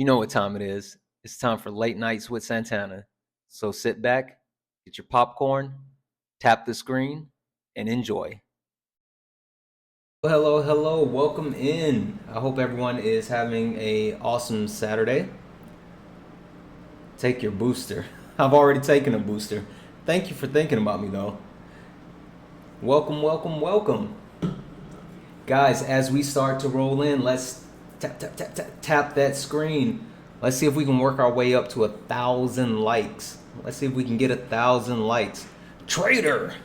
You know what time it is. It's time for late nights with Santana. So sit back, get your popcorn, tap the screen, and enjoy. Hello, hello. Welcome in. I hope everyone is having a awesome Saturday. Take your booster. I've already taken a booster. Thank you for thinking about me though. Welcome, welcome, welcome. Guys, as we start to roll in, let's tap that screen. Let's see if we can work our way up to 1,000 likes. Let's see if we can get 1,000 likes. Traitor!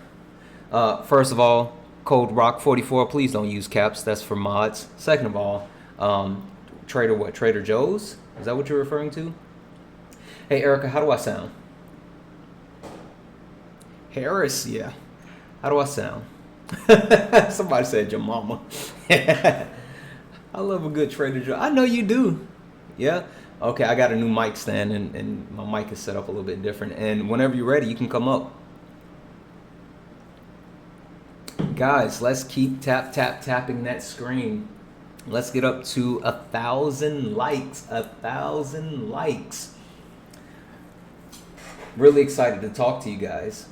First of all, code ROCK44, please don't use caps. That's for mods. Second of all, Trader what? Trader Joe's? Is that what you're referring to? Hey, Erica, how do I sound? Harris, yeah. How do I sound? Somebody said your mama. I love a good Trader Joe. I know you do. Yeah? Okay, I got a new mic stand and my mic is set up a little bit different. And whenever you're ready, you can come up. Guys, let's keep tapping that screen. Let's get up to 1,000 likes. 1,000 likes. Really excited to talk to you guys.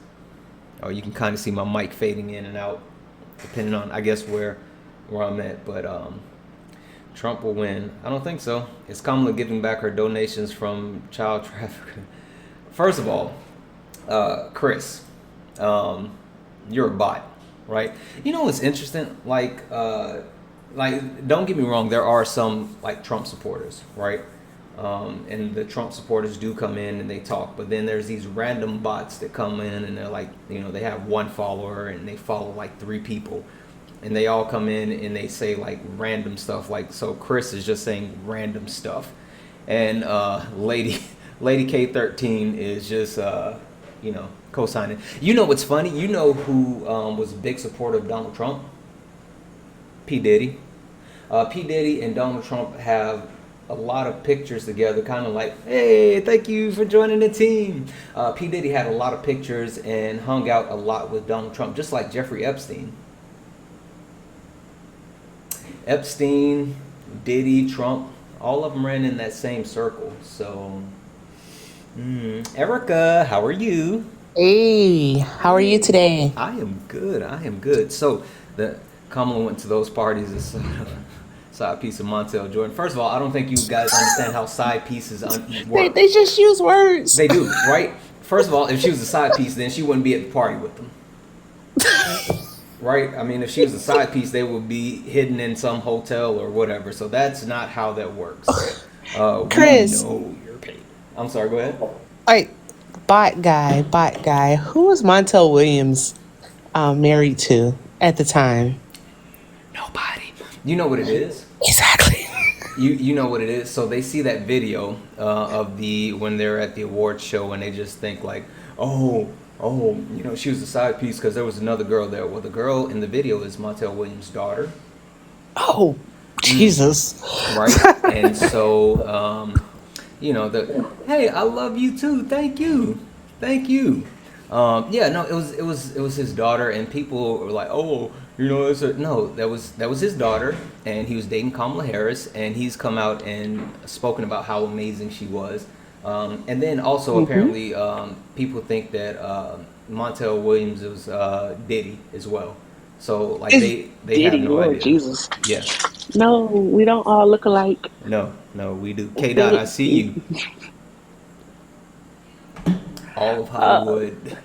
Oh, you can kind of see my mic fading in and out, depending on, I guess, where I'm at. But Trump will win. I don't think so. Is Kamala giving back her donations from child trafficking? First of all, Chris, you're a bot, right? You know what's interesting? Like, don't get me wrong. There are some like Trump supporters, right? And the Trump supporters do come in and they talk, but then there's these random bots that come in and they're like, they have one follower and they follow like 3 people, and they all come in and they say like random stuff. Like, so Chris is just saying random stuff, and Lady K13 is just co-signing. You know what's funny? You know who was a big supporter of Donald Trump? P. Diddy. P. Diddy and Donald Trump have a lot of pictures together, kind of like, hey, thank you for joining the team. P. Diddy had a lot of pictures and hung out a lot with Donald Trump, just like Jeffrey Epstein. Epstein, Diddy, Trump, all of them ran in that same circle. So, Erica, how are you? Hey, how are you today? I am good. I am good. So, the Kamala went to those parties as side piece of Montel Jordan. First of all, I don't think you guys understand how side pieces They, work. they just use words. They do, right? First of all, if she was a side piece, then she wouldn't be at the party with them. Right? I mean, if she was a side piece, they would be hidden in some hotel or whatever. So that's not how that works. We Chris, know you're paid. I'm sorry, go ahead. like bot guy. Who was Montel Williams married to at the time? Nobody. You know what it is? Exactly. You know what it is. So they see that video of when they're at the awards show and they just think like, oh, she was a side piece because there was another girl there. Well, the girl in the video is Montel Williams' daughter. Oh, Jesus. Right? And so, hey, I love you too. Thank you. Thank you. Yeah, no, it was his daughter, and people were like, oh, no, that was his daughter, and he was dating Kamala Harris, and he's come out and spoken about how amazing she was. And then also apparently people think that Montel Williams was Diddy as well. So like It's they have Diddy, no Lord idea. Jesus. Yeah. No, we don't all look alike. No, we do. K Dot, I see you. All of Uh, Hollywood.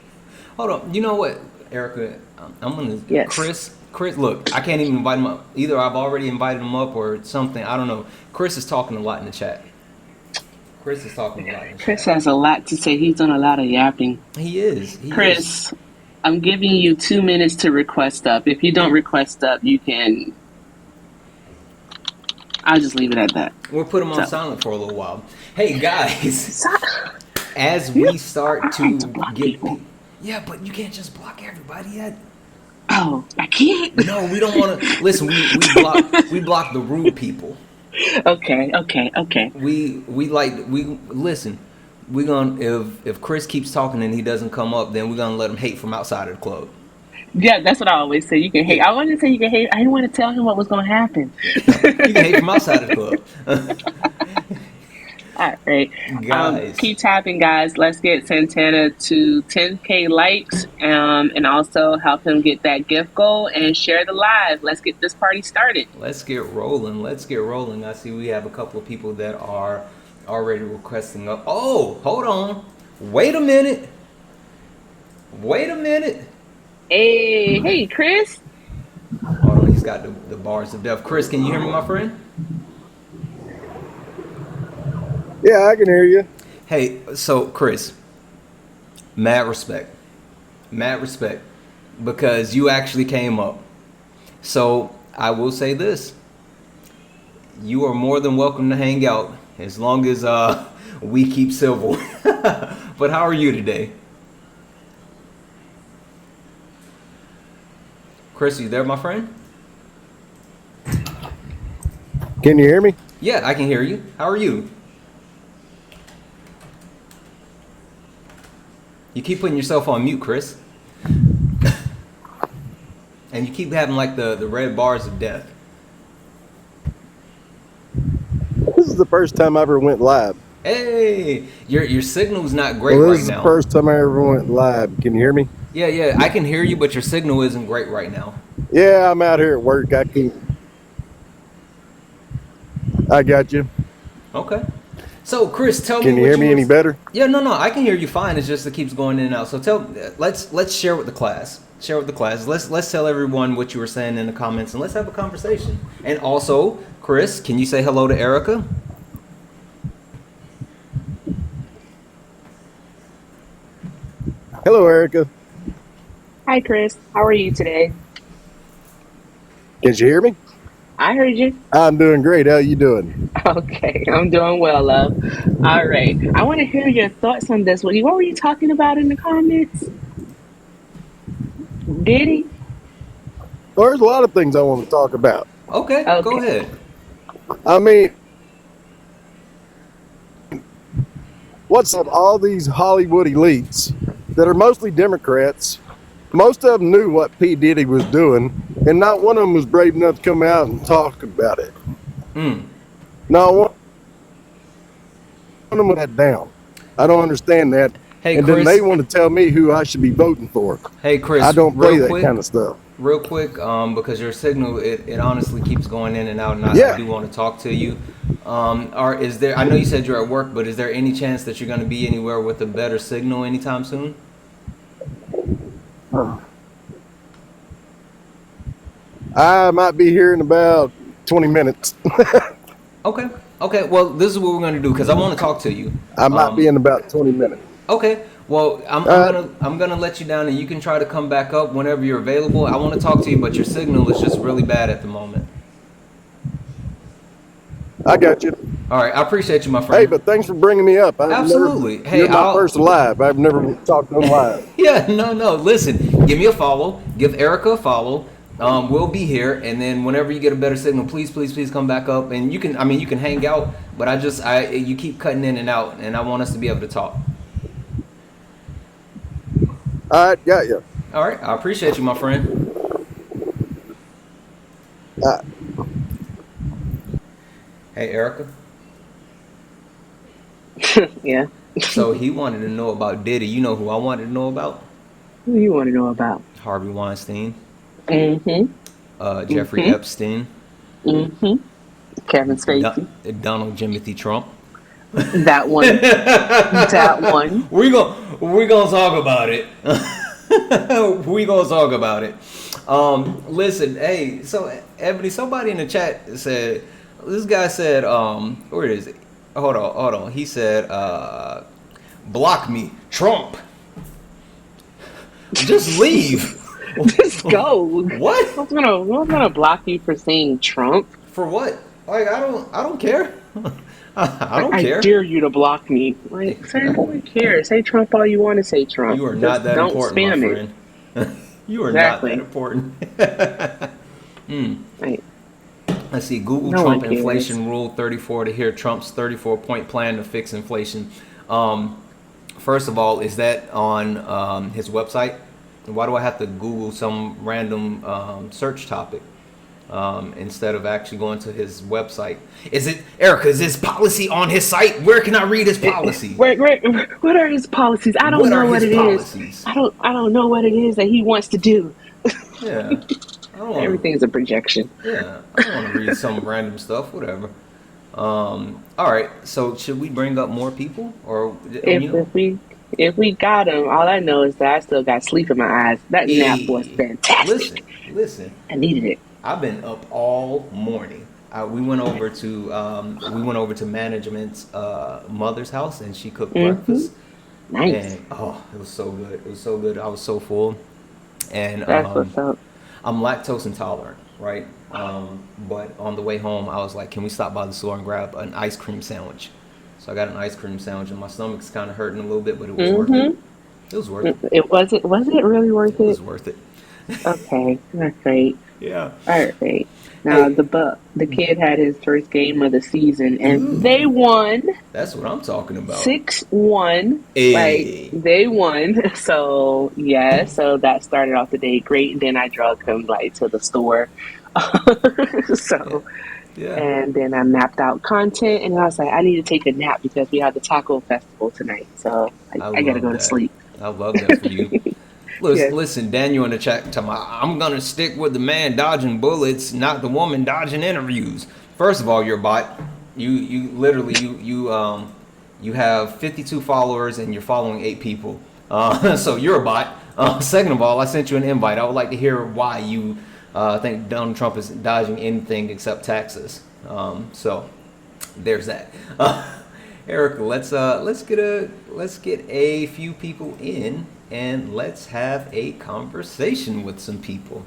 Hold on. You know what, Erica? I'm gonna yes. Chris. Look, I can't even invite him up. Either I've already invited him up or something. I don't know. Chris is talking a lot in the chat. Chris is talking a lot in the Chris chat. has a lot to say. He's done a lot of yapping. He is. He is. Chris, I'm giving you 2 minutes to request up. If you don't request up, you can. I'll just leave it at that. We'll put him on So, silent for a little while. Hey guys, so as you we don't start have to to block get, people. yeah, but you can't just block everybody yet. Oh, I can't. No, we don't want to listen. We block the rude people. Okay. We listen. We gonna if Chris keeps talking and he doesn't come up, then we're gonna let him hate from outside of the club. Yeah, that's what I always say. You can hate. Yeah, I wanted to say you can hate. I didn't want to tell him what was going to happen. yeah. No, you can hate from outside of the club. All right. Guys, Keep tapping, guys. Let's get Santana to 10K likes, and also help him get that gift goal and share the live. Let's get this party started. let's get rolling. Let's get rolling. I see we have a couple of people that are already requesting up. Oh, hold on. Wait a minute. Wait a minute. Hey, hey, Chris. Hold on, he's got the bars of death. Chris, can you hear me, my friend? Yeah, I can hear you. Hey, so Chris, mad respect. Mad respect. Because you actually came up. So I will say this. You are more than welcome to hang out as long as we keep civil. But how are you today? Chris, you there, my friend? Can you hear me? Yeah, I can hear you. How are you? You keep putting yourself on mute, Chris. And you keep having like the red bars of death. This is the first time I ever went live. Hey, your signal's not great Well, this right is the now. first time I ever went live. Can you hear me? Yeah, I can hear you, but your signal isn't great right now. Yeah, I'm out here at work. I got you. Okay. So, Chris, tell Can me you what hear me any better? Yeah, no, I can hear you fine. It's just it keeps going in and out. So let's share with the class. Share with the class. Let's tell everyone what you were saying in the comments, and let's have a conversation. And also, Chris, can you say hello to Erica? Hello, Erica. Hi, Chris. How are you today? Can you hear me? I heard you. I'm doing great. How you doing? Okay, I'm doing well, love. All right. I want to hear your thoughts on this. What were you talking about in the comments? Diddy? Well, there's a lot of things I want to talk about. Okay, go Okay. ahead. I mean, what's up? All these Hollywood elites that are mostly Democrats. Most of them knew what P. Diddy was doing, and not one of them was brave enough to come out and talk about it. Not one of them went that down. I don't understand that. Hey, and Chris. then they want to tell me who I should be voting for. Hey, Chris. I don't play real that quick, kind of stuff. Real quick, because your signal it honestly keeps going in and out, and I Yeah. do want to talk to you. Is there? I know you said you're at work, but is there any chance that you're going to be anywhere with a better signal anytime soon? I might be here in about 20 minutes. Okay. Okay. Well, this is what we're going to do because I want to talk to you. I might be in about 20 minutes. Okay. Well, I'm gonna let you down, and you can try to come back up whenever you're available. I want to talk to you, but your signal is just really bad at the moment. I got you. All right. I appreciate you, my friend. Hey, but thanks for bringing me up. Absolutely. Hey, you're my first live. I've never talked on live. Yeah. No. Listen. Give me a follow. Give Erica a follow. We'll be here, and then whenever you get a better signal, please come back up, and you can hang out, but you keep cutting in and out, and I want us to be able to talk. All right, got you. All right, I appreciate you, my friend. Hey, Erica. Yeah. So he wanted to know about Diddy. You know who I wanted to know about? Who do you want to know about? Harvey Weinstein. Mm-hmm. Jeffrey Epstein. Mm-hmm. Kevin Spacey. Donald Timothy Trump. That one. That one. We're gonna talk about it. We're gonna talk about it. Listen, hey, so Ebony, somebody in the chat said, this guy said, where is it? Hold on. He said, block me, Trump. Just leave. Just go. What? Who's gonna block you for saying Trump? For what? Like I don't care. I don't care. I dare you to block me. Like, say, who cares? Say Trump all you want to say Trump. You are not that don't important, spam my friend. You are exactly. not that important. Right. Let's see. Google No Trump one cares. inflation rule 34 to hear Trump's 34-point plan to fix inflation. First of all, is that on his website? Why do I have to Google some random search topic? instead of actually going to his website. Is it, Erica, is his policy on his site? Where can I read his policy? What are his policies? I don't What know are what his it is. policies? I don't know what it is that he wants to do. Yeah. I don't want Everything's a projection. Yeah, I don't want to read some random stuff, whatever. All right, so should we bring up more people? Or, If if we got him, all I know is that I still got sleep in my eyes. That nap was Hey, fantastic. listen. I needed it. I've been up all morning. We went over to management's mother's house, and she cooked Mm-hmm. breakfast, Nice. and oh, it was so good. It was so good. I was so full, and That's what's up. I'm lactose intolerant, right? But on the way home, I was like, "Can we stop by the store and grab an ice cream sandwich?" So I got an ice cream sandwich, and my stomach's kind of hurting a little bit, but it was worth it. Mm-hmm. It was worth it. Was it really worth It it? was worth it. Okay, that's great. Yeah. All right. Now Hey, the kid had his first game of the season and they ooh, won that's what I'm talking about. 6-1. Like Hey. they won. So yeah, so that started off the day great. And then I drug him like to the store. Yeah. So Yeah. and then I mapped out content and I was like, I need to take a nap because we have the taco festival tonight. So I I gotta love go to that. sleep. I love that for you. Yes. Listen, Daniel in the chat talking about, I'm gonna stick with the man dodging bullets, not the woman dodging interviews. First of all, you're a bot. You literally you have 52 followers and you're following 8 people. So you're a bot. Second of all, I sent you an invite. I would like to hear why you think Donald Trump is dodging anything except taxes. So there's that. Erica, let's get a few people in and let's have a conversation with some people.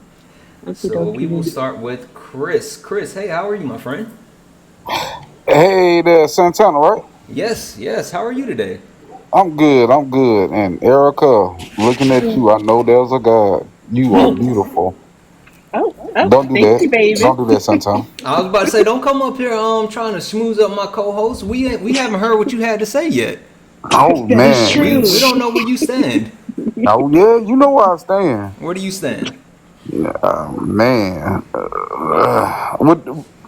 Okie So we will dokie. start with Chris. Chris, hey, how are you, my friend? Hey there, Santana, right? Yes. How are you today? I'm good. And Erica, looking at you, I know there's a God. You are beautiful. Oh, Don't do thank that. you, baby. Don't do that, Santana. I was about to say, don't come up here trying to schmooze up my co-host. We haven't heard what you had to say yet. Oh That is man. We true. don't know where you stand. Oh yeah, you know where I stand. Where do you stand? Man.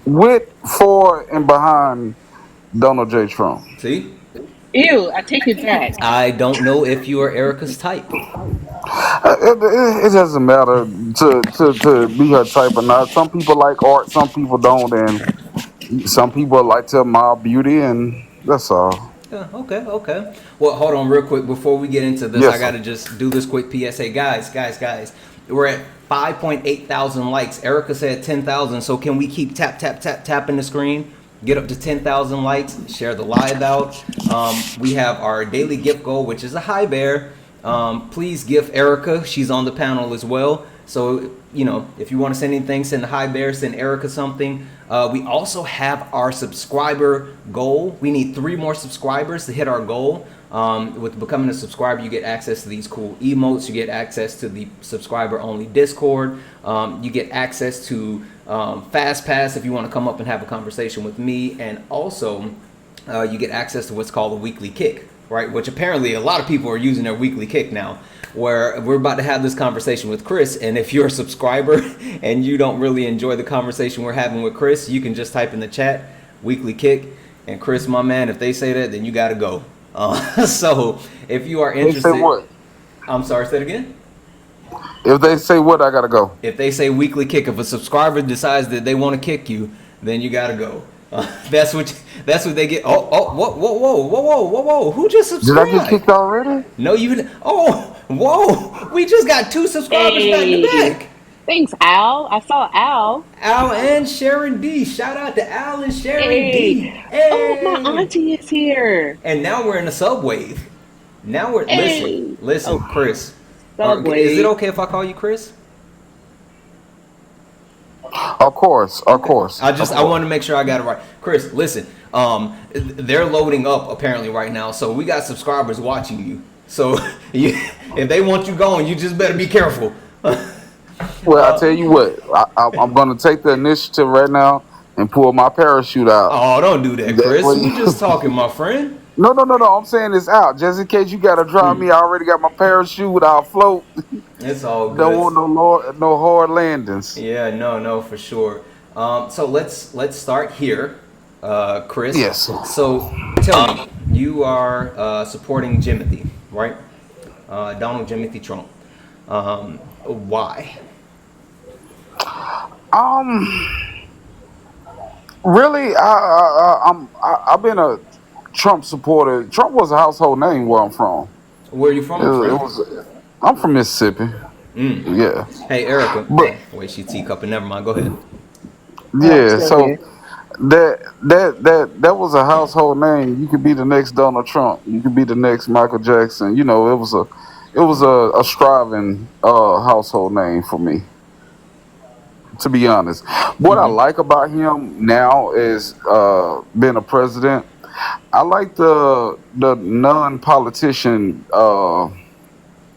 With, for, and behind Donald J. Trump. See? Ew, I take it back. I don't know if you are Erica's type. It doesn't matter to be her type or not. Some people like art, some people don't, and some people like to admire beauty, and that's all. Yeah, okay. Well, hold on real quick before we get into this. I Yes, got sir. to just do this quick PSA. Guys. We're at 5.8 thousand likes. Erica said 10,000. So can we keep tapping the screen? Get up to 10,000 likes. Share the live out. We have our daily gift goal, which is a high bear. Please give Erica. She's on the panel as well. So, if you want to send anything, send a high bear, send Erica something. We also have our subscriber goal. We need 3 more subscribers to hit our goal. With becoming a subscriber, you get access to these cool emotes. You get access to the subscriber-only Discord. You get access to Fast Pass if you want to come up and have a conversation with me. And also, you get access to what's called a weekly kick, right? Which apparently a lot of people are using their weekly kick now, where we're about to have this conversation with Chris. And if you're a subscriber and you don't really enjoy the conversation we're having with Chris, you can just type in the chat, weekly kick. And Chris, my man, if they say that, then you got to go. So if you are They say interested, what? I'm sorry, say it again. If they say what, I gotta go. If they say weekly kick, if a subscriber decides that they want to kick you, then you got to go. That's what they get. Whoa. Who just Did I get subscribed? kicked already? No, you didn't. Oh, whoa. We just got 2 subscribers back to Hey, back. thanks, Al. I saw Al. Al and Sharon D. Shout out to Al and Sharon D. Hey, oh, my Hey. auntie is here. And now we're in the subwave. Now we're Hey, listen, oh, Chris. Is it Subway. okay if I call you Chris? Of course, of Okay. course, I of want course. to make sure I got it right. Chris, listen. They're loading up apparently right now, so we got subscribers watching you. So if they want you going, you just better be careful. Well, I tell you what, I'm gonna take the initiative right now and pull my parachute out. Oh, don't do that, That Chris. way. We just talking, my friend. No, no, no, no. I'm saying it's out just in case you gotta drop me. I already got my parachute. I'll float. It's all Don't good. want no hard landings. Yeah, no, for sure. So let's start here, Chris. Yes. So tell me, you are supporting Jimothy, right? Donald Jimothy Trump. Why? Um. Really, I've been a Trump supporter. Trump was a household name where I'm from. Where are you It, from, my was. It friend? was I'm from Mississippi. Mm. Yeah, Hey, Erica. but Oh, wait, she teacupping. Never mind. Go ahead. Oh, I'm yeah. still So here. that was a household name. You could be the next Donald Trump. You could be the next Michael Jackson. You know, it was a striving household name for me. To be honest, what I Mm-hmm. like about him now is being a president. I like the non politician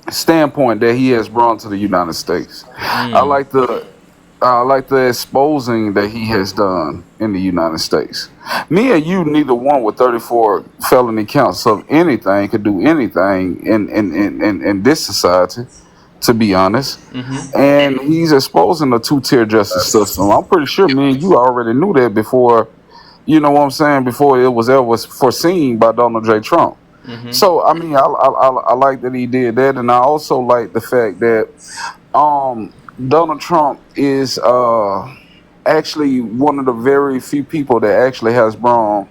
standpoint that he has brought to the United States. I Mm. like the exposing that he has done in the United States. Me and you, neither one with 34 felony counts of anything could do anything in this society, to be honest. Mm-hmm. And he's exposing the two-tier justice system. I'm pretty sure me and you already knew that before, you know what I'm saying, before it was ever foreseen by Donald J. Trump. Mm-hmm. So I mean, I like that he did that, and I also like the fact that um Donald Trump is actually one of the very few people that actually has brought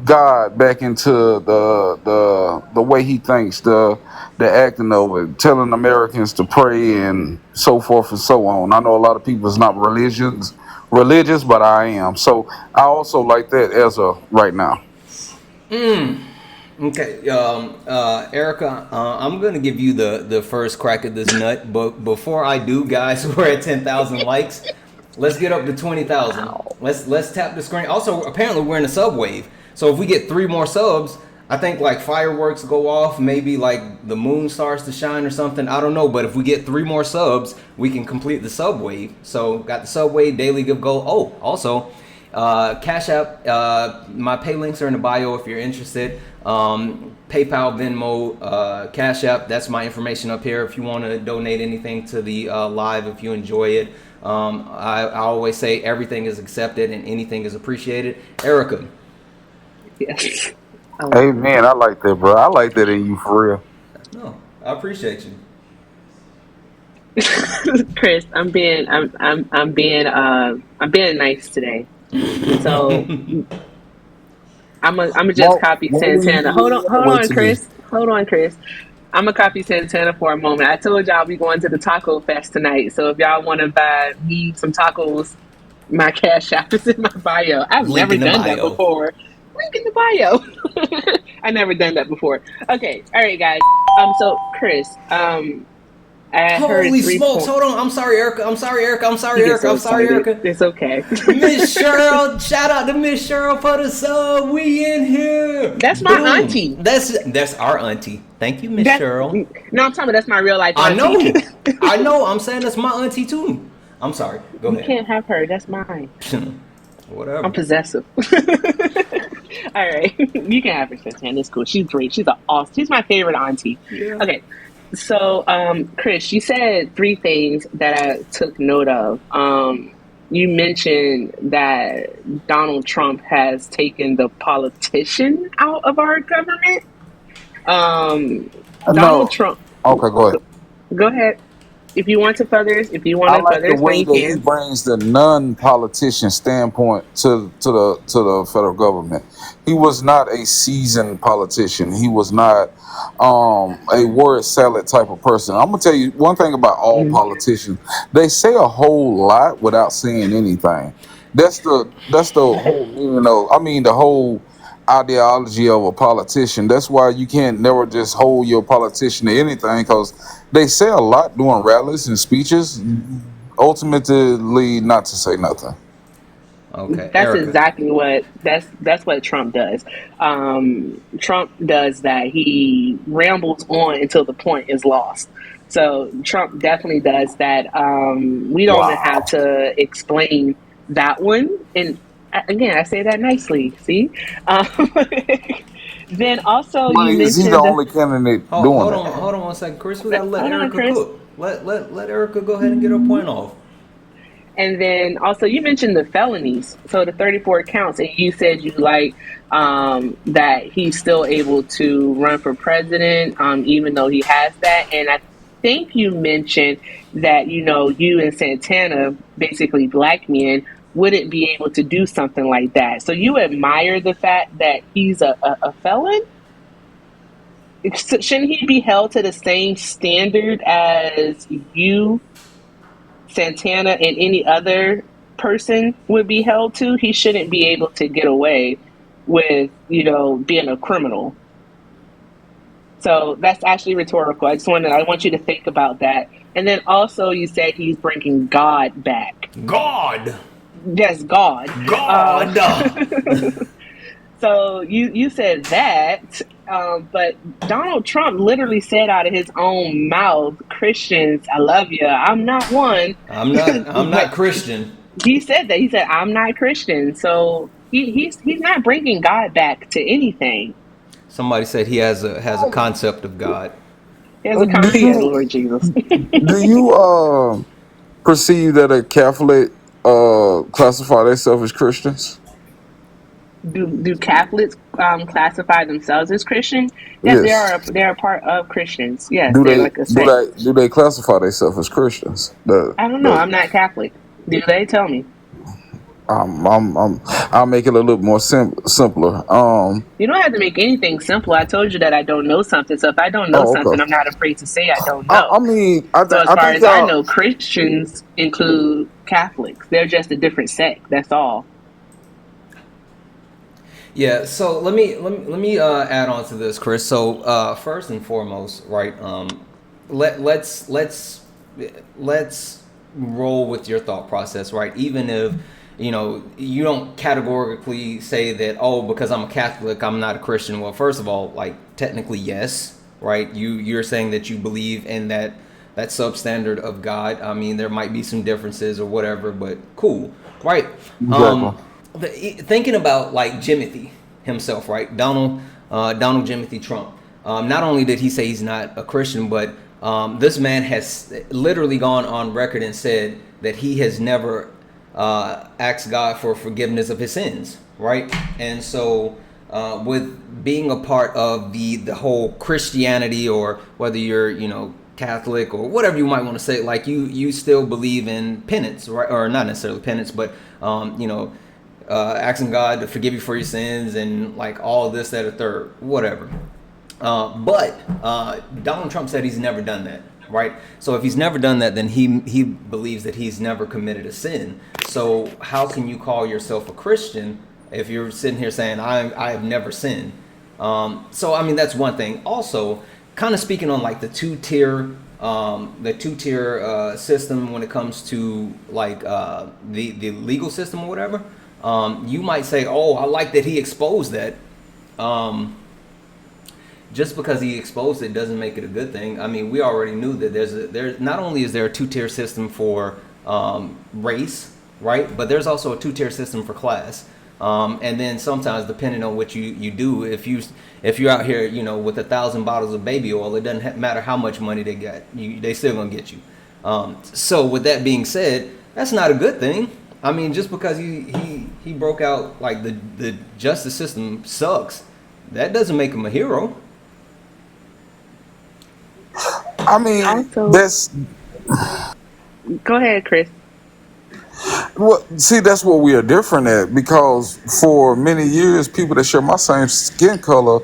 God back into the way he thinks, the acting of it, telling Americans to pray and so forth and so on. I know a lot of people is not religious, but I am. So I also like that as of right now. Mm. Okay, Erica, I'm gonna give you the first crack at this nut, but before I do, guys, we're at 10,000 likes. Let's get up to 20,000. Let's tap the screen. Also, apparently we're in a sub wave, so if we get 3 more subs, I think like fireworks go off, maybe like the moon starts to shine or something. I don't know, but if we get 3 more subs, we can complete the sub wave. So got the sub wave daily give goal. Oh, also. Cash App, my pay links are in the bio if you're interested. PayPal, Venmo, Cash App, that's my information up here if you want to donate anything to the live if you enjoy it. I always say everything is accepted and anything is appreciated. Erica. Yes. Hey man, I like that, bro. I like that in you for real. No, I appreciate you. Chris, I'm being nice today. So I'm gonna just copy Why were Santana. Hold on, you all the way to me? Hold on, Chris. I'm gonna copy Santana for a moment. I told y'all we going to the Taco Fest tonight. So if y'all want to buy me some tacos, my cash app is in my bio. I've Link never in the done that bio. before. Link in the bio. I never done that before. Okay, all right, guys. So Chris, I heard Holy three smokes! points. Hold on. I'm sorry, Erica. I'm sorry, Erica. I'm sorry, You get Erica. so I'm sorry, excited. Erica. It's okay. Miss Cheryl, shout out to Miss Cheryl for the sub. We in here. That's my Boom. auntie. That's our auntie. Thank you, Miss That's Cheryl. no, I'm talking about that's my real life I auntie. know. I know. I'm saying that's my auntie too. I'm sorry. Go You ahead. can't have her. That's mine. I'm Whatever. possessive. All right, you can have her, Santana. It's cool. She's great. She's awesome. She's my favorite auntie. Yeah. Okay, so Chris, you said 3 things that I took note of. You mentioned that Donald Trump has taken the politician out of our government. Um, Donald No. Trump. Okay, go ahead. Go ahead. If you want I to like further the way explain, you that he can. brings the non-politician standpoint to the federal government. He was not a seasoned politician. He was not a word salad type of person. I'm gonna tell you one thing about all Mm. politicians: they say a whole lot without saying anything. That's the whole meaning of. I mean, the whole ideology of a politician. That's why you can't never just hold your politician to anything because they say a lot during rallies and speeches, ultimately not to say nothing. Okay, That's Erica. exactly that's what Trump does. Trump does that. He rambles on until the point is lost. So Trump definitely does that. We don't even have Wow. to explain. that one, and again, I say that nicely. See, um, then also But you is he the mentioned, only candidate Hold, doing hold that? on, hold on one second, Chris. We gotta let hold on, Erica Chris. cook. Let Erica go ahead and get her point off. And then also you mentioned the felonies, so the 34 counts, and you said you like that he's still able to run for president, even though he has that. And I think you mentioned that you and Santana, basically black men, wouldn't be able to do something like that. So you admire the fact that he's a felon. Shouldn't he be held to the same standard as you, Santana, and any other person would be held to? He shouldn't be able to get away with, being a criminal. So that's actually rhetorical. I want you to think about that. And then also you said he's bringing God back. God, Yes, God. God. So you said that, but Donald Trump literally said out of his own mouth, "Christians, I love you. I'm not one," I'm but not Christian. he said that. He said, "I'm not Christian." So he's not bringing God back to anything. Somebody said he has a concept of God. He has a Do yeah, you Lord Jesus. do you perceive that a Catholic classify themselves as Christians? Do Catholics classify themselves as Christian? Yes, Yes. they are part of Christians. Yes, Do they're they like a do sect. they classify themselves as Christians? I don't know. I'm not Catholic. Do they? Tell me. I'll make it a little more simpler. You don't have to make anything simple. I told you that I don't know something. So if I don't know Oh, something, okay. I'm not afraid to say I don't I know. mean, So as I far think as I y'all. know, Christians include Catholics. They're just a different sect. That's all. Yeah, so let me add on to this, Chris. So first and foremost, right? Let's roll with your thought process, right? Even if you don't categorically say that, oh, because I'm a Catholic I'm not a Christian. Well, first of all, like technically yes, right? You're saying that you believe in that substandard of God. I mean, there might be some differences or whatever, but cool, right? Exactly. Thinking about like Jimothy himself, right? Donald Jimothy Trump. Not only did he say he's not a Christian, but this man has literally gone on record and said that he has never asked God for forgiveness of his sins, right? And so, with being a part of the whole Christianity, or whether you're Catholic or whatever you might want to say, like you still believe in penance, right? Or not necessarily penance, but asking God to forgive you for your sins and like all this, that, or third, whatever. But Donald Trump said he's never done that, right? So if he's never done that, then he believes that he's never committed a sin. So how can you call yourself a Christian if you're sitting here saying I have never sinned? So I mean that's one thing. Also, kind of speaking on like the two tier system when it comes to like the legal system or whatever. You might say, oh, I like that he exposed that. Um, just because he exposed it doesn't make it a good thing. I mean, we already knew that there's not only is there a two-tier system for race, right? But there's also a two-tier system for class. And then sometimes, depending on what you do, if you're out here, with 1,000 bottles of baby oil, it doesn't matter how much money they got, they still gonna get you. So with that being said, that's not a good thing. I mean, just because he broke out, like the justice system sucks, that doesn't make him a hero. I mean, Also, that's go ahead, Chris. Well, see, that's what we are different at because for many years, people that share my same skin color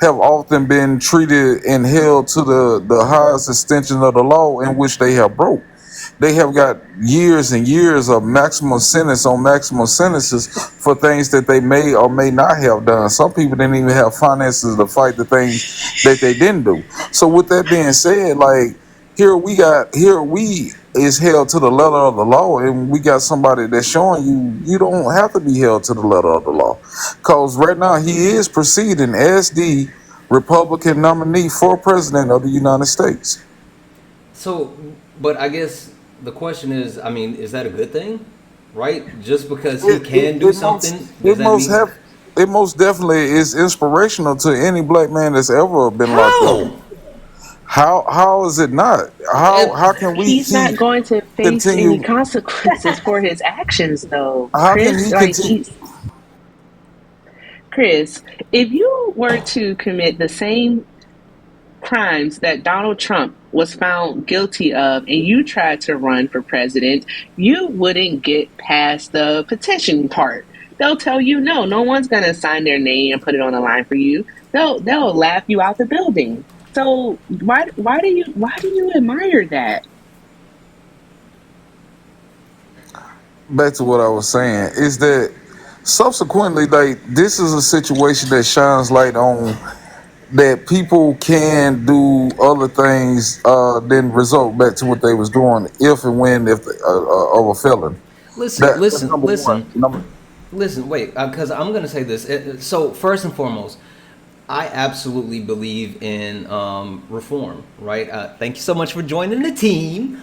have often been treated and held to the highest extension of the law in which they have broke. They have got years and years of maximum sentence on maximum sentences for things that they may or may not have done. Some people didn't even have finances to fight the things that they didn't do. So, with that being said, like here we is held to the letter of the law, and we got somebody that's showing you don't have to be held to the letter of the law, because right now he is proceeding as the Republican nominee for president of the United States. So, but I guess the question is, I mean, is that a good thing? right? Just because he It can do something, does it that most mean have it most definitely is inspirational to any black man that's ever been locked up. how? How is it not? It- How can we He's not keep going to face any continue? consequences for his actions, though, How can Chris. he Like continue? he's Chris. If you were to commit the same crimes that Donald Trump was found guilty of and you tried to run for president, you wouldn't get past the petition part. They'll tell you no, no one's gonna sign their name and put it on the line for you. They'll laugh you out the building. So why do you admire that? Back to what I was saying is that subsequently, like this is a situation that shines light on that people can do other things than result back to what they was doing if and when if of a felon. Listen, That's listen, number one. listen. Listen, wait, because I'm going to say this. So, first and foremost, I absolutely believe in reform, right? Thank you so much for joining the team.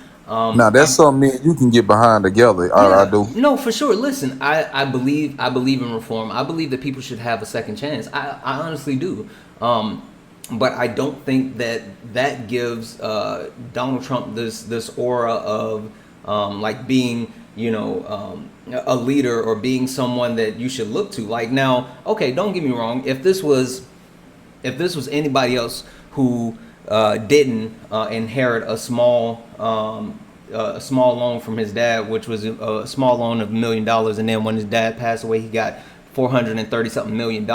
Now that's something me and you can get behind together. I Yeah, do. no, for sure. Listen, I believe in reform. I believe that people should have a second chance. I honestly do. But I don't think that that gives Donald Trump this aura of like being a leader or being someone that you should look to. Like now, okay, don't get me wrong. If this was anybody else who didn't inherit a small loan from his dad, which was a small loan of $1 million, and then when his dad passed away, he got 430 something $1 million.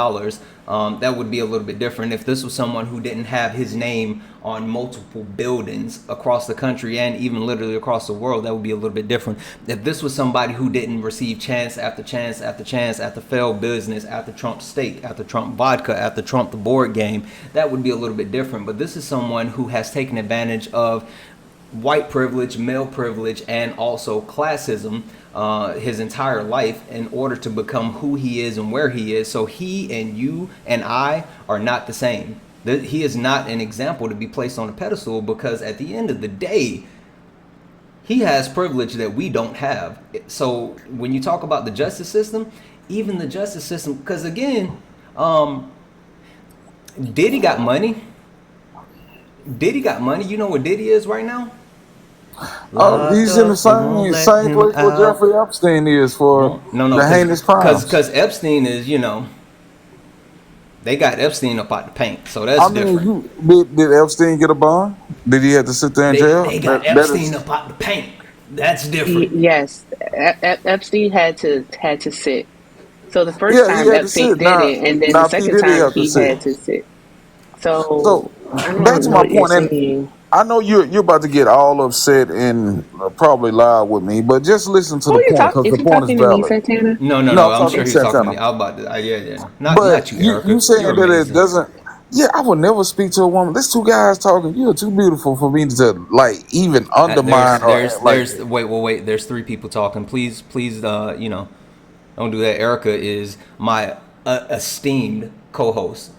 That would be a little bit different. If this was someone who didn't have his name on multiple buildings across the country and even literally across the world, that would be a little bit different. If this was somebody who didn't receive chance after chance after chance after failed business, after Trump steak, after Trump vodka, after Trump the board game, that would be a little bit different. But this is someone who has taken advantage of white privilege, male privilege, and also classism his entire life in order to become who he is and where he is. So he and you and I are not the same. He is not an example to be placed on a pedestal because at the end of the day, he has privilege that we don't have. So when you talk about the justice system, even the justice system, because again, Diddy got money. Diddy got money. You know what Diddy is right now? Locked He's in the up, they won't let same him place where out. Jeffrey Epstein is for No, no, the heinous crimes. because Epstein is, they got Epstein up out the paint, so I that's mean, different. did Epstein get a bond? Did he have to sit there in jail? They got That Epstein is. up out the paint. That's different. Yes, Epstein had to sit. So the first Yeah, he time had to Epstein sit. did it, and then the Now P second Diddy time have to he sit. had to sit. So So I back don't to know my what you're point, and saying. I know you're about to get all upset and probably loud with me, but just listen to Who the are you point talking? because Is the he point is talking to me, valid. Santana? No, no, No, no. I'm I'm talking sure to he's talking to me. Santana. I was about to. Yeah, yeah. But Not you, you Erica. You're saying that it amazing. doesn't. Yeah, I would never speak to a woman. There's two guys talking. You're too beautiful for me to like even There's, undermine or there's, act like there's. that. Wait, well, wait. There's three people talking. Please, please. Don't do that. Erica is my esteemed co-host.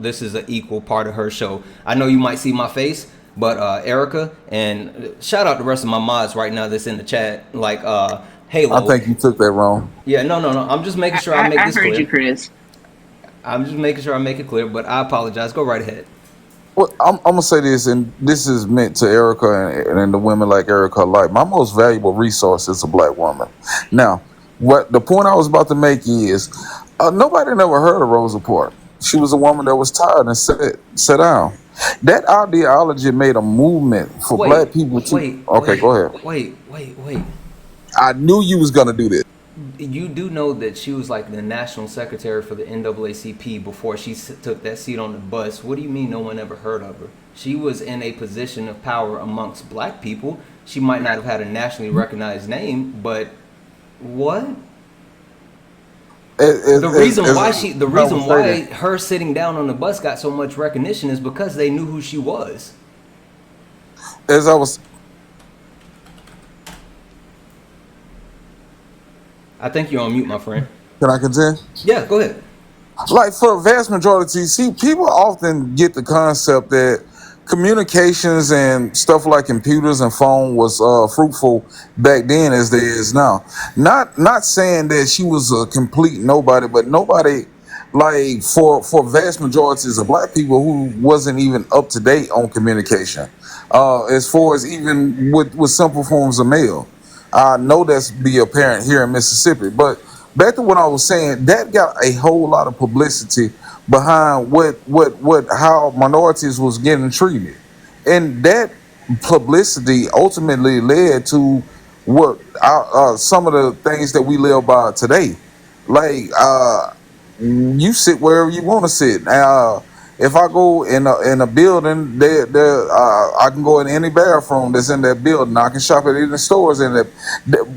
This is an equal part of her show. I know you might see my face, but Erica, and shout out the rest of my mods right now that's in the chat, like I Halo. think you took that wrong. Yeah, no, no, no. I'm just making I, sure I I, make I this heard you, clear. Chris. I'm just making sure I make it clear, but I apologize. Go right ahead. Well, I'm gonna say this, and this is meant to Erica and the women like Erica alike. My most valuable resource is a black woman. Now, what the point I was about to make is, nobody never heard of Rosa Parks. She was a woman that was tired and sat down. That ideology made a movement for Wait, black people to. wait, Okay, wait, go ahead. wait. I knew you was gonna do this. You do know that she was like the national secretary for the NAACP before she took that seat on the bus. What do you mean no one ever heard of her? She was in a position of power amongst black people. She might not have had a nationally recognized name, but what? The reason why the reason why her sitting down on the bus got so much recognition is because they knew who she was. As I was I think you're on mute, my friend. Can I continue? Yeah, go ahead. Like for a vast majority, see, people often get the concept that communications and stuff like computers and phone was fruitful back then as they is now. Not saying that she was a complete nobody, but nobody like for vast majorities of black people who wasn't even up to date on communication. As far as even with simple forms of mail. I know that's be apparent here in Mississippi. But back to what I was saying, that got a whole lot of publicity behind what how minorities was getting treated, and that publicity ultimately led to what some of the things that we live by today. Like you sit wherever you want to sit. If I go in a building, I can go in any bathroom that's in that building. I can shop at any stores in that.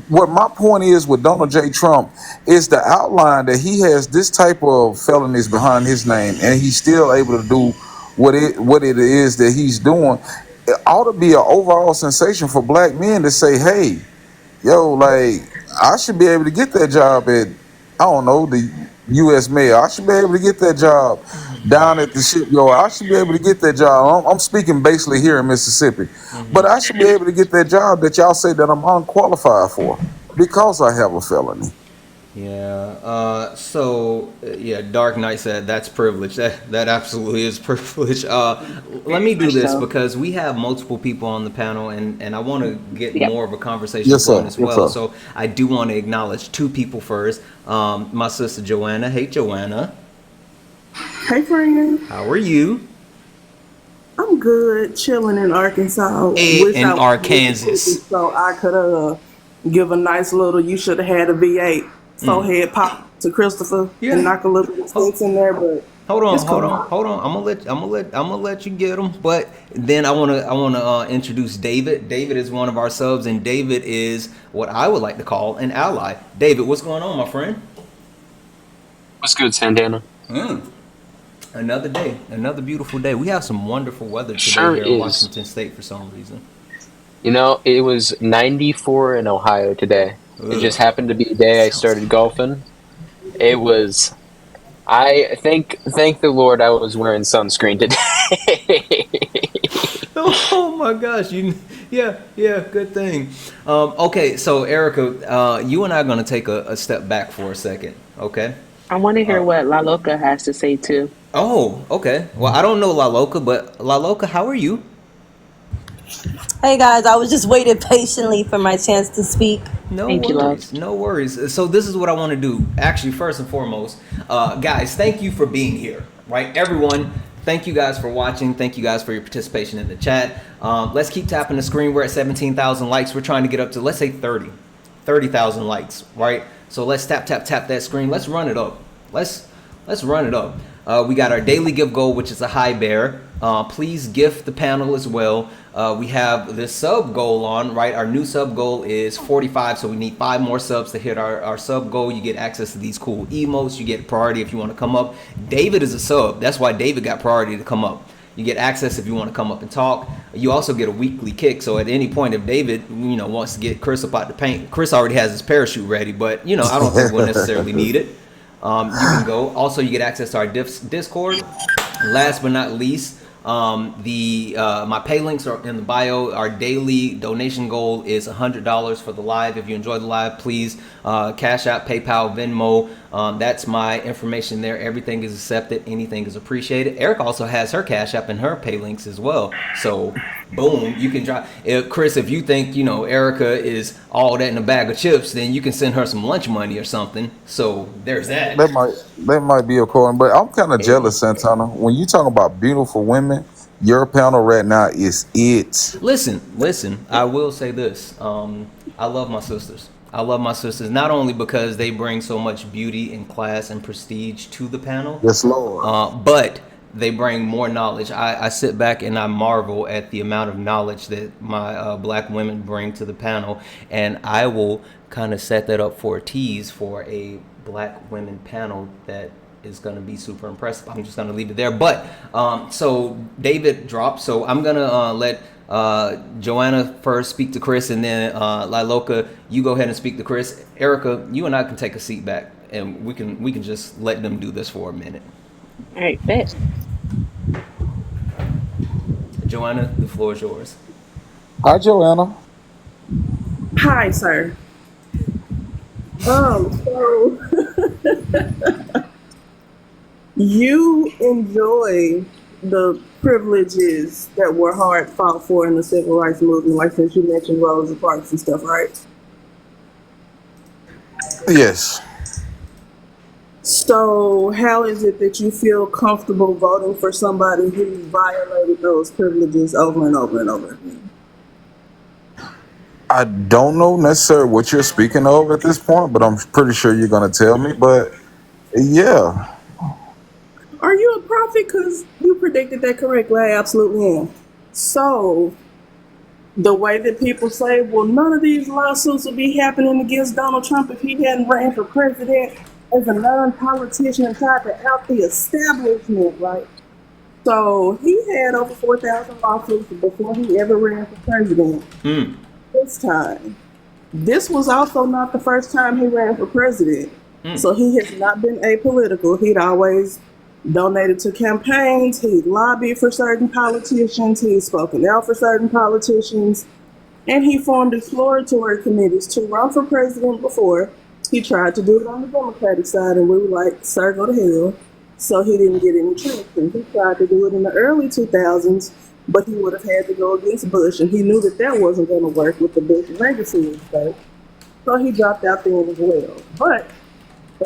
What my point is with Donald J. Trump is the outline that he has this type of felonies behind his name, and he's still able to do what it is that he's doing. It ought to be an overall sensation for black men to say, "Hey, yo, like I should be able to get that job at I don't know the U.S. mayor. I should be able to get that job down at the shipyard. I should be able to get that job. I'm speaking basically here in Mississippi, but I should be able to get that job that y'all say that I'm unqualified for because I have a felony." Yeah. Yeah, Dark Knight said that's privilege. That absolutely is privilege. Let me Very do much this so. because we have multiple people on the panel, and I want to get Yep. more of a conversation Yes, going sir. as Yes, well. sir. So I do want to acknowledge two people first. My sister Joanna. Hey, Joanna. Hey, friend. How are you? I'm good, chilling in Arkansas. Wish In I was Mississippi Arkansas. so I could give a nice little. You should have had a V8 forehead pop to Christopher and Yeah. knock a little bit of sense in there, but Hold on, it's hold cool. on, hold on. I'm gonna let you get them. But then I wanna introduce David. David is one of our subs, and David is what I would like to call an ally. David, what's going on, my friend? What's good, Santana? Mm. Another day, another beautiful day. We have some wonderful weather today Sure here in is. Washington State for some reason. It was 94 in Ohio today. It just Ugh, happened to be a day I sounds started golfing. It was. I thank the Lord I was wearing sunscreen today. oh my gosh, yeah, good thing. Okay, so Erica, you and I are gonna take a step back for a second, okay? I want to hear what La Loca has to say too. Oh, okay. Well, I don't know La Loca, but La Loca, how are you? Hey guys, I was just waiting patiently for my chance to speak. No Thank you, love. worries, no worries. So this is what I want to do. Actually, first and foremost, guys, thank you for being here. Right, everyone. Thank you guys for watching. Thank you guys for your participation in the chat. Let's keep tapping the screen. We're at 17,000 likes. We're trying to get up to, let's say, 30,000 likes. Right. So let's tap that screen. Let's run it up. Let's run it up. We got our daily gift goal, which is a high bear. Please gift the panel as well. We have the sub goal on, right? Our new sub goal is 45, so we need 5 more subs to hit our sub goal. You get access to these cool emotes. You get priority if you want to come up. David is a sub. That's why David got priority to come up. You get access if you want to come up and talk. You also get a weekly kick. So at any point, if David, wants to get Chris up out the paint, Chris already has his parachute ready, but I don't think we'll necessarily need it. You can go. Also, you get access to our Discord. Last but not least, my pay links are in the bio. Our daily donation goal is $100 for the live. If you enjoy the live, please Cash App, PayPal, Venmo. That's my information there. Everything is accepted. Anything is appreciated. Eric also has her Cash App and her pay links as well. So, boom, you can drop. Chris, if you think Erica is all that in a bag of chips, then you can send her some lunch money or something. So there's that. That might be a coin, but I'm kind of Hey. jealous, Santana. When you talk about beautiful women, your panel right now is it. Listen. I will say this. I love my sisters. I love my sisters not only because they bring so much beauty and class and prestige to the panel, Yes, Lord. but they bring more knowledge. I sit back and I marvel at the amount of knowledge that my black women bring to the panel, and I will kind of set that up for a tease for a black women panel that is going to be super impressive. I'm just going to leave it there. But so David dropped, so I'm going to let Joanna first speak to Chris, and then Liloka, you go ahead and speak to Chris. Erica, you and I can take a seat back, and we can just let them do this for a minute. All right, bet. Joanna, the floor is yours. Hi, Joanna. Hi, sir. So you enjoy the privileges that were hard fought for in the civil rights movement, like since you mentioned Rosa Parks and stuff, right? Yes. So how is it that you feel comfortable voting for somebody who violated those privileges over and over and over again? I don't know necessarily what you're speaking of at this point, but I'm pretty sure you're going to tell me. But yeah, Are you a prophet? Because you predicted that correctly. I absolutely am. So the way that people say, well, none of these lawsuits would be happening against Donald Trump if he hadn't ran for president as a non-politician and tried to out the establishment, right? So he had over 4,000 lawsuits before he ever ran for president. This time. This was also not the first time he ran for president. So he has not been apolitical. He'd always donated to campaigns. He lobbied for certain politicians. He's spoken out for certain politicians. And he formed exploratory committees to run for president before. He tried to do it on the Democratic side, and we were like, sir, go to hell. So he didn't get any traction. He tried to do it in the early 2000s, but he would have had to go against Bush, and he knew that that wasn't going to work with the Bush legacy and stuff. So he dropped out there as well. But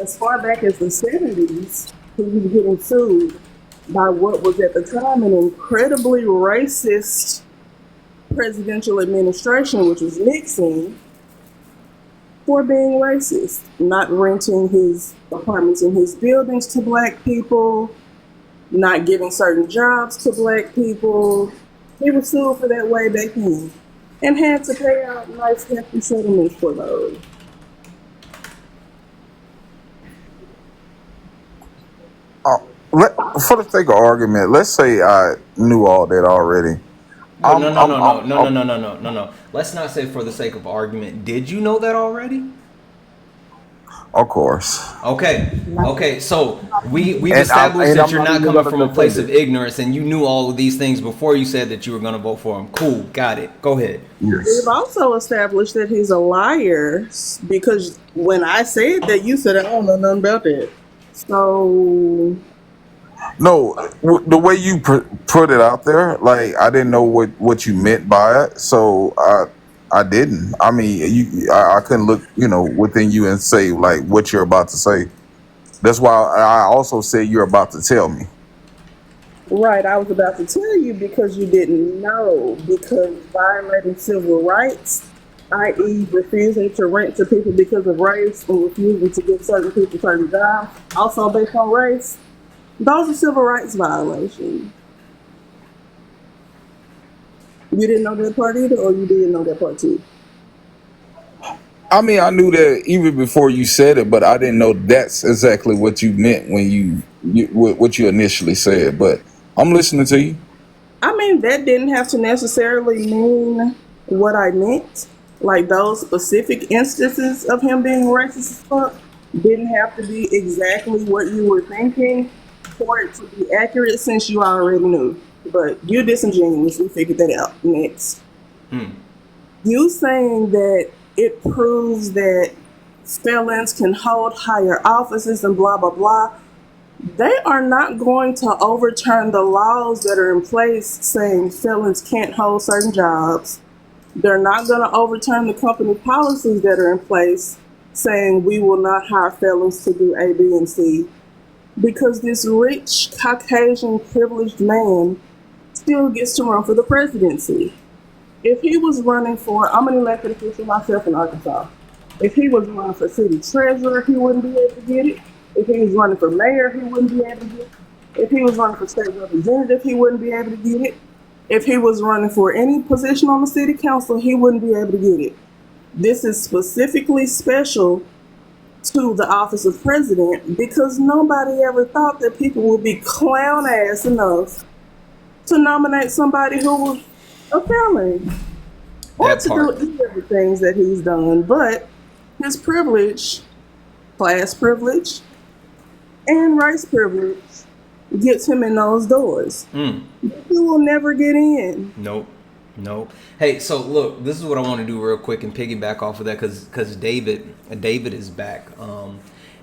as far back as the 70s, he was getting sued by what was at the time an incredibly racist presidential administration, which was Nixon, for being racist, not renting his apartments in his buildings to black people, not giving certain jobs to black people. He was sued for that way back then and had to pay out nice hefty settlements for those. For the sake of argument, let's say I knew all that already. No, no, no, no, no, no, no, no, no, no, no. Let's not say for the sake of argument. Did you know that already? Of course. Okay. So we've And established that I'm you're not not even coming gonna from a place defend of ignorance, and you knew all of these things before you said that you were going to vote for him. Cool, got it. Go ahead. Yes. We've also established that he's a liar because when I said that, you said I don't know nothing about that. So No, the way you put it out there, like I didn't know what you meant by it, so I didn't. I mean, I couldn't look, within you and say like what you're about to say. That's why I also said you're about to tell me. right, I was about to tell you because you didn't know, because violating civil rights, i.e. refusing to rent to people because of race and refusing to give certain people certain jobs, also based on race, those are civil rights violations. You didn't know that part either, or you didn't know that part too? I mean, I knew that even before you said it, but I didn't know that's exactly what you meant when what you initially said. But I'm listening to you. I mean, that didn't have to necessarily mean what I meant. Like those specific instances of him being racist as fuck didn't have to be exactly what you were thinking for it to be accurate since you already knew. But you're disingenuous. We figured that out. Next. You saying that it proves that felons can hold higher offices and blah, blah, blah. They are not going to overturn the laws that are in place saying felons can't hold certain jobs. They're not going to overturn the company policies that are in place saying we will not hire felons to do A, B, and C. Because this rich, Caucasian, privileged man still gets to run for the presidency. If he was running for, I'm an elected official myself in Arkansas. If he was running for city treasurer, he wouldn't be able to get it. If he was running for mayor, he wouldn't be able to get it. If he was running for state representative, he wouldn't be able to get it. If he was running for any position on the city council, he wouldn't be able to get it. This is specifically special to the office of president because nobody ever thought that people would be clown ass enough to nominate somebody who was a felon or That to part. do any of the things that he's done. But his privilege, class privilege, and race privilege gets him in those doors. He will never get in. Nope. Nope. Hey, so look, this is what I want to do real quick and piggyback off of that because David is back.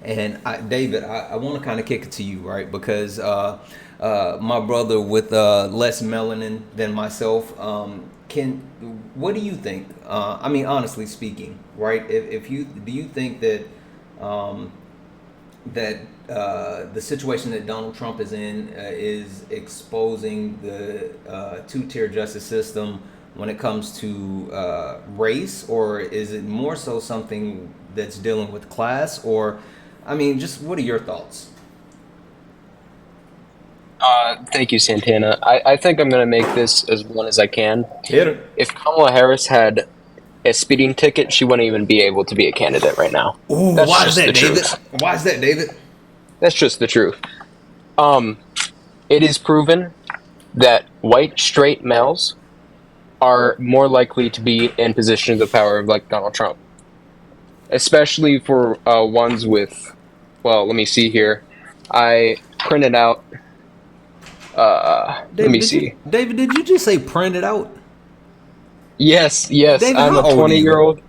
David, I want to kind of kick it to you, right? Because my brother with less melanin than myself, what do you think? I mean, honestly speaking, right? Do you think that the situation that Donald Trump is in is exposing the two-tier justice system when it comes to race, or is it more so something that's dealing with class? Or, I mean, just what are your thoughts? Thank you, Santana. I think I'm going to make this as blunt as I can. Hit it. If Kamala Harris had a speeding ticket, she wouldn't even be able to be a candidate right now. Ooh, That's why is just that, the David? truth. Why is that, David? That's just the truth. It is proven that white straight males are more likely to be in positions of power like Donald Trump, especially for ones with. Well, let me see here. I printed out. Let me see. David, did you just say print it out? Yes. David, I'm how a old are you? 20-year-old.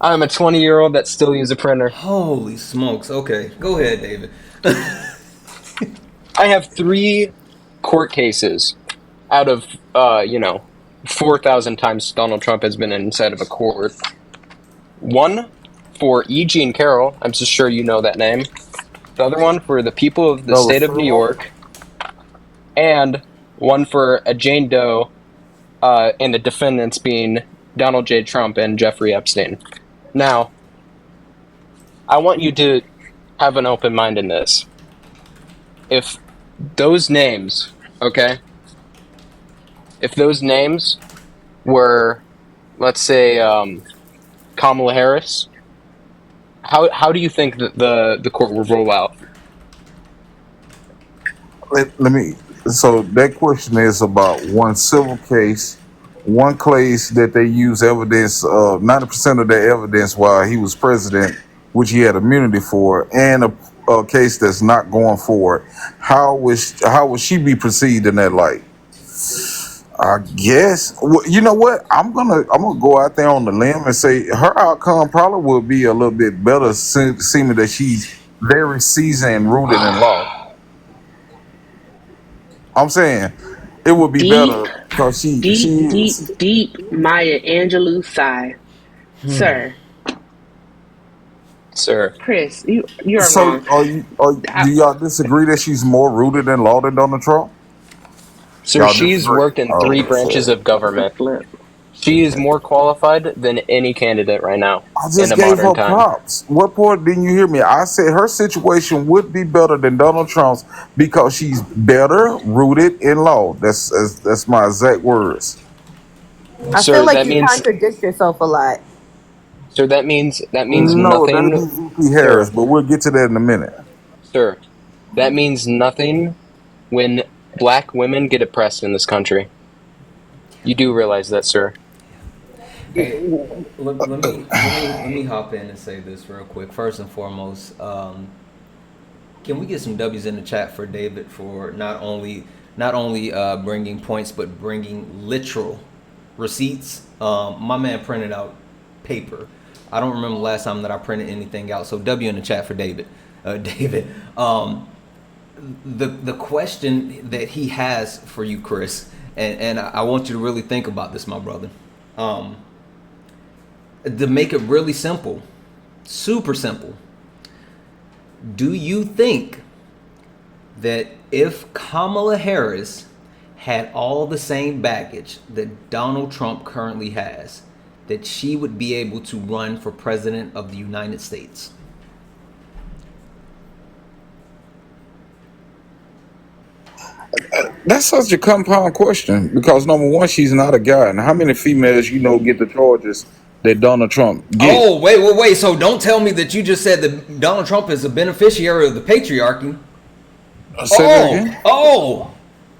I'm a 20-year-old that still uses a printer. Holy smokes. Okay, go ahead, David. I have 3 court cases out of 4,000 times Donald Trump has been inside of a court. One for E. Jean Carroll. I'm so sure you know that name. The other one for the people of the state of New York. And one for a Jane Doe, and the defendants being Donald J. Trump and Jeffrey Epstein. Now, I want you to have an open mind in this. If those names, okay? If those names were, let's say, Kamala Harris, how do you think that the court will roll out? Let me. So that question is about one civil case, one case that they use evidence, 90% of their evidence while he was president, which he had immunity for, and a case that's not going forward. How would she be perceived in that light? I guess. Well, you know what? I'm gonna go out there on the limb and say her outcome probably will be a little bit better, seeming that she's very seasoned and rooted in law. I'm saying it would be better because she is. Deep Maya Angelou sigh. Sir, Chris, you're So wrong. do y'all disagree that she's more rooted in law than Donald Trump? Sir, Y'all she's disagree? worked in 3 branches of government. She is more qualified than any candidate right now I in just a gave modern her time. props. What part didn't you hear me? I said her situation would be better than Donald Trump's because she's better rooted in law. That's my exact words. I feel Sir, like that you means contradict yourself a lot. sir, that means No, that'll nothing. be VP Harris, Sir, but we'll get to that in a minute. sir, that means nothing when black women get oppressed in this country. You do realize that, sir? Hey, let me hop in and say this real quick. First and foremost, can we get some W's in the chat for David for not only bringing points but bringing literal receipts? My man printed out paper. I don't remember the last time that I printed anything out. So W in the chat for David. David. The question that he has for you, Chris, and I want you to really think about this, my brother. To make it really simple, super simple. Do you think that if Kamala Harris had all the same baggage that Donald Trump currently has, that she would be able to run for president of the United States? That's such a compound question because number one, she's not a guy. And how many females you know get the charges that Donald Trump get? Oh, wait. So don't tell me that you just said that Donald Trump is a beneficiary of the patriarchy. Say that again. Oh.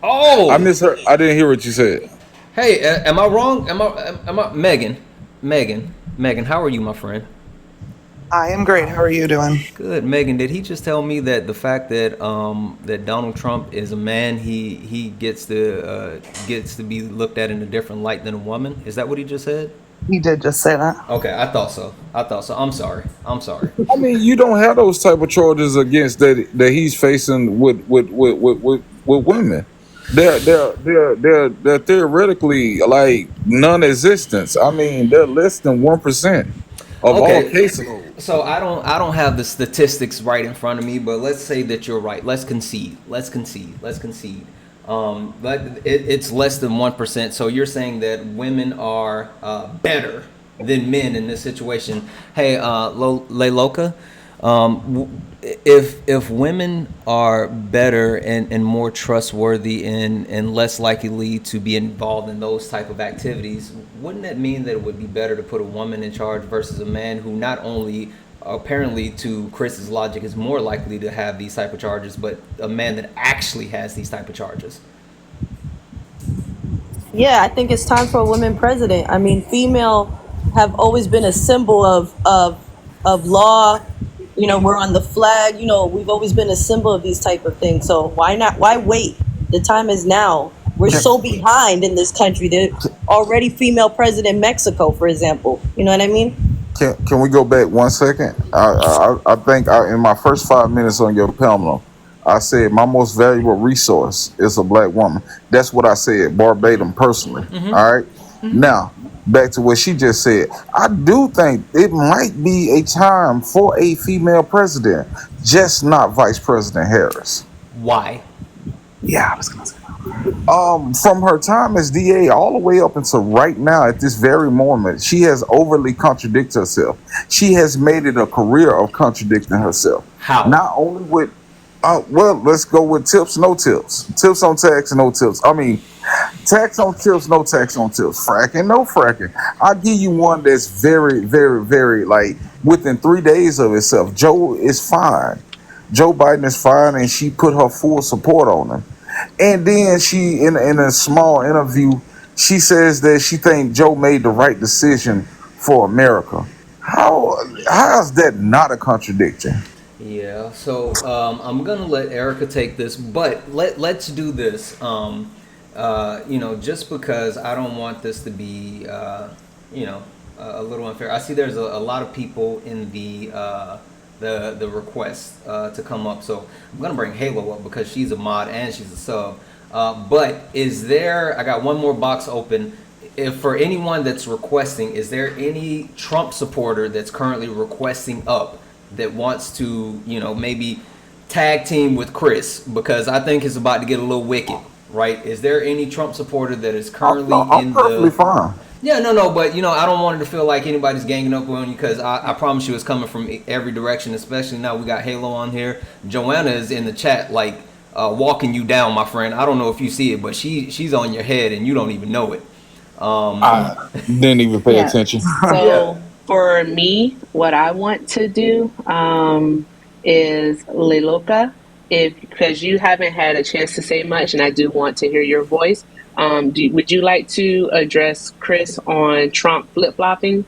I misheard. I didn't hear what you said. Hey, am I wrong? Am I Megan? How are you, my friend? I am great. How are you doing? Good, Megan. Did he just tell me that the fact that that Donald Trump is a man, he gets to be looked at in a different light than a woman? Is that what he just said? He did just say that. Okay, I thought so. I thought so. I'm sorry. I'm sorry. I mean, you don't have those type of charges against that he's facing with women. They're theoretically like non-existence. I mean, they're less than 1% of all Okay, cases. so I don't have the statistics right in front of me, but let's say that you're right. Let's concede. Let's concede. But it's less than 1%. So you're saying that women are better than men in this situation. Hey, Leiloka, if women are better and more trustworthy and less likely to be involved in those type of activities, wouldn't that mean that it would be better to put a woman in charge versus a man who not only apparently to Chris's logic is more likely to have these type of charges, but a man that actually has these type of charges? Yeah, I think it's time for a woman president. I mean, female have always been a symbol of law. You know, we're on the flag. You know, we've always been a symbol of these type of things. So why not? Why wait? The time is now. We're so behind in this country. There's already female president in Mexico, for example. You know what I mean? Can we go back 1 second? I think in my first 5 minutes on your panel, I said my most valuable resource is a black woman. That's what I said, verbatim, personally. All right. Now, back to what she just said. I do think it might be a time for a female president, just not Vice President Harris. Why? Yeah, I was gonna say that. From her time as DA all the way up until right now, at this very moment, she has overly contradicted herself. She has made it a career of contradicting herself. How? Not only with, well, let's go with tips, no tips. Tips on tax, no tips. I mean, tax on tips, no tax on tips. Fracking, no fracking. I'll give you one that's very, very, very, like, within 3 days of itself. Joe is fine. Joe Biden is fine, and she put her full support on him. And then she, in a small interview, she says that she thinks Joe made the right decision for America. How is that not a contradiction? Yeah, so I'm gonna let Erica take this, but let's do this. Just because I don't want this to be, a little unfair. I see there's a lot of people in the request to come up, so I'm gonna bring Halo up because she's a mod and she's a sub. But I got one more box open. If for anyone that's requesting, is there any Trump supporter that's currently requesting up that wants to, maybe tag team with Chris? Because I think it's about to get a little wicked, right? Is there any Trump supporter that is currently I'm perfectly fine. Yeah, no, but I don't want it to feel like anybody's ganging up on you, because I promise you it's coming from every direction, especially now we got Halo on here. Joanna is in the chat, like, walking you down, my friend. I don't know if you see it, but she's on your head and you don't even know it. I didn't even pay attention. So for me, what I want to do is Leiloka, because you haven't had a chance to say much, and I do want to hear your voice. Would you like to address Chris on Trump flip-flopping?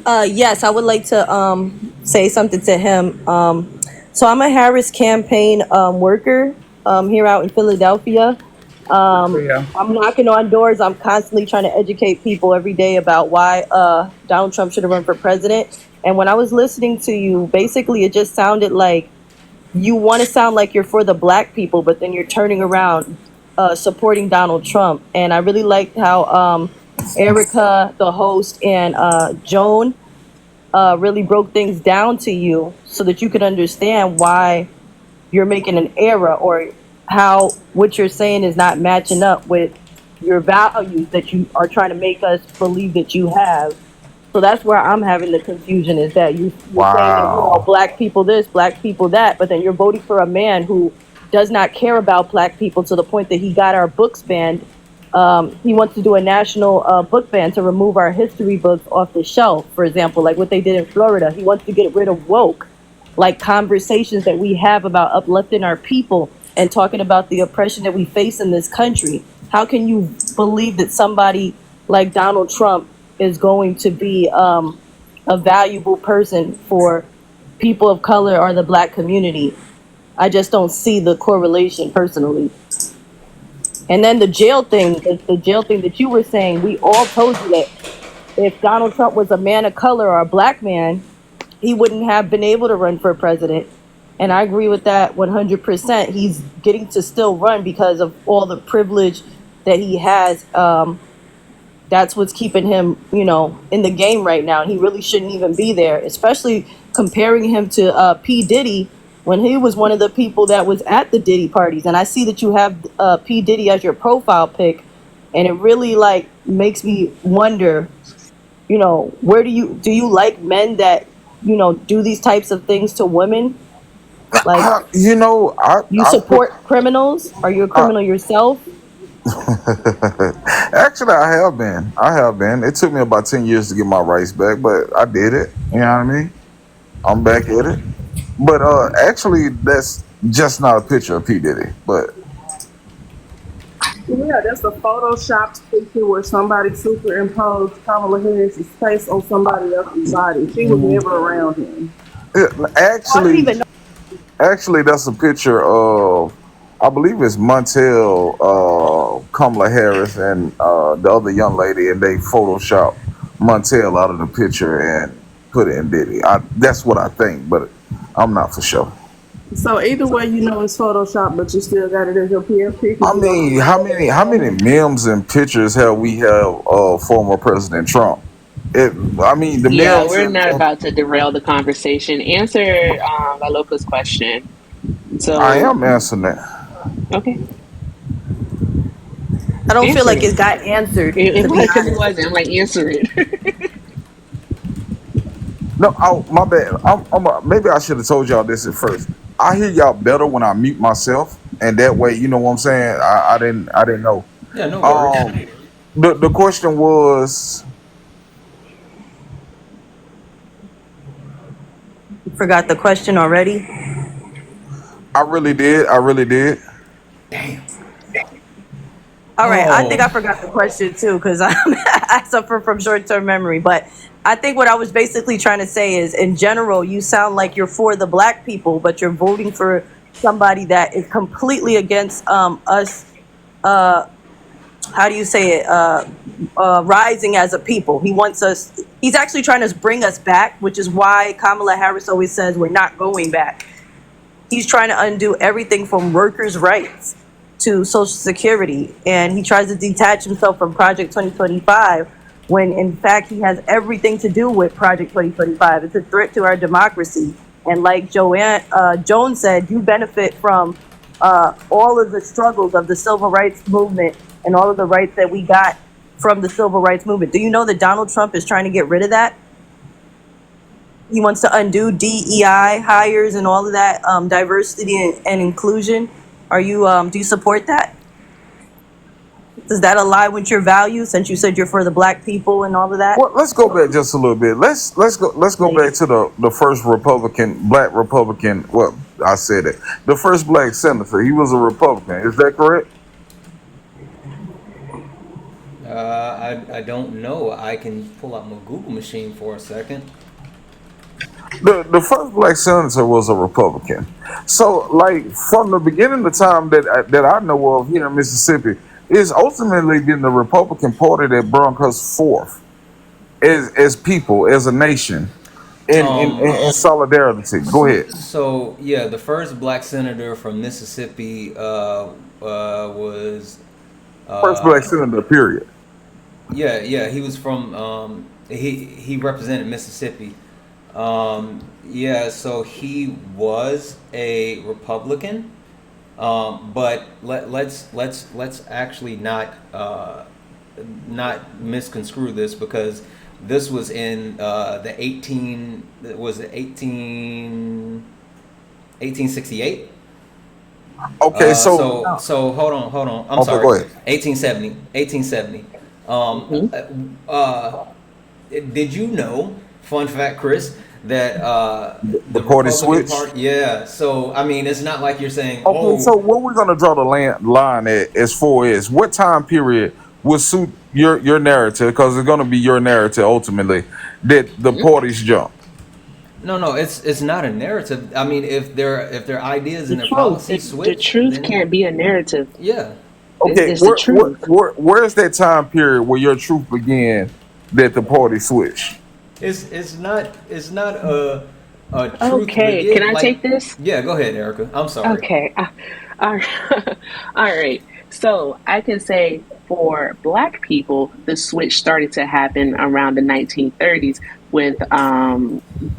Yes, I would like to say something to him. So I'm a Harris campaign worker here out in Philadelphia. I'm knocking on doors. I'm constantly trying to educate people every day about why Donald Trump should have run for president. And when I was listening to you, basically it just sounded like you want to sound like you're for the black people, but then you're turning around supporting Donald Trump. And I really liked how Erica, the host, and Joan really broke things down to you so that you could understand why you're making an error, or how what you're saying is not matching up with your values that you are trying to make us believe that you have. So that's where I'm having the confusion, is that you're saying that, black people this, black people that, but then you're voting for a man who does not care about black people to the point that he got our books banned. He wants to do a national book ban to remove our history books off the shelf, for example, like what they did in Florida. He wants to get rid of woke, like conversations that we have about uplifting our people and talking about the oppression that we face in this country. How can you believe that somebody like Donald Trump is going to be a valuable person for people of color or the black community. I just don't see the correlation personally. And then the jail thing that you were saying, we all told you that if Donald Trump was a man of color or a black man, he wouldn't have been able to run for president. And I agree with that 100%. He's getting to still run because of all the privilege that he has. That's what's keeping him, in the game right now. And he really shouldn't even be there, especially comparing him to P. Diddy when he was one of the people that was at the Diddy parties. And I see that you have P. Diddy as your profile pic, and it really makes me wonder, where do you like men that, do these types of things to women? Like, you support criminals? Are you a criminal yourself? Actually, I have been. I have been. It took me about 10 years to get my rights back, but I did it. You know what I mean? I'm back at it. But actually, that's just not a picture of P. Diddy. But Yeah, that's a photoshopped picture where somebody superimposed Kamala Harris's face on somebody else's body. She was never around him. actually, that's a picture of, I believe it's Montel, Kamala Harris, and the other young lady, and they photoshopped Montel out of the picture and put it in Diddy. That's what I think, but I'm not for sure. So either way, it's Photoshop, but you still got it as your PFP. I mean, how many memes and pictures have we have of former President Trump? The Yeah, memes. we're not about to derail the conversation. Answer Valoka's question. I So, am answering that. okay. I don't feel Answer like it. it got answered, It to be was because it honest. wasn't. I'm like, answer it. No, my bad. Maybe I should have told y'all this at first. I hear y'all better when I mute myself, and that way, you know what I'm saying. I didn't know. Yeah, no worries. Um, the question was, Forgot the question already. I really did. I really did. Damn. All right, I think I Oh, forgot the question too because I suffer from short-term memory. But I think what I was basically trying to say is, in general, you sound like you're for the black people, but you're voting for somebody that is completely against us. Uh, how do you say it? Rising as a people. He wants us. He's actually trying to bring us back, which is why Kamala Harris always says we're not going back. He's trying to undo everything from workers' rights to Social Security, and he tries to detach himself from Project 2025 when in fact he has everything to do with Project 2025. It's a threat to our democracy. And like Joan said, you benefit from all of the struggles of the civil rights movement and all of the rights that we got from the civil rights movement. Do you know that Donald Trump is trying to get rid of that? He wants to undo DEI hires and all of that, diversity and inclusion. Do you support that? Does that align with your values, since you said you're for the black people and all of that? Well, let's go back just a little bit. Let's go back to the first black Republican. Well, I said it. The first black senator. He was a Republican. Is that correct? I don't know. I can pull out my Google machine for a second. The first black senator was a Republican. So, like, from the beginning of time that I know of here in Mississippi, it's ultimately been the Republican Party that brought us forth as people, as a nation, in solidarity. Go ahead. So yeah, the first black senator from Mississippi was First black uh, senator, period. yeah, he was from he represented Mississippi. Yeah, so he was a Republican. But let's actually not misconstrue this, because this was in the 1868. Okay, So hold on. I'm okay, sorry. go ahead. 1870. Um, did you know? Fun fact, Chris, that The the party Republican switch. Party. Yeah. So I mean, it's not like you're saying, Okay, oh, so what we're gonna draw the line at as far as what time period would suit your narrative, because it's going to be your narrative ultimately, that the parties jump. No, it's not a narrative. I mean, if their ideas The and their truth. policies The switch, truth then can't be a narrative. yeah. Okay, It's the truth. where's that time period where your truth began that the party switched? It's not a truth Okay, can begin I like take this? yeah. Go ahead, Erica. I'm sorry. Okay. All right. All right. So I can say for Black people, the switch started to happen around the 1930s with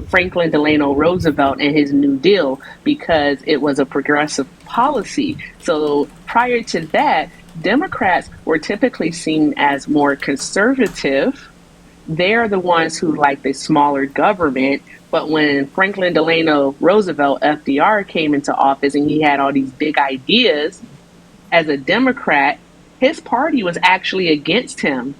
Franklin Delano Roosevelt and his New Deal because it was a progressive policy. So prior to that, Democrats were typically seen as more conservative. They're the ones who like the smaller government. But when Franklin Delano Roosevelt, FDR, came into office and he had all these big ideas as a Democrat, his party was actually against him.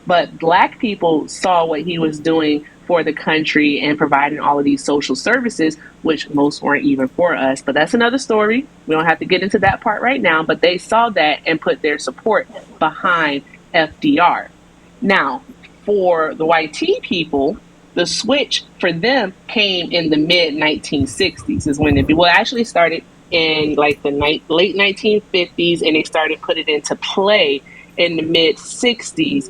But Black people saw what he was doing for the country and providing all of these social services, which most weren't even for us. But that's another story. We don't have to get into that part right now. But they saw that and put their support behind FDR. Now, for the YT people, the switch for them came in the mid 1960s is when it actually started in like the late 1950s, and they started putting it into play in the mid 60s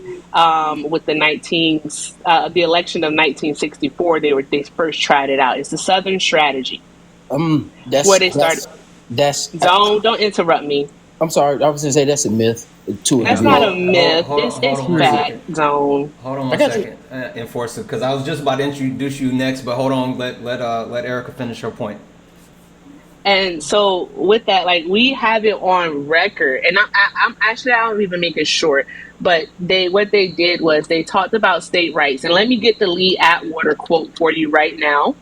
with the election of 1964. They first tried it out. It's the Southern Strategy That's where they started. that's. Don't interrupt me. I'm sorry. I was gonna say that's a myth to a That's degree. not a myth. Hold It's on one fact, second. Zone. Hold on I one got you. second, Enforcer, because I was just about to introduce you next, but hold on, let Erica finish her point. And so with that, like we have it on record, and I'm actually I don't even make it short, but what they did was they talked about state rights, and let me get the Lee Atwater quote for you right now.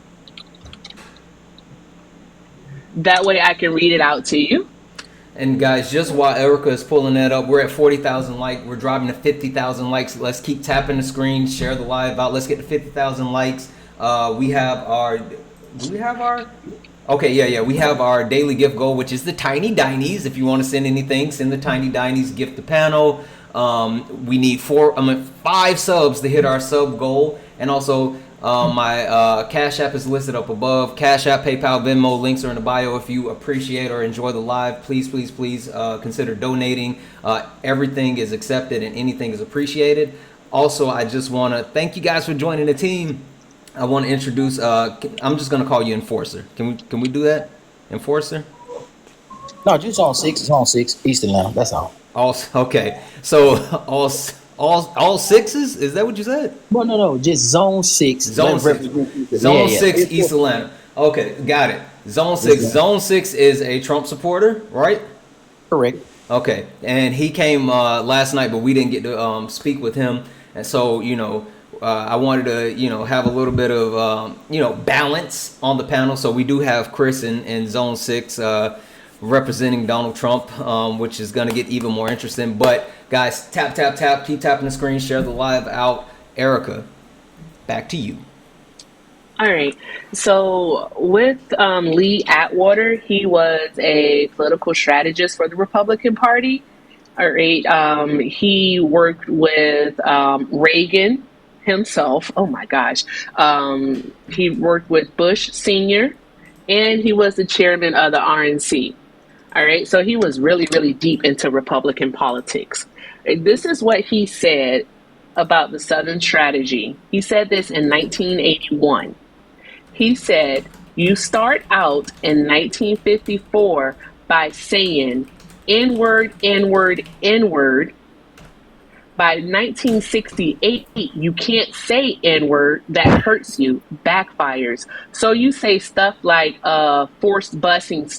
That way I can read it out to you. And guys, just while Erica is pulling that up, we're at 40,000 likes. We're driving to 50,000 likes. Let's keep tapping the screen, share the live out. Let's get to 50,000 likes. We have our. Do we have our? Okay, yeah. We have our daily gift goal, which is the Tiny Dinies. If you want to send anything, send the Tiny Dinies. Gift the panel. We need 5 subs to hit our sub goal, and also my Cash App is listed up above. Cash App, PayPal, Venmo links are in the bio. If you appreciate or enjoy the live, please consider donating. Everything is accepted and anything is appreciated. Also, I just want to thank you guys for joining the team. I want to introduce. I'm just gonna call you Enforcer. Can we do that, Enforcer? No, just on 6. It's on 6 Eastern now. That's all. Okay. So all sixes? Is that what you said? Well, no. Just Zone 6. Zone 6. Zone 6 East Atlanta. Okay, got it. Zone 6. Zone 6 is a Trump supporter, right? Correct. Okay, and he came last night, but we didn't get to speak with him, and so I wanted to have a little bit of balance on the panel. So we do have Chris in Zone 6 representing Donald Trump, which is going to get even more interesting. But guys, tap, keep tapping the screen, share the live out. Erica, back to you. All right. So with Lee Atwater, he was a political strategist for the Republican Party. All right. He worked with Reagan himself. Oh my gosh. He worked with Bush Sr., and he was the chairman of the RNC. All right. So he was really, really deep into Republican politics. This is what he said about the Southern strategy. He said this in 1981. He said, you start out in 1954 by saying N-word, N-word, N-word. By 1968, you can't say N-word. That hurts you, backfires. So you say stuff like forced busing,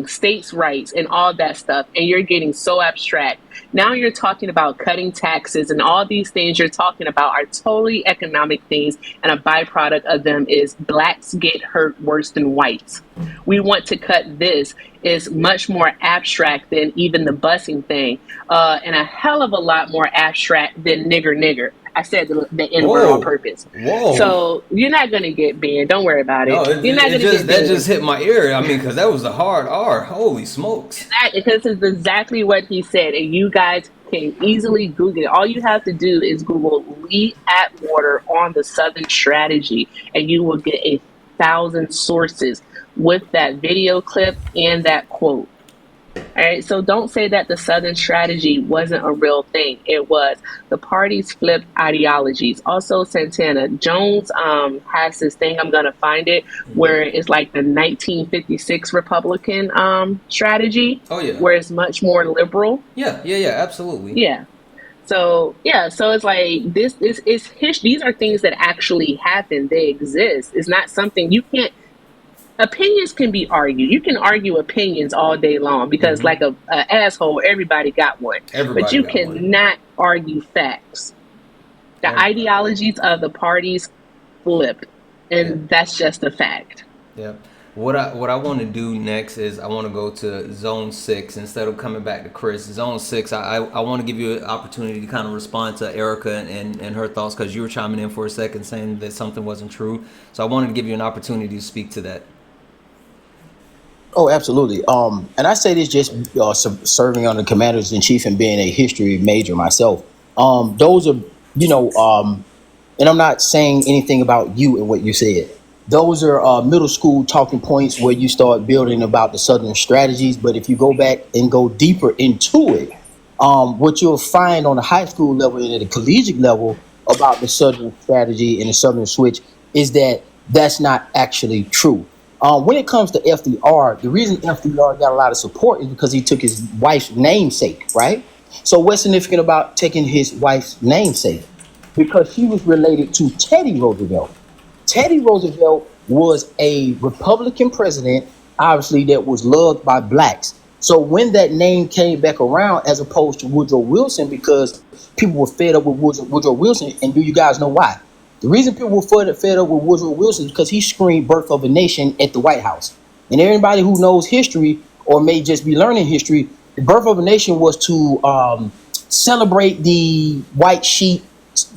states' rights, and all that stuff, and you're getting so abstract. Now you're talking about cutting taxes, and all these things you're talking about are totally economic things, and a byproduct of them is blacks get hurt worse than whites. We want to cut this. Is much more abstract than even the busing thing, and a hell of a lot more abstract than nigger. I said the N word on Whoa, purpose. whoa. So you're not gonna get banned. Don't worry about No, it. You're not gonna get that banned. just hit my ear. I mean, because that was a hard R. Holy smokes. Because it's exactly what he said, and you guys can easily Google it. All you have to do is Google Lee Atwater on the Southern Strategy, and you will get 1,000 sources with that video clip and that quote. All right, so don't say that the Southern Strategy wasn't a real thing. It was. The parties flipped ideologies. Also, Santana Jones has this thing. I'm gonna find it where it's like the 1956 Republican strategy. Oh yeah. Where it's much more liberal. Yeah, absolutely. Yeah. So it's like this is history. These are things that actually happen. They exist. It's not something you can't. Opinions can be argued. You can argue opinions all day long because, like a asshole, everybody got one. But you cannot argue facts. The ideologies of the parties flipped, and that's just a fact. Yeah. What I want to do next is I want to go to Zone 6 instead of coming back to Chris. Zone 6, I want to give you an opportunity to kind of respond to Erica and her thoughts, because you were chiming in for a second saying that something wasn't true. So I wanted to give you an opportunity to speak to that. Oh, absolutely. And I say this just serving on the commanders in chief and being a history major myself. Those are, and I'm not saying anything about you and what you said. Those are middle school talking points where you start building about the Southern strategies. But if you go back and go deeper into it, what you'll find on the high school level and at the collegiate level about the Southern strategy and the Southern switch is that that's not actually true. When it comes to FDR, the reason FDR got a lot of support is because he took his wife's namesake, right? So what's significant about taking his wife's namesake? Because she was related to Teddy Roosevelt. Teddy Roosevelt was a Republican president, obviously, that was loved by blacks. So when that name came back around, as opposed to Woodrow Wilson, because people were fed up with Woodrow Wilson, and do you guys know why? The reason people were fed up with Woodrow Wilson is because he screamed "Birth of a Nation" at the White House. And everybody who knows history or may just be learning history, the Birth of a Nation was to celebrate the white sheep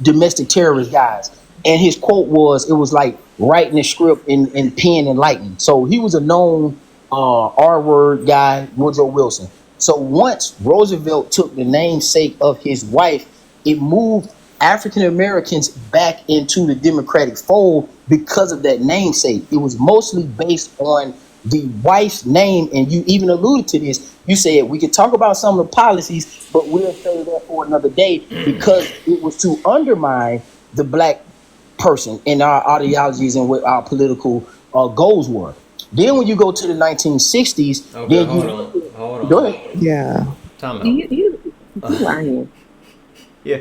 domestic terrorist guys. And his quote was, it was like writing a script in pen and lightning. So he was a known R-word guy, Woodrow Wilson. So once Roosevelt took the namesake of his wife, it moved African Americans back into the Democratic fold because of that namesake. It was mostly based on the wife's name, and you even alluded to this. You said we could talk about some of the policies, but we'll save that for another day because it was to undermine the black person in our ideologies and what our political goals were. Then when you go to the 1960s, okay, then hold on. Go ahead. Yeah. Time out. You lying. Yeah.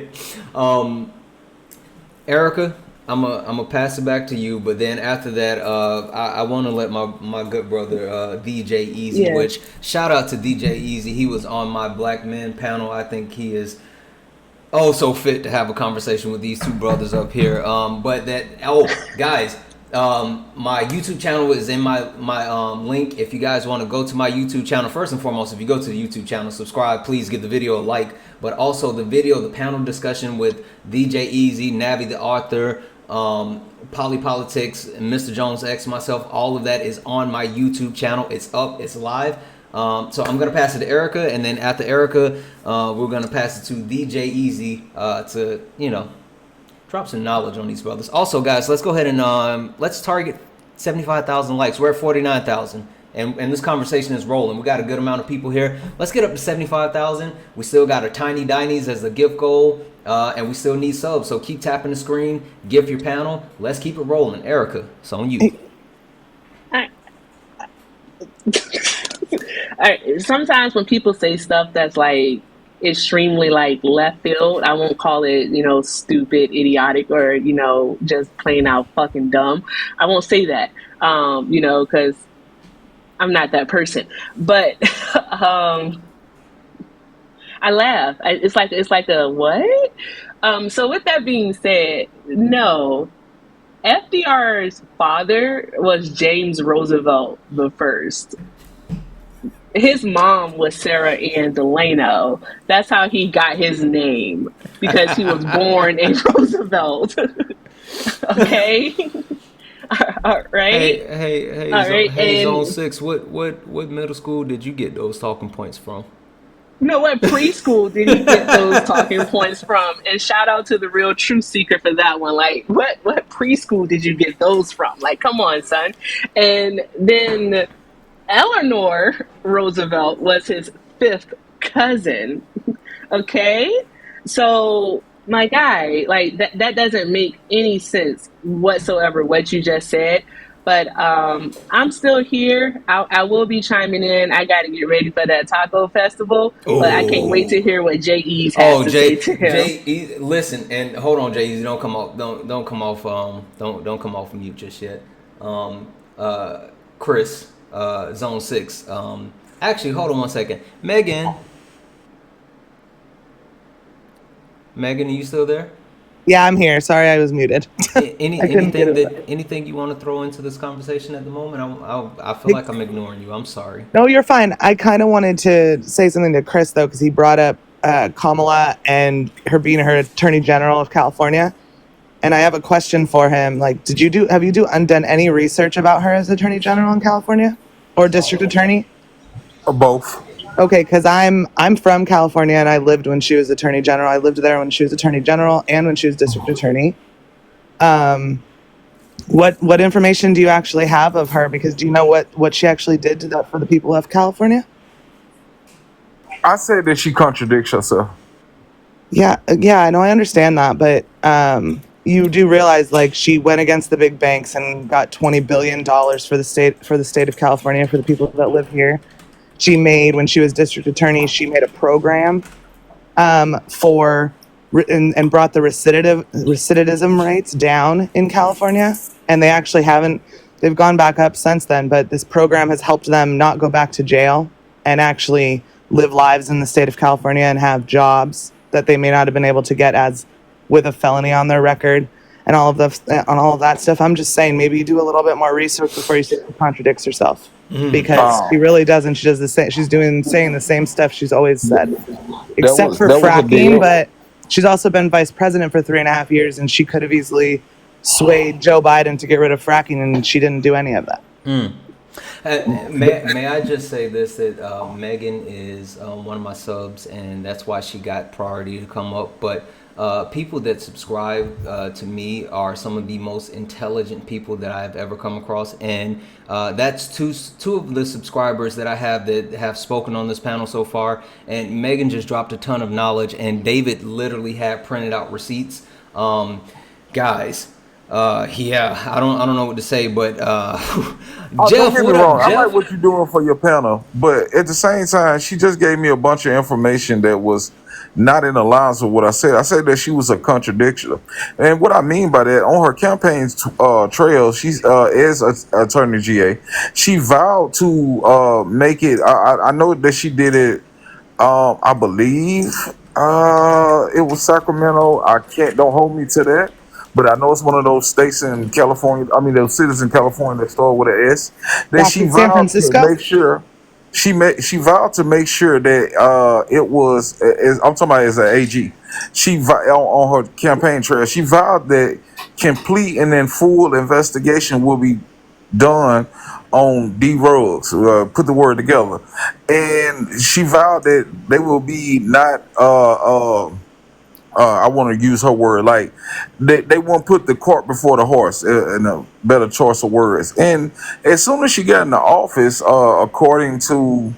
Erica, I'm a pass it back to you, but then after that, I want to let my good brother DJ Easy, which shout out to DJ Easy. He was on my Black Men panel. I think he is so fit to have a conversation with these two brothers up here. But that guys, my YouTube channel is in my link. If you guys want to go to my YouTube channel, first and foremost, if you go to the YouTube channel, subscribe. Please give the video a like. But also the panel discussion with DJ Easy, Navi the author, Polypolitics, Mr. Jones X, myself, all of that is on my YouTube channel. It's up, it's live. So I'm gonna pass it to Erica, and then after Erica, we're gonna pass it to DJ Easy to drop some knowledge on these brothers. Also, guys, let's go ahead and let's target 75,000 likes. We're at 49,000. And this conversation is rolling. We got a good amount of people here. Let's get up to 75,000. We still got our Tiny Dinies as a gift goal. And we still need subs. So keep tapping the screen. Gift your panel. Let's keep it rolling. Erica, it's on you. Sometimes when people say stuff that's like extremely like left field, I won't call it, stupid, idiotic, or, just plain out fucking dumb. I won't say that, because I'm not that person. But I laugh. It's like a what? So with that being said, no. FDR's father was James Roosevelt the first. his mom was Sarah Ann Delano. That's how he got his name because he was born in Roosevelt. Okay, all right, all right, Hey, Zone and Six. What middle school did you get those talking points from? what preschool did he get those talking points from? And shout out to the real truth seeker for that one. Like, what preschool did you get those from? Like, come on, son. And then Eleanor Roosevelt was his fifth cousin. Okay? So, my guy, like that doesn't make any sense whatsoever what you just said. But I'm still here. I will be chiming in. I got to get ready for that taco festival, but I can't wait to Oh, hear what Jay Eves has oh, to say to him. Listen and hold on, Jay. Don't come off. Don't come off. Don't come off mute just yet. Um, Chris, Zone Six. Actually, hold on one second. Megan, are you still there? Yeah, I'm here. Sorry, I was muted. Anything you want to throw into this conversation at the moment? I feel like I'm ignoring you. I'm sorry. No, you're fine. I kind of wanted to say something to Chris though, because he brought up Kamala and her being her Attorney General of California, and I have a question for him. Like, have you done any research about her as Attorney General in California or District Attorney? Or both. Okay, because I'm from California and I lived when she was Attorney General. I lived there when she was Attorney General and when she was District Attorney. What information do you actually have of her? Because do you know what she actually did for the people of California? I said that she contradicts herself. Yeah, I know, I understand that, but you do realize like she went against the big banks and got $20 billion for the state of California, for the people that live here. When she was district attorney, she made a program and brought the recidivism rates down in California, and they've gone back up since then, but this program has helped them not go back to jail and actually live lives in the state of California and have jobs that they may not have been able to get as with a felony on their record and all of that stuff. I'm just saying, maybe you do a little bit more research before you say she contradicts herself, because she really doesn't. She does the same. She's saying the same stuff she's always said, except for fracking. But she's also been vice president for 3.5 years, and she could have easily swayed Joe Biden to get rid of fracking, and she didn't do any of that. May I just say this, that Megan is one of my subs, and that's why she got priority to come up. But people that subscribe to me are some of the most intelligent people that I've ever come across, and that's two of the subscribers that I have that have spoken on this panel so far. And Megan just dropped a ton of knowledge, and David literally had printed out receipts. Guys, yeah, I don't know what to say, but Jeff, don't get me wrong. I like what you're doing for your panel, but at the same time, she just gave me a bunch of information that was not in alliance with what I said. I said that she was a contradiction, and what I mean by that, on her campaign trail, she's is Attorney GA. She vowed to make it. I know that she did it. I believe it was Sacramento. Don't hold me to that. But I know it's one of those states in California. I mean, those cities in California that start with an S. That she vowed to make sure. She vowed to make sure that it was. I'm talking about as an AG. On her campaign trail, she vowed that complete and then full investigation will be done on D Ruggs. Put the word together, and she vowed that they will be not. I want to use her word, like they won't put the cart before the horse, in a better choice of words. And as soon as she got in the office, according to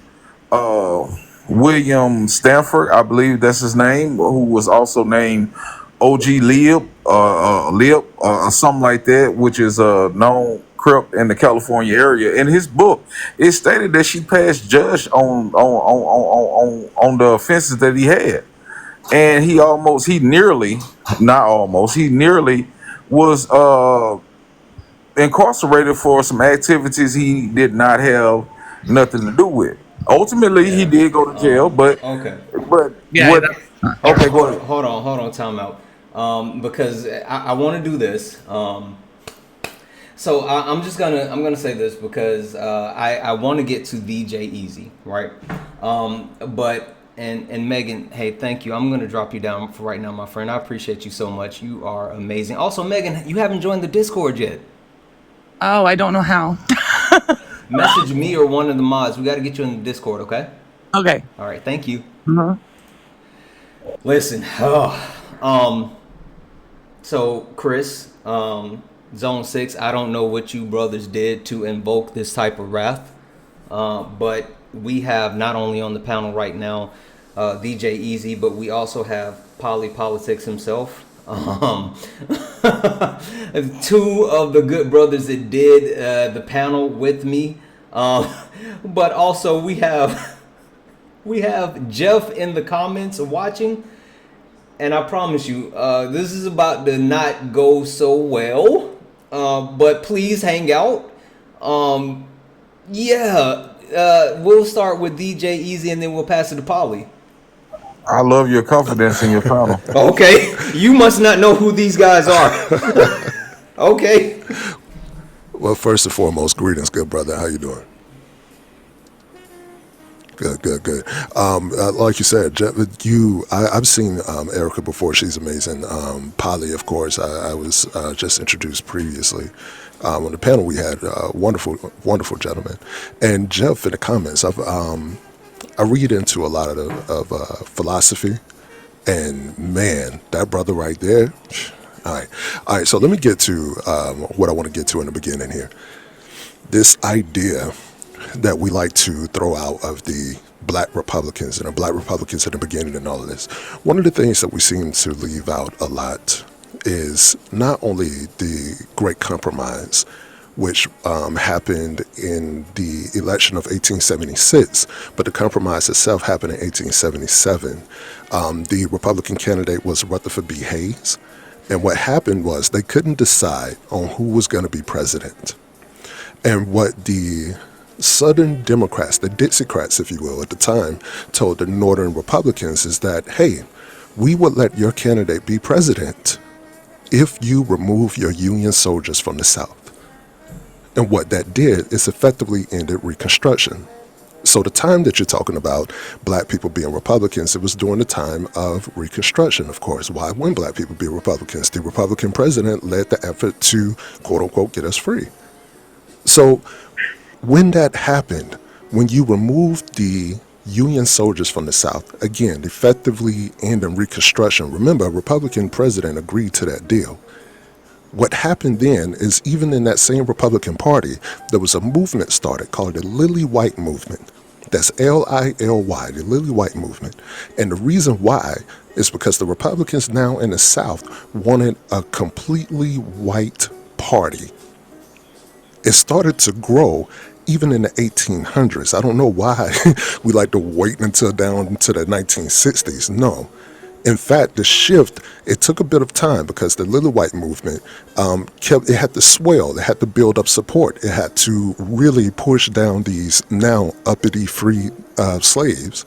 William Stanford, I believe that's his name, who was also named OG Lib, or something like that, which is a known crip in the California area. In his book, it stated that she passed judge on the offenses that he had. And he nearly was incarcerated for some activities he did not have nothing to do with. Ultimately, he did go to jail, but okay. Yeah. Okay, go ahead. Hold on, time out. Because I want to do this. So I'm gonna say this because I want to get to DJ Easy, right? But and Megan, hey, thank you. I'm gonna drop you down for right now, my friend. I appreciate you so much. You are amazing. Also, Megan, you haven't joined the Discord yet. Oh, I don't know how. Message me or one of the mods. We got to get you in the Discord, okay? Okay. All right, thank you. Uh-huh. Listen, so Chris, Zone 6, I don't know what you brothers did to invoke this type of wrath, but we have not only on the panel right now DJ Easy, but we also have Poly Politics himself. Two of the good brothers that did the panel with me, but also we have Jeff in the comments watching, and I promise you, this is about to not go so well. But please hang out. We'll start with DJ Easy, and then we'll pass it to Polly. I love your confidence in your panel. Okay, you must not know who these guys are. Okay. Well, first and foremost, greetings, good brother. How you doing? Good. Like you said, Jeff, I've seen Erica before. She's amazing. Polly, of course, I was just introduced previously. On the panel, we had wonderful gentlemen. And Jeff, in the comments, I read into a lot of philosophy, and man, that brother right there. All right. So let me get to what I want to get to in the beginning here. This idea that we like to throw out of the black Republicans and the black Republicans in the beginning and all of this. One of the things that we seem to leave out a lot is not only the Great Compromise, which happened in the election of 1876, but the compromise itself happened in 1877. The Republican candidate was Rutherford B. Hayes, and what happened was they couldn't decide on who was going to be president. And what the Southern Democrats, the Dixiecrats, if you will, at the time, told the Northern Republicans is that, hey, we would let your candidate be president if you remove your Union soldiers from the South. And what that did is effectively ended Reconstruction. So the time that you're talking about black people being Republicans, it was during the time of Reconstruction, of course. Why wouldn't black people be Republicans? The Republican president led the effort to, quote unquote, get us free. So when that happened, when you removed the Union soldiers from the South, again, effectively ending Reconstruction, remember, a Republican president agreed to that deal. What happened then is even in that same Republican Party, there was a movement started called the Lily White Movement. That's Lily, the Lily White Movement. And the reason why is because the Republicans now in the South wanted a completely white party. It started to grow even in the 1800s. I don't know why we like to wait until down into the 1960s. No. In fact, the shift, it took a bit of time because the Lily White Movement it had to swell, it had to build up support, it had to really push down these now uppity free slaves.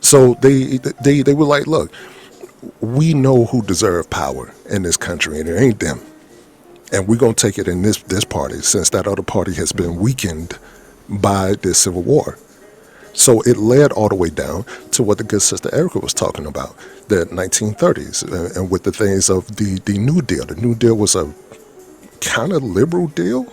So they were like, look, we know who deserve power in this country, and it ain't them. And we're going to take it in this party, since that other party has been weakened by this Civil War. So it led all the way down to what the good sister Erica was talking about, the 1930s, and with the things of the New Deal. The New Deal was a kind of liberal deal,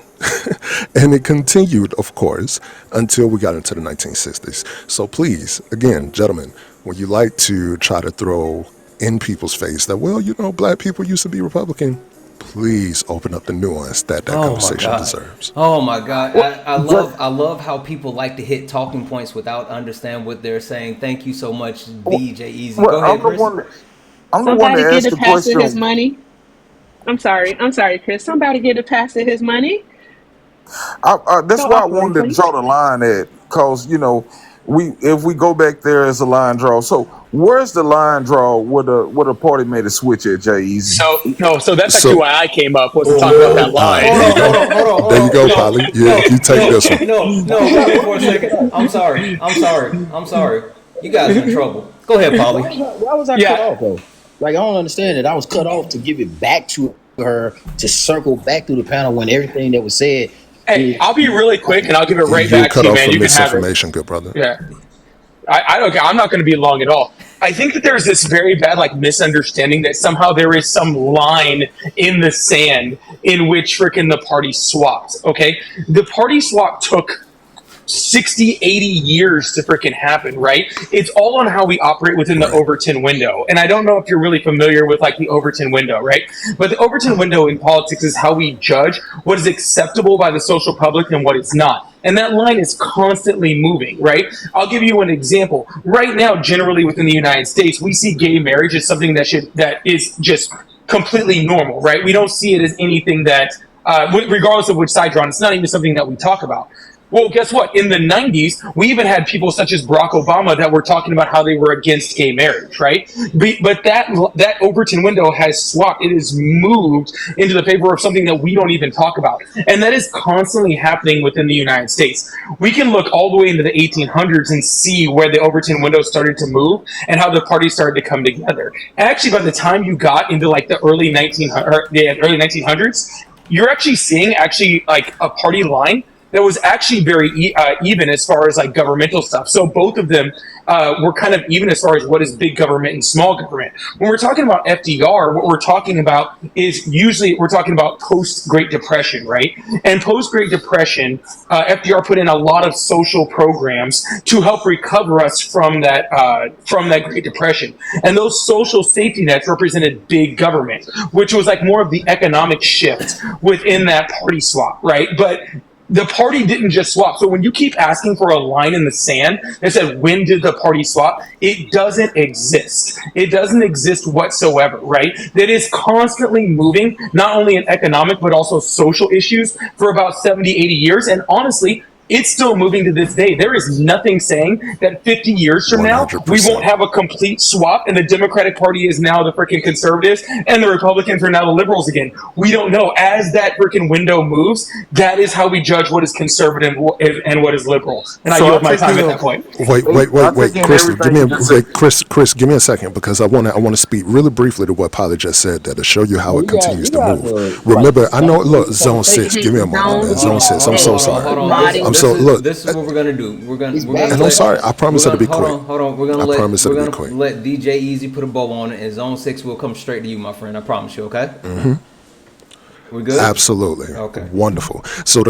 and it continued, of course, until we got into the 1960s. So please, again, gentlemen, when you like to try to throw in people's face that, well, you know, black people used to be Republican, please open up the nuance that conversation deserves. Oh my God. I love how people like to hit talking points without understand what they're saying. Thank you so much, DJ Easy. Go ahead, Chris. I'm the one to ask the question. His money. I'm sorry, Chris. Somebody get a pastor his money. That's why I wanted to draw the line at, because, you know, if we go back there as a line draw. So where's the line draw where the party made a switch at, Jay Easy? So that's actually why I came up, was to talk about that line. Hold on. There you go, Polly. Yeah, you take this one. No, wait for a second. I'm sorry. You guys are in trouble. Go ahead, Polly. Why was I cut off though? Like, I don't understand it. I was cut off to give it back to her to circle back through the panel when everything that was said. Hey, I'll be really quick and I'll give it right You're back to cut you, off man. for You can have it. misinformation, good brother. Yeah. I don't care. I'm not going to be long at all. I think that there's this very bad misunderstanding that somehow there is some line in the sand in which freaking the party swapped. Okay, the party swap took 60, 80 years to freaking happen, right? It's all on how we operate within the Overton window. And I don't know if you're really familiar with the Overton window, right? But the Overton window in politics is how we judge what is acceptable by the social public and what is not. And that line is constantly moving, right? I'll give you an example. Right now, generally within the United States, we see gay marriage as something that is just completely normal, right? We don't see it as anything that, regardless of which side you're on, it's not even something that we talk about. Well, guess what? In the 90s, we even had people such as Barack Obama that were talking about how they were against gay marriage, right? But that Overton window has swapped. It has moved into the favor of something that we don't even talk about. And that is constantly happening within the United States. We can look all the way into the 1800s and see where the Overton window started to move and how the parties started to come together. Actually, by the time you got into the early 1900s, you're actually seeing a party line that was actually very even as far as governmental stuff. So both of them were kind of even as far as what is big government and small government. When we're talking about FDR, what we're talking about is usually we're talking about post-Great Depression, right? And post-Great Depression, FDR put in a lot of social programs to help recover us from that Great Depression. And those social safety nets represented big government, which was more of the economic shift within that party swap, right? But the party didn't just swap. So when you keep asking for a line in the sand that said, when did the party swap? It doesn't exist. It doesn't exist whatsoever, right? That is constantly moving, not only in economic, but also social issues for about 70, 80 years. And honestly, it's still moving to this day. There is nothing saying that 50 years from now, we won't have a complete swap and the Democratic Party is now the freaking conservatives and the Republicans are now the liberals again. We don't know. As that freaking window moves, that is how we judge what is conservative and what is liberal. And So I yield my time at that point. Wait, Chris, give me a second because I want to speak really briefly to what Polly just said there to show you how it continues to move. Remember, I know. Look, Zone 6. Give me a moment, man. Zone 6. I'm so sorry. This is what we're gonna do. We're gonna. And I'm sorry. I promise it'll be quick. Hold on. We're gonna let DJ Easy put a bow on it, and Zone 6 will come straight to you, my friend. I promise you. Okay. Mm-hmm. We're good? Absolutely. Okay. Wonderful. So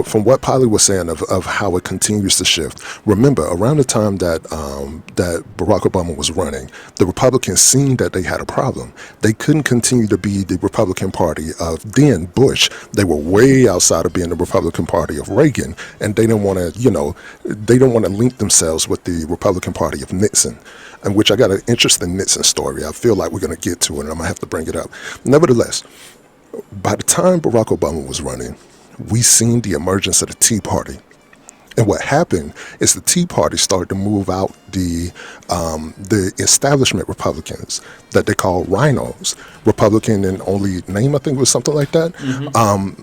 from what Polly was saying of how it continues to shift, remember around the time that that Barack Obama was running, the Republicans seen that they had a problem. They couldn't continue to be the Republican Party of then Bush. They were way outside of being the Republican Party of Reagan, and they didn't want to, they don't want to link themselves with the Republican Party of Nixon. In which I got an interesting Nixon story. I feel like we're going to get to it, and I'm going to have to bring it up. Nevertheless, by the time Barack Obama was running, we seen the emergence of the Tea Party. And what happened is the Tea Party started to move out the establishment Republicans that they call rhinos, Republican in only name, I think it was something like that. Mm-hmm.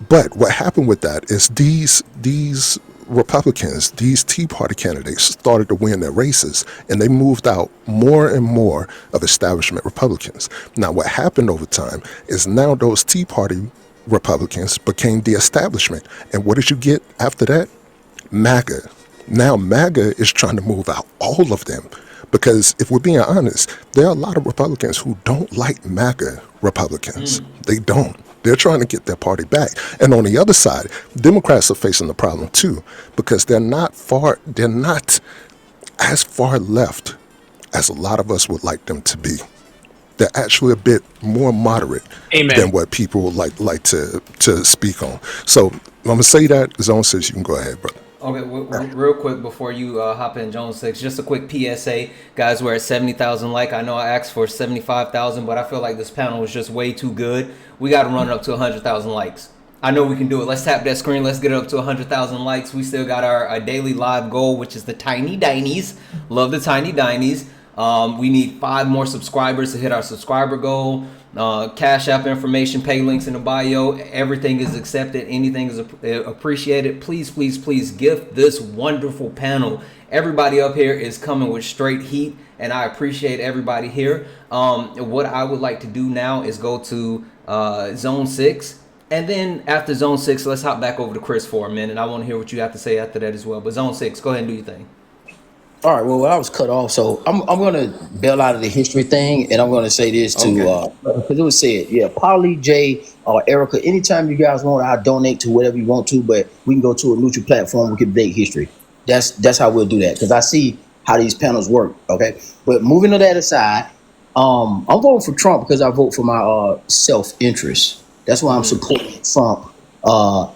But what happened with that is these Republicans, these Tea Party candidates started to win their races, and they moved out more and more of establishment Republicans. Now, what happened over time is now those Tea Party Republicans became the establishment. And what did you get after that? MAGA. Now MAGA is trying to move out all of them. Because if we're being honest, there are a lot of Republicans who don't like MAGA Republicans. They don't. They're trying to get their party back. And on the other side, Democrats are facing the problem too, because they're not as far left as a lot of us would like them to be. They're actually a bit more moderate than what people like to speak on. So I'm gonna say that. Zone 6, you can go ahead, brother. Okay, real quick before you hop in, Jones 6, just a quick PSA. Guys, we're at 70,000 likes. I know I asked for 75,000, but I feel like this panel was just way too good. We got to run it up to 100,000 likes. I know we can do it. Let's tap that screen. Let's get it up to 100,000 likes. We still got our daily live goal, which is the Tiny Dinies. Love the Tiny Dinies. We need 5 more subscribers to hit our subscriber goal. Cash App information, pay links in the bio. Everything is accepted. Anything is appreciated. Please, please, please gift this wonderful panel. Everybody up here is coming with straight heat, and I appreciate everybody here. What I would like to do now is go to Zone 6. And then after Zone 6, let's hop back over to Chris for a minute. I want to hear what you have to say after that as well. But Zone 6, go ahead and do your thing. All right. Well, I was cut off, so I'm gonna bail out of the history thing, and I'm gonna say this to because it was said, yeah, Polly, Jay, or Erica. Anytime you guys want, I'll donate to whatever you want to, but we can go to a neutral platform. We can debate history. That's how we'll do that because I see how these panels work. Okay, but moving to that aside, I'm voting for Trump because I vote for my self interest. That's why I'm supporting Trump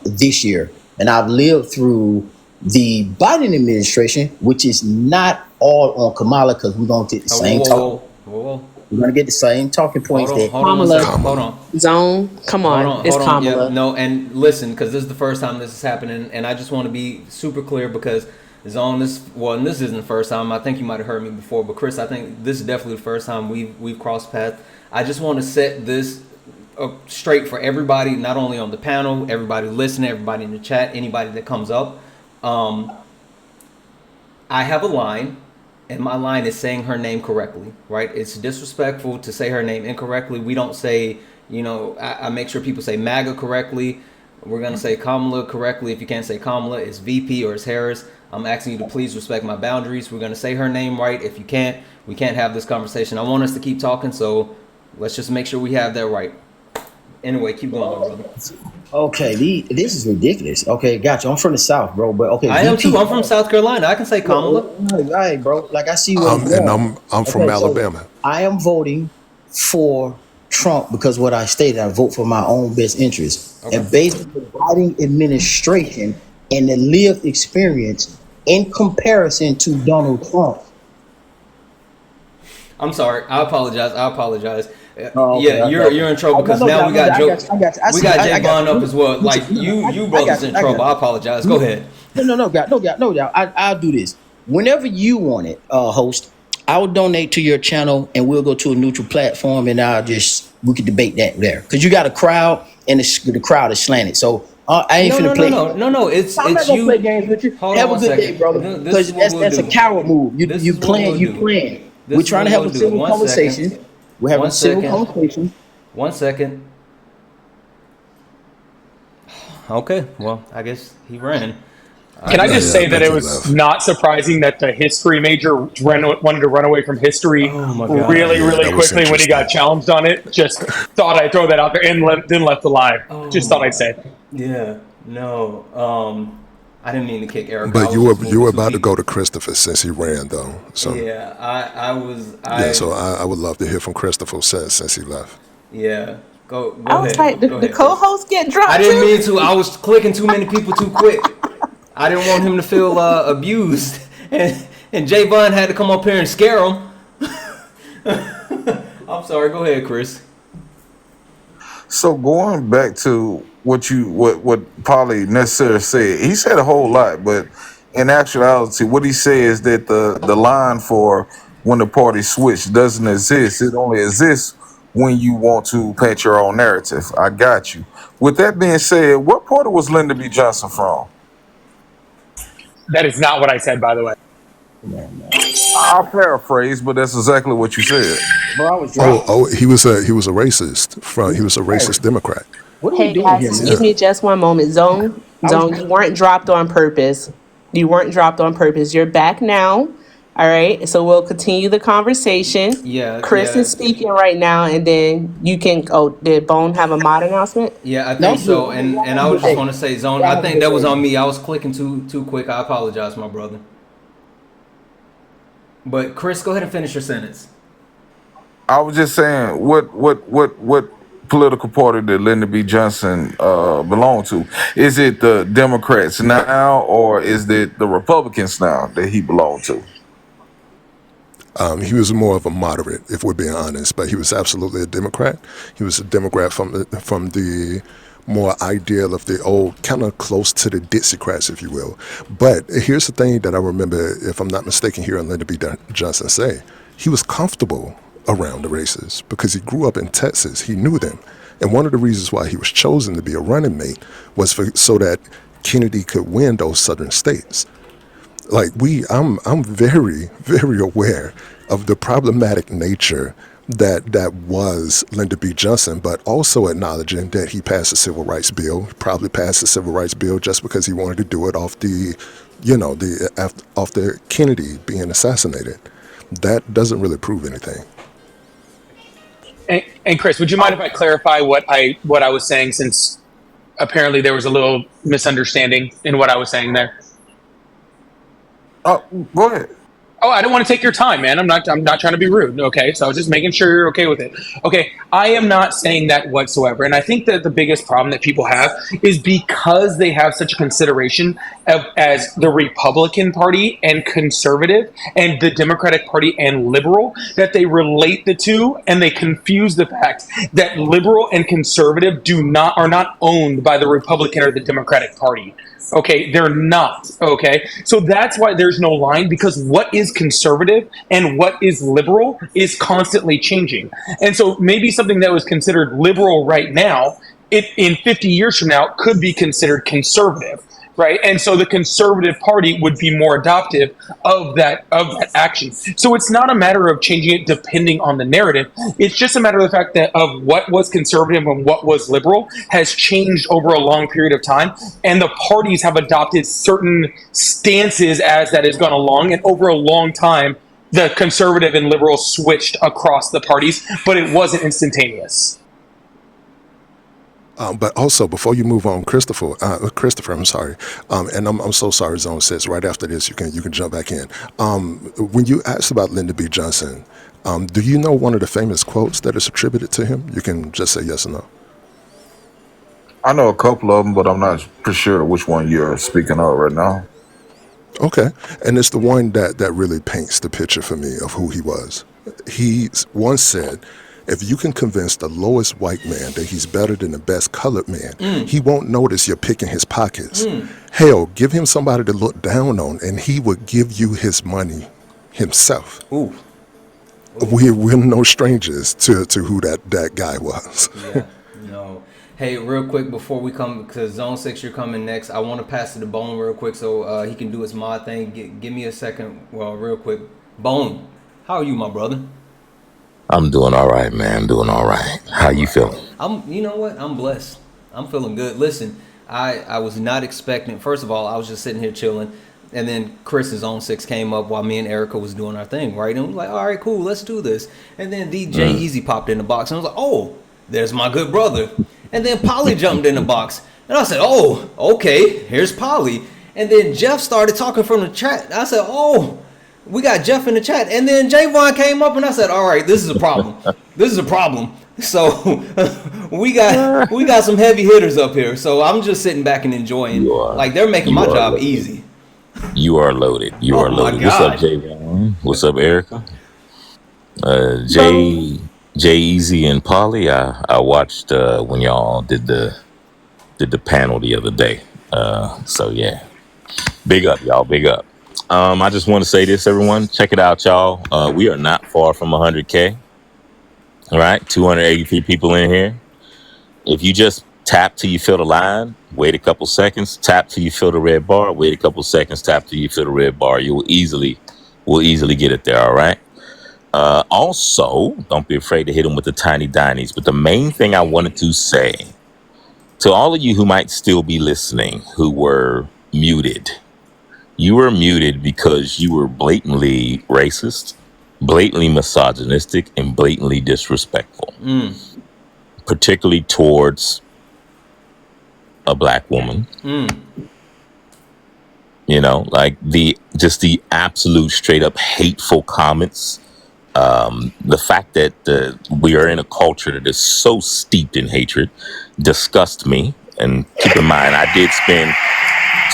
this year, and I've lived through the Biden administration, which is not all on Kamala, because we're gonna get the same talk. We're gonna get the same talking points. Hold on. Zone, come on, it's Kamala. Yeah, no, and listen, because this is the first time this is happening, and I just want to be super clear because Zone, this isn't the first time. I think you might have heard me before, but Chris, I think this is definitely the first time we've crossed paths. I just want to set this straight for everybody, not only on the panel, everybody listening, everybody in the chat, anybody that comes up. I have a line, and my line is saying her name correctly, right? It's disrespectful to say her name incorrectly. We don't say, I make sure people say MAGA correctly. We're going to say Kamala correctly. If you can't say Kamala, it's VP or it's Harris. I'm asking you to please respect my boundaries. We're going to say her name right. If you can't, we can't have this conversation. I want us to keep talking, so let's just make sure we have that right. Anyway, keep going, my brother. Okay, this is ridiculous. Okay, gotcha. I'm from the South, bro. But okay, I am too. I'm from South Carolina. I can say Kamala. All right, bro. Like I see what and I'm from Alabama. So I am voting for Trump because what I stated, I vote for my own best interest. Okay. And based on the Biden administration and the lived experience in comparison to Donald Trump. I'm sorry. I apologize. Okay, you're in trouble because now we got Jay Bond up as well. Like you brothers in trouble. I apologize. Go ahead. No doubt. I'll do this whenever you want it, host. I will donate to your channel and we'll go to a neutral platform and we can debate that there because you got a crowd and the crowd is slanted. So I ain't finna play. No. It's I'm not gonna play games with you. Have a good day, brother. Because that's a coward move. You playing. We're trying to have a civil conversation. We're having a civil conversation. 1 second. Okay, well, I guess he ran. Can I just say that it was not surprising that the history major wanted to run away from history really quickly when he got challenged on it? Just thought I'd throw that out there and then left alive. Just thought I'd say. Yeah, no. I didn't mean to kick Eric. But you were about to go to Christopher since he ran, though. So yeah, I was. So I would love to hear from Christopher since he left. Yeah, go I was ahead. like, the co-host get dropped. I didn't mean to. I was clicking too many people too quick. I didn't want him to feel abused, and Jay Vaughn had to come up here and scare him. I'm sorry. Go ahead, Chris. So going back to what Polly necessarily said, he said a whole lot, but in actuality, what he said is that the line for when the party switch doesn't exist. It only exists when you want to paint your own narrative. I got you. With that being said, what party was Lyndon B. Johnson from? That is not what I said, by the way. I'll paraphrase, but that's exactly what you said. Bro, I was drunk. He was a racist. He was a racist Democrat. What are Hey we doing guys, here, man? excuse me just one moment. Zone, you weren't dropped on purpose. You're back now. All right, so we'll continue the conversation. Yeah. Chris is speaking right now, and then you can. Oh, did Bone have a mod announcement? Yeah, I think so. And I was just want to say, Zone. I think that was on me. I was clicking too quick. I apologize, my brother. But Chris, go ahead and finish your sentence. I was just saying, what political party did Lyndon B. Johnson belong to? Is it the Democrats now, or is it the Republicans now that he belonged to? He was more of a moderate, if we're being honest, but he was absolutely a Democrat. He was a Democrat from the more ideal of the old, kind of close to the Dixiecrats, if you will. But here's the thing that I remember, if I'm not mistaken, hearing Lyndon B. Johnson say. He was comfortable around the races because he grew up in Texas. He knew them. And one of the reasons why he was chosen to be a running mate was so that Kennedy could win those southern states. Like I'm very, very aware of the problematic nature that was Lyndon B. Johnson, but also acknowledging that he passed a civil rights bill, probably passed a civil rights bill just because he wanted to do it off the, off the Kennedy being assassinated. That doesn't really prove anything. And Chris, would you mind if I clarify what I was saying, since apparently there was a little misunderstanding in what I was saying there? Go ahead. Oh, I don't want to take your time, man. I'm not trying to be rude. Okay, so I was just making sure you're okay with it. Okay, I am not saying that whatsoever. And I think that the biggest problem that people have is because they have such a consideration as the Republican Party and conservative, and the Democratic Party and liberal, that they relate the two, and they confuse the fact that liberal and conservative are not owned by the Republican or the Democratic Party. Okay, they're not. Okay, so that's why there's no line, because what is conservative and what is liberal is constantly changing. And so maybe something that was considered liberal right now, in 50 years from now, could be considered conservative. Right, and so the Conservative Party would be more adoptive of that action. So it's not a matter of changing it depending on the narrative. It's just a matter of the fact that of what was conservative and what was liberal has changed over a long period of time, and the parties have adopted certain stances as that has gone along. And over a long time, the conservative and liberal switched across the parties, but it wasn't instantaneous. But also, before you move on, Christopher, I'm sorry, and I'm so sorry, Zone 6. Right after this, you can jump back in. When you asked about Lyndon B. Johnson, do you know one of the famous quotes that is attributed to him? You can just say yes or no. I know a couple of them, but I'm not for sure which one you're speaking of right now. Okay, and it's the one that really paints the picture for me of who he was. He once said, if you can convince the lowest white man that he's better than the best colored man, he won't notice you're picking his pockets. Hell, give him somebody to look down on, and he would give you his money himself. Ooh. We're no strangers to who that guy was. Yeah, no. Hey, real quick before we come, because Zone 6, you're coming next, I want to pass it to Bone real quick so he can do his mod thing. Give me a second, real quick. Bone, how are you, my brother? I'm doing all right, man. I'm doing all right. How you feeling? You know what? I'm blessed. I'm feeling good. Listen, I was not expecting. First of all, I was just sitting here chilling, and then Chris's Zone 6 came up while me and Erica was doing our thing, right? And we was like, all right, cool, let's do this. And then DJ Easy popped in the box, and I was like, oh, there's my good brother. And then Polly jumped in the box, and I said, oh, okay, here's Polly. And then Jeff started talking from the chat. I said, oh, we got Jeff in the chat. And then Javon came up, and I said, all right, this is a problem. This is a problem. So we got some heavy hitters up here. So I'm just sitting back and enjoying. Like, they're making my job loaded. Easy. You are loaded. You are loaded. What's up, Javon? What's up, Erica? Jay Easy and Polly. I watched when y'all did the panel the other day. So yeah, big up, y'all. Big up. I just want to say this, everyone. Check it out, y'all. We are not far from 100K. All right, 283 people in here. If you just tap till you feel the line, wait a couple seconds, tap till you feel the red bar, wait a couple seconds, tap till you feel the red bar. We'll easily get it there. All right. Also, don't be afraid to hit them with the tiny dinies. But the main thing I wanted to say to all of you who might still be listening, who were muted, you were muted because you were blatantly racist, blatantly misogynistic, and blatantly disrespectful, particularly towards a black woman. You know, like the absolute straight up hateful comments. The fact that we are in a culture that is so steeped in hatred disgusts me. And keep in mind, I did spend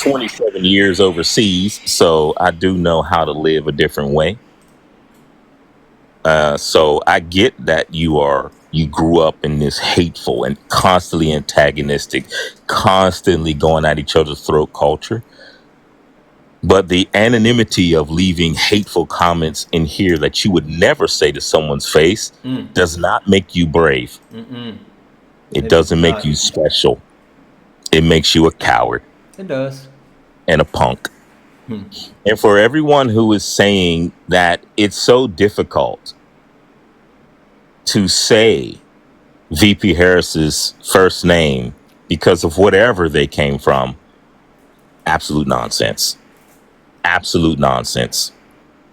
27 years overseas, so I do know how to live a different way. So I get that you grew up in this hateful and constantly antagonistic, constantly going at each other's throat culture. But the anonymity of leaving hateful comments in here that you would never say to someone's face does not make you brave. It doesn't make you special. It makes you a coward. It does. And a punk. And for everyone who is saying that it's so difficult to say VP Harris's first name because of whatever they came from, absolute nonsense. Absolute nonsense.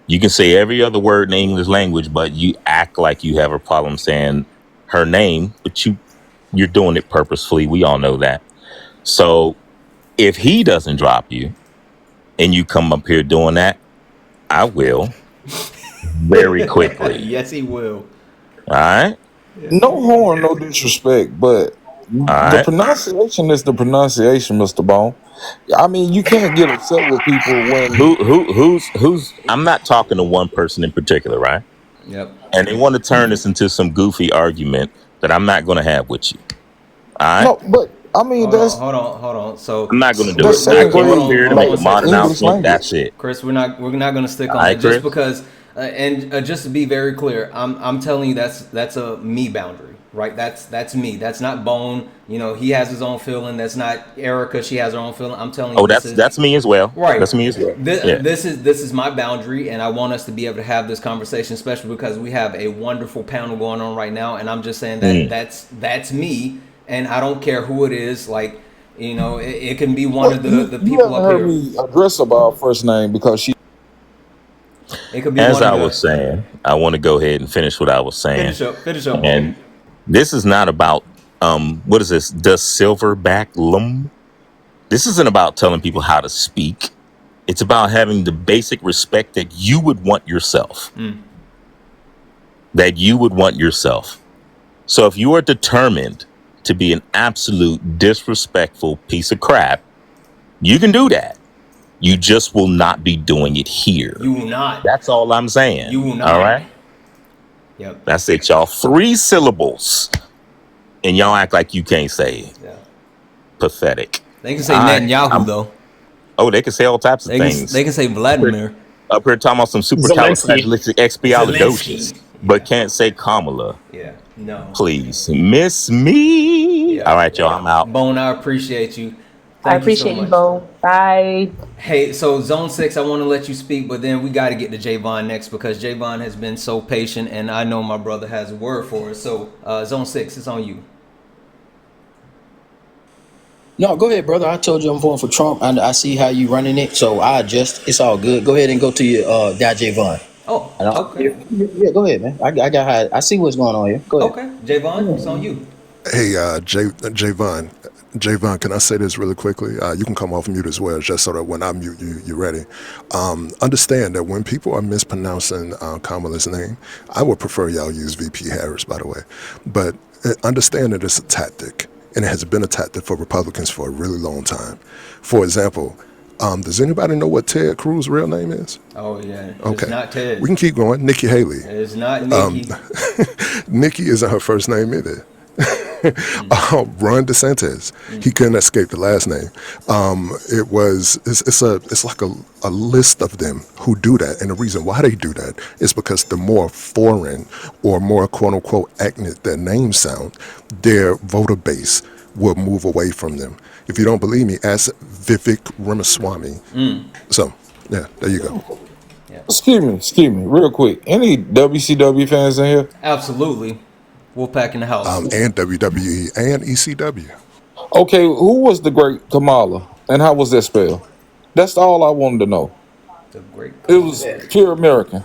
You can say every other word in the English language, but you act like you have a problem saying her name, but you're doing it purposefully. We all know that. So if he doesn't drop you and you come up here doing that, I will very quickly. Yes, he will. All right. No harm, no disrespect, but All the right. pronunciation is the pronunciation, Mr. Bone. I mean, you can't get upset with people when Who's I'm not talking to one person in particular, right? Yep. And they want to turn this into some goofy argument that I'm not going to have with you. All right. no, but I mean Hold on. So I'm not going to do that's it. I second came up grade here to hold on make one a like mod second, English announcement. That's language. it. Chris. We're not going to stick All on right, that just Chris. because. And just to be very clear, I'm telling you that's a me boundary, right? That's me. That's not Bone. You know, he has his own feeling. That's not Erica. She has her own feeling. I'm telling you, Oh, this is that's me as well. right. That's me as well. Yeah. This is my boundary, and I want us to be able to have this conversation, especially because we have a wonderful panel going on right now. And I'm just saying that Mm. that's me, and I don't care who it is. Like, you know, it can be one But of you, the you people haven't up heard here. me address about first name because she. It could be As one of I was the saying, I want to go ahead and finish what I was saying. finish up, Bone. And this is not about what is this? The silverback lum? This isn't about telling people how to speak. It's about having the basic respect that you would want yourself. That you would want yourself. So if you are determined to be an absolute disrespectful piece of crap, you can do that. You just will not be doing it here. You will not. That's all I'm saying. You will not. All right. Yep. That's it, y'all. 3 syllables. And y'all act like you can't say it. Yeah. Pathetic. They can say All right. Netanyahu though. Oh, they can say all types of things. They can say Vladimir. Up here talking about some Zelensky. supercalifragilisticexpialidocious, Zelensky. but can't say Kamala. Yeah. No. Please. Miss me. Yeah. All right, y'all. I'm out. Bone, I appreciate you. I Thank you so appreciate you, much. Bo. Bye. Hey, so Zone 6, I want to let you speak, but then we got to get to Javon next because Javon has been so patient, and I know my brother has a word for us. So, Zone 6, it's on you. No, go ahead, brother. I told you I'm voting for Trump, and I see how you running it, so I adjust. It's all good. Go ahead and go to your guy Javon. Oh, And okay. yeah, go ahead, man. I got how I see what's going on here. Go ahead. Okay, Javon, it's on you. Hey, Javon. Javon, can I say this really quickly? You can come off mute as well, just so that when I mute you, you're ready. Understand that when people are mispronouncing Kamala's name, I would prefer y'all use VP Harris, by the way. But understand that it's a tactic, and it has been a tactic for Republicans for a really long time. For example, does anybody know what Ted Cruz's real name is? Oh, yeah. Okay. It's not Ted. We can keep going. Nikki Haley. It's not Nikki. Nikki isn't her first name either. Ron DeSantis, he couldn't escape the last name. It's like a list of them who do that, and the reason why they do that is because the more foreign or more quote unquote ethnic their names sound, their voter base will move away from them. If you don't believe me, ask Vivek Ramaswamy. So yeah, there you go. Excuse me, real quick. Any WCW fans in here? Absolutely. Wolfpack in the house. And WWE and ECW. Okay, who was the great Kamala, and how was that spelled? That's all I wanted to know. The great It was pure American.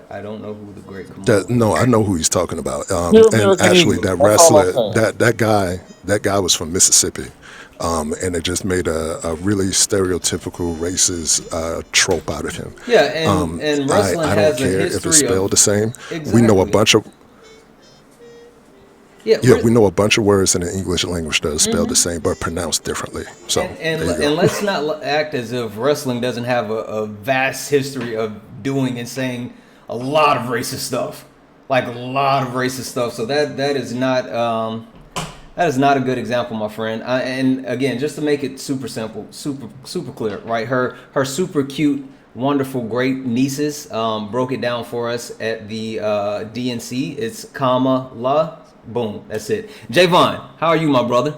I don't know who the great Kamala No, I know who he's talking about. Pure And American actually, Eagle. that That's all I'm wrestler, saying. that guy was from Mississippi, and they just made a really stereotypical racist trope out of him. Yeah, and wrestling I has don't a care if history it's spelled of the same. exactly. We know a bunch of yeah, we know a bunch of words in the English language that are spelled the same but pronounced differently. So and there you go. let's not act as if wrestling doesn't have a vast history of doing and saying a lot of racist stuff, like a lot of racist stuff. So that is not a good example, my friend. And again, just to make it super simple, super clear, right? Her super cute, wonderful, great nieces broke it down for us at the DNC. It's Kamala. Boom, that's it. Javon, how are you, my brother?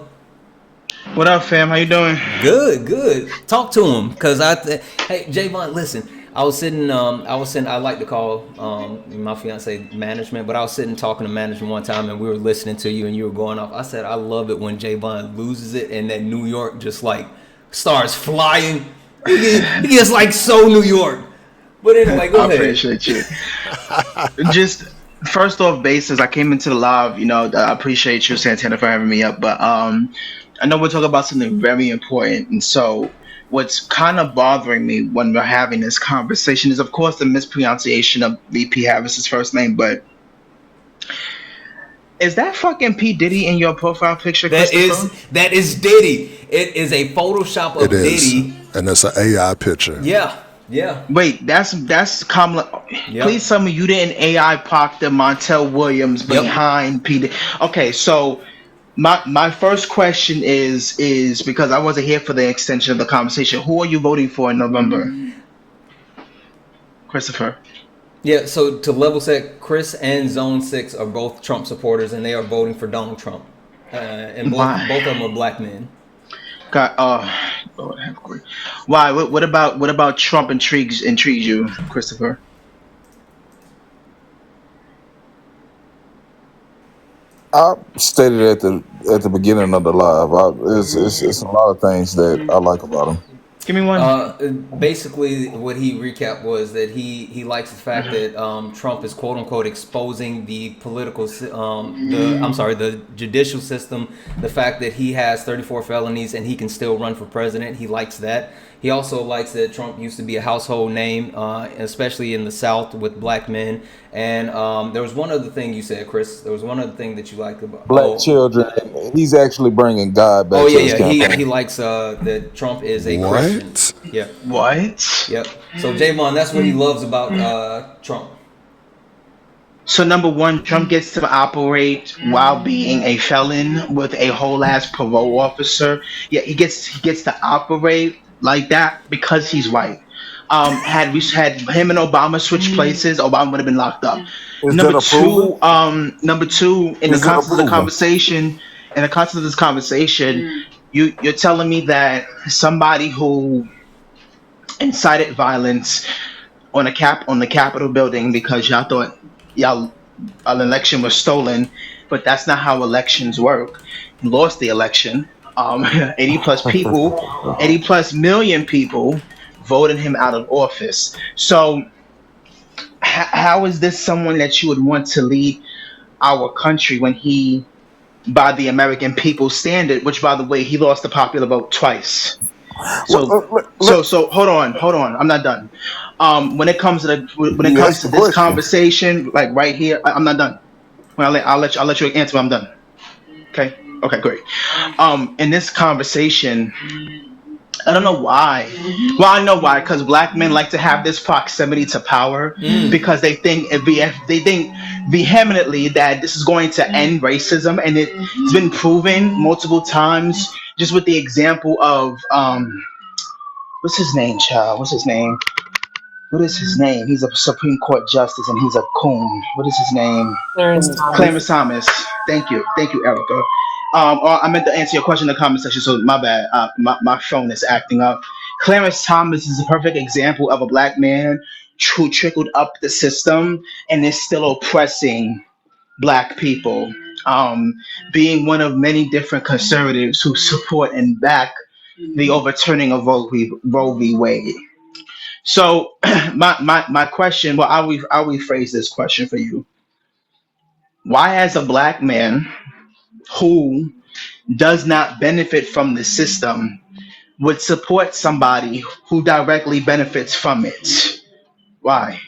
What up, fam? How you doing? Good. Talk to him, cause hey, Javon, listen. I like to call my fiance management, but I was sitting talking to management one time, and we were listening to you, and you were going off. I said, I love it when Javon loses it, and that New York just like starts flying. He gets like so New York. But anyway, go I ahead. appreciate you. Just first off basis, I came into the live, I appreciate you, Santana, for having me up. But I know we're talking about something very important. And so what's kind of bothering me when we're having this conversation is of course the mispronunciation of VP Harris's first name, but is that fucking P. Diddy in your profile picture, Christopher? That is Diddy. It is a Photoshop of It is, Diddy. and it's an AI picture. Yeah. Wait, that's Kamala. Yep. Please tell me you didn't AI park the Montel Williams behind P. Okay, so my first question is because I wasn't here for the extension of the conversation. Who are you voting for in November, Christopher? Yeah, so to level set, Chris and Zone 6 are both Trump supporters, and they are voting for Donald Trump. And both of them are black men. God, Lord have mercy. Why? What about Trump intrigues you, Christopher? I stated at the beginning of the live. It's a lot of things that I like about him. Give me one. Basically, what he recapped was that he likes the fact that Trump is quote unquote exposing the the judicial system. The fact that he has 34 felonies and he can still run for president. He likes that. He also likes that Trump used to be a household name, especially in the South with black men. And there was one other thing you said, Chris. There was one other thing that you liked about Black children. He's actually bringing God back to his campaign. He likes that Trump is a Christian. Yeah. What? Yep. So Javon, that's what he loves about Trump. So number one, Trump gets to operate while being a felon with a whole ass parole officer. Yeah, he gets to operate like that because he's white. Had we had him and Obama switch places, Obama would have been locked up. Is that approving? Number two, in the context of the conversation, you're telling me that somebody who incited violence on the Capitol building because y'all thought y'all an election was stolen, but that's not how elections work. He lost the election. 80 plus million people voted him out of office. So how is this someone that you would want to lead our country when he, by the American people's standard, which by the way, he lost the popular vote twice. So hold on. I'm not done. When it comes to this conversation, like right here, I'm not done. I'll let you answer when I'm done. Okay, great. In this conversation, I don't know why. Well, I know why, because black men like to have this proximity to power because they think vehemently that this is going to end racism, and it's been proven multiple times. Just with the example of what's his name, child? What's his name? What is his name? He's a Supreme Court justice, and he's a coon. What is his name? Clarence Thomas. Thank you, Erica. I meant to answer your question in the comment section, so my bad. My phone is acting up. Clarence Thomas is a perfect example of a black man who trickled up the system and is still oppressing black people. Being one of many different conservatives who support and back the overturning of Roe v. Wade. So my question, well, I'll rephrase this question for you. Why, as a black man who does not benefit from the system, would support somebody who directly benefits from it? Why?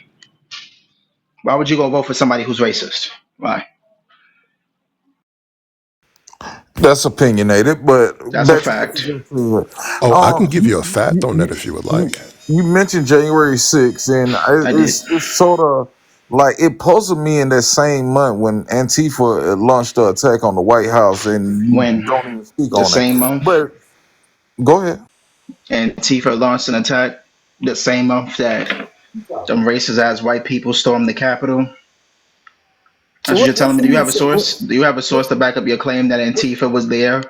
Why would you go vote for somebody who's racist? Why? That's opinionated, but That's a fact. Oh, I can give you a fact on that if you would like. You mentioned January 6th, and it's sort of like it puzzled me in that same month when Antifa launched the attack on the White House, and you don't even speak on the same month. But go ahead. Antifa launched an attack the same month that them racist ass white people stormed the Capitol. That's what you're telling me. Do you have a source? Do you have a source to back up your claim that Antifa was there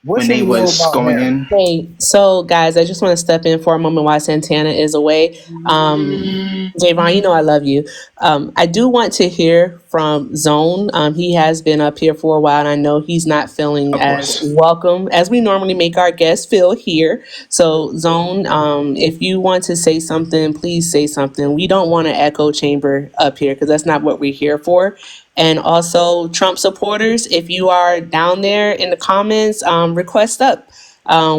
What when should they we know was about going Harris? in. Hey, so guys, I just want to step in for a moment while Santana is away. Javon, you know I love you. I do want to hear from Zone. He has been up here for a while, and I know he's not feeling Of as course. welcome as we normally make our guests feel here. So, Zone, if you want to say something, please say something. We don't want an echo chamber up here because that's not what we're here for. And also, Trump supporters, if you are down there in the comments, request up.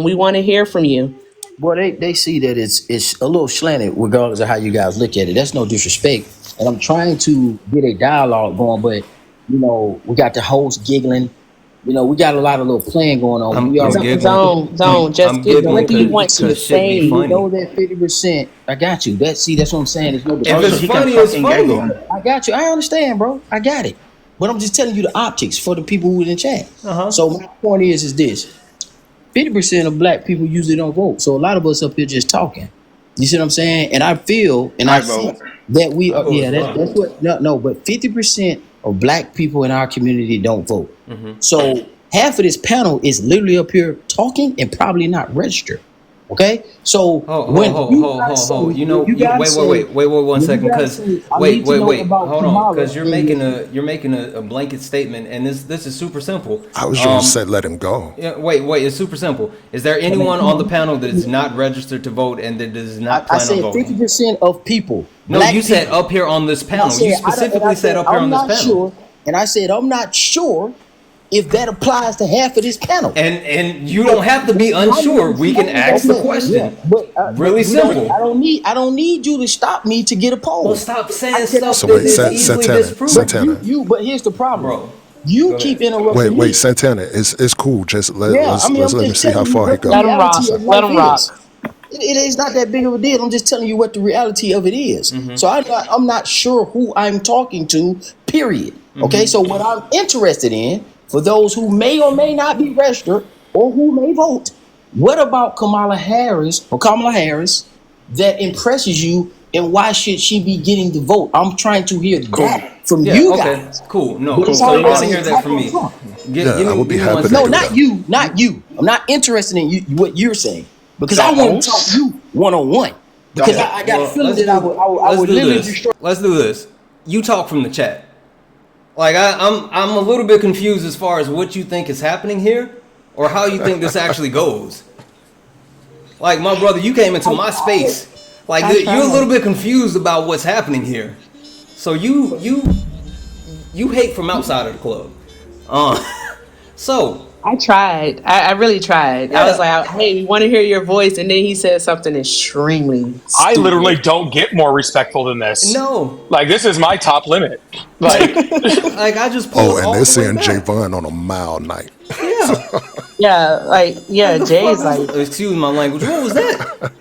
We want to hear from you. Well, they see that it's a little slanted, regardless of how you guys look at it. That's no disrespect, and I'm trying to get a dialogue going, but we got the host giggling. We got a lot of little playing going on. We I'm already giggling. Zone, just I'm give giggling what you want to because shit be say. we funny. know that 50%. I got you. That's what I'm saying. There's no If debate. Also, it's he can funny, it's fucking funny. giggle. I got you. I understand, bro. I got it. But I'm just telling you the optics for the people who in the chat. So my point is this: 50% of black people usually don't vote. So a lot of us up here just talking. You see what I'm saying? And I feel and I I see vote. that we I are. vote Yeah, as that's well. what. No. But 50% of black people in our community don't vote. So half of this panel is literally up here talking and probably not registered. Okay, so when you guys say, You when know, you guys say, wait one when you second, guys because say, I need to know about hold on, Kamala, because you're then making listen. a blanket statement, and this is super simple. I was just said let him go. Yeah, wait, it's super simple. Is there But anyone on the panel that is not registered to vote and that does not I plan on said voting? 50% of people, No, you black said people. up here on this And I panel. You said, specifically said up here on I'm this not panel. sure. And I said, I'm not sure if that applies to half of this panel. And you don't have to be unsure. We can ask the Yeah, question. but Really we don't. simple. I don't need you to stop me to get a Well, poll. stop saying Can I stuff So that wait, is say easily something? But disproven. Santana. but here's the problem. Bro, You go keep ahead. interrupting Wait, me. Santana. It's cool. Just Yeah, I mean, let's I'm let him just see how telling you far he what the go. Let him reality rock. of Let life him is. rock. It is not that big of a deal. I'm just telling you what the reality of it is. So I'm not sure who I'm talking to, period. Okay, so what I'm interested in, for those who may or may not be registered or who may vote, what about Kamala Harris that impresses you, and why should she be getting the vote? I'm trying to hear Cool. that from Yeah, you okay, guys. cool. No, But it's so you always want to an hear that attack from on me? Trump. Yeah, I would be Give me happy one to No, second. do not that. you, not you. I'm not interested in you, what you're saying, because The I want to talk to host. you one on one. The Because host. I got a Well, feeling that I let's would do literally this. destroy. Let's do this. You talk from the chat. Like I'm a little bit confused as far as what you think is happening here, or how you think this actually goes. Like my brother, you came into my space. Like I you're a tried. little bit confused about what's happening here. So you hate from outside of the club. So I tried. I really tried. I was yeah, like, hey, we want to hear your voice. And then he said something extremely I literally stupid. don't get more respectful than this. no, Like, this is my top limit. Like, like I just Oh, pulled and all they're the way seeing back. Javon on a mild night. Yeah, Yeah, like the fuck Jay's was? like, Excuse my language. What was that?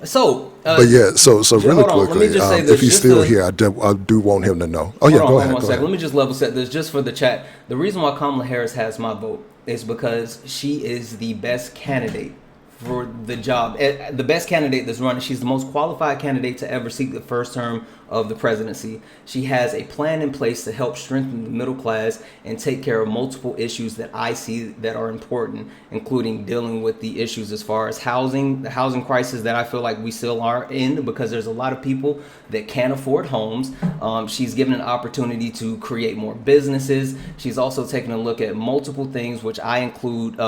So But yeah, so really hold on. Let me quickly, just say if this, he's just still to here, I do want him to know. Oh yeah, hold go on ahead, one go second. ahead. Let me just level set this just for the chat. The reason why Kamala Harris has my vote is because she is the best candidate for the job. The best candidate that's running. She's the most qualified candidate to ever seek the first term of the presidency. She has a plan in place to help strengthen the middle class and take care of multiple issues that I see that are important, including dealing with the issues as far as housing, the housing crisis that I feel like we still are in, because there's a lot of people that can't afford homes. She's given an opportunity to create more businesses. She's also taken a look at multiple things, which I include,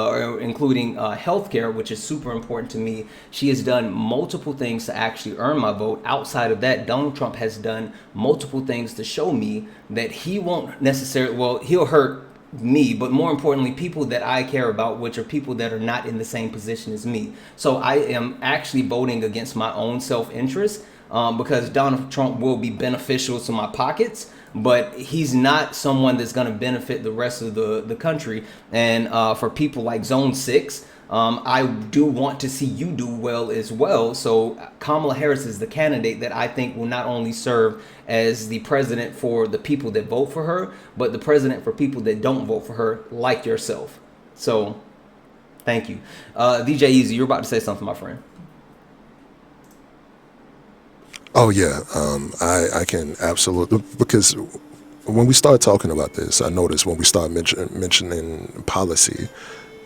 including healthcare, which is super important to me. She has done multiple things to actually earn my vote. Outside of that, Donald Trump has done multiple things to show me that he won't necessarily, well, he'll hurt me, but more importantly, people that I care about, which are people that are not in the same position as me. So I am actually voting against my own self-interest, because Donald Trump will be beneficial to my pockets, but he's not someone that's going to benefit the rest of the country. And for people like Zone 6, I do want to see you do well as well. So Kamala Harris is the candidate that I think will not only serve as the president for the people that vote for her, but the president for people that don't vote for her, like yourself. So thank you. DJ Easy, you're about to say something, my friend. Oh yeah, I can absolutely, because when we start talking about this, I noticed when we start mentioning policy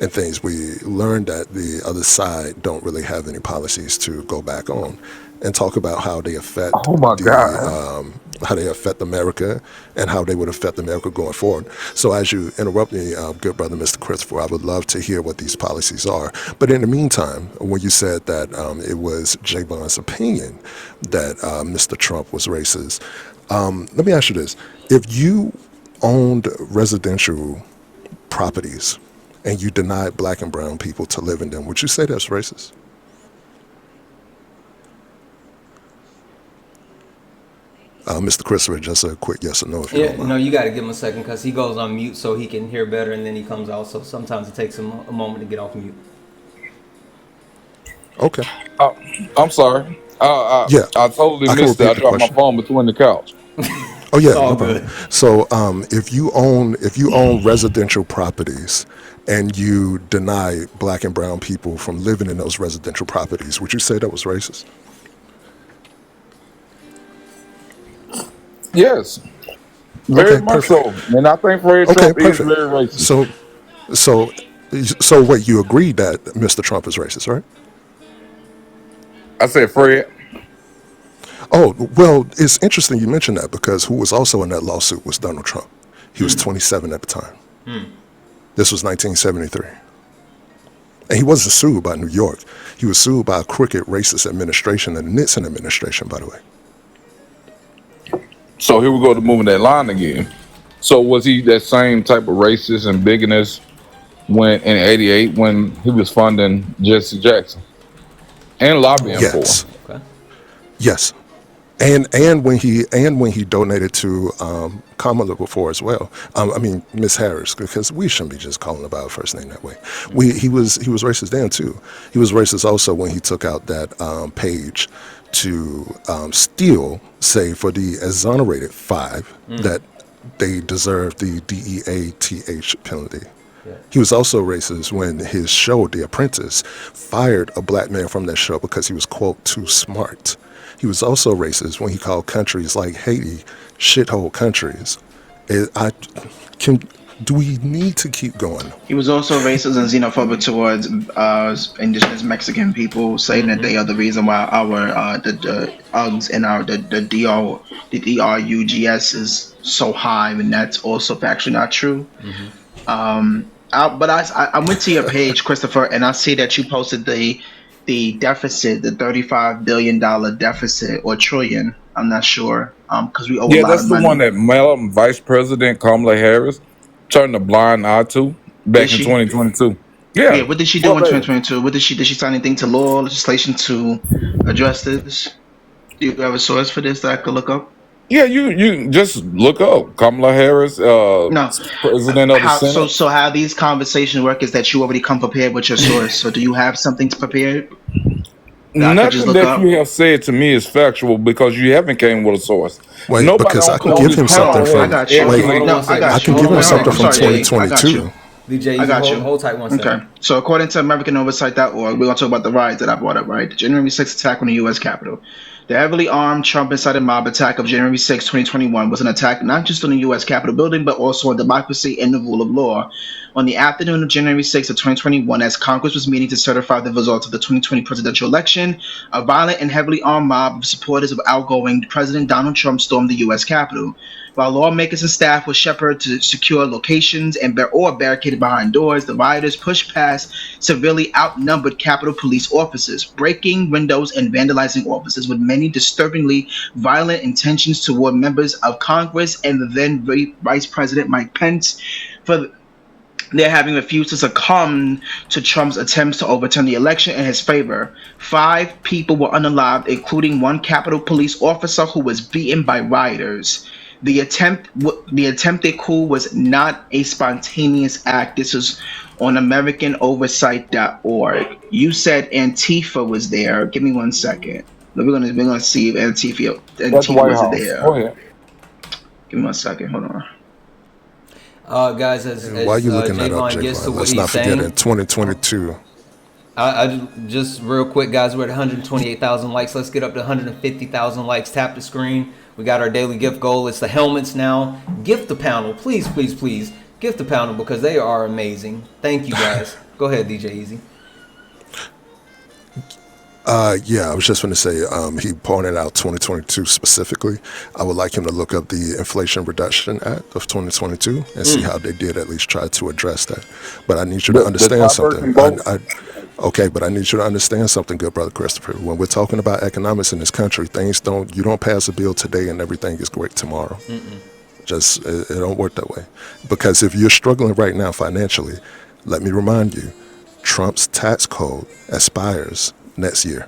and things, we learn that the other side don't really have any policies to go back on and talk about how they affect Oh my the God. how they affect America and how they would affect America going forward. So as you interrupt me, good brother, Mr. Christopher, I would love to hear what these policies are. But in the meantime, when you said that it was Javon's opinion that Mr. Trump was racist, let me ask you this. If you owned residential properties and you denied black and brown people to live in them, would you say that's racist? Mr. Christopher, just a quick yes or no if you don't Yeah, no, mind. you got to give him a second because he goes on mute so he can hear better, and then he comes out. So sometimes it takes him a moment to get off mute. Okay. Uh, I'm sorry. Yeah, I totally I can missed it. I repeat the dropped my question. phone between the couch. Oh yeah, It's all no problem. good. So if you own residential properties and you deny black and brown people from living in those residential properties, would you say that was racist? Yes, very Okay, much perfect. so. And I think Fred Okay, Trump is perfect. very racist. So so so what, you agree that Mr. Trump is racist, right? I said, Fred. Oh, well, it's interesting you mentioned that because who was also in that lawsuit was Donald Trump. He was 27 at the time. This was 1973. And he wasn't sued by New York. He was sued by a crooked racist administration, the Nixon administration, by the way. So here we go to moving that line again. So was he that same type of racist and bigonist when in '88 when he was funding Jesse Jackson and lobbying for him? Yes. Okay. Yes. And when he donated to Kamala before as well. I mean Miss Harris, because we shouldn't be just calling her by her first name that way. He was racist then too. He was racist also when he took out that page to still say for the exonerated five that they deserve the DEATH penalty. Yeah. He was also racist when his show, The Apprentice, fired a black man from that show because he was, quote, too smart. He was also racist when he called countries like Haiti shithole countries. Can do we need to keep going? He was also racist and xenophobic towards indigenous Mexican people, saying that they are the reason why our the UGS and our the DRUGS is so high, and that's also factually not true. But I went to your page, Christopher, and I see that you posted the deficit, the $35 billion deficit or trillion. I'm not sure, because we owe a Yeah, lot of that's the one money. that Madam Vice President Kamala Harris turned a blind eye to Did back in she? 2022. Yeah. Yeah, What did she do well, in 2022? What did she sign anything to law legislation to address this? Do you have a source for this that I could look up? yeah, you just look up Kamala Harris, No. President of the How Senate. so? How these conversations work is that you already come prepared with your source. So do you have something to prepare that I could just Nothing look that you up? have said to me is factual because you haven't came with a source. Wait, Nobody because I can on give this him Hold something panel on, I has from got you. wait, Hold on No, one I second. I got you. can Hold give on him one Wait, hold on. something I'm second, from sorry, DJ. D. I got you. 2022. DJ, I you got hold, you. hold tight one Okay. second. So according to AmericanOversight.org, we're gonna talk about the riots that I brought up, right? The January 6th attack on the US Capitol. The heavily armed Trump-incited mob attack of January 6, 2021 was an attack not just on the US Capitol building, but also on democracy and the rule of law. On the afternoon of January 6th of 2021, as Congress was meeting to certify the results of the 2020 presidential election, a violent and heavily armed mob of supporters of outgoing President Donald Trump stormed the US Capitol. While lawmakers and staff were shepherded to secure locations or barricaded behind doors, the rioters pushed past severely outnumbered Capitol Police officers, breaking windows and vandalizing offices with many disturbingly violent intentions toward members of Congress and the then Vice President Mike Pence for there having refused to succumb to Trump's attempts to overturn the election in his favor. 5 people were unalived, including one Capitol Police officer who was beaten by rioters. The attempted coup was not a spontaneous act. This is on AmericanOversight.org. You said Antifa was there. Give me one second. We're gonna see if at the Antifa White was House. Go there. ahead. Give me one second. Hold on. Guys, as And while you're looking that up, Javon gets to Javon, what let's he's not forget in saying, 2022. I just real quick, guys, we're at 128,000 likes. Let's get up to 150,000 likes. Tap the screen. We got our daily gift goal. It's the helmets now. Gift the panel, please, please, please. Gift the panel because they are amazing. Thank you guys. Go ahead, DJ Easy. Yeah, I was just going to say, he pointed out 2022 specifically. I would like him to look up the Inflation Reduction Act of 2022 and see how they did at least try to address that. But I need you to The understand top something. version both. Okay, but I need you to understand something, good brother Christopher. When we're talking about economics in this country, you don't pass a bill today and everything is great tomorrow. Just, it don't work that way. Because if you're struggling right now financially, let me remind you, Trump's tax code expires next year.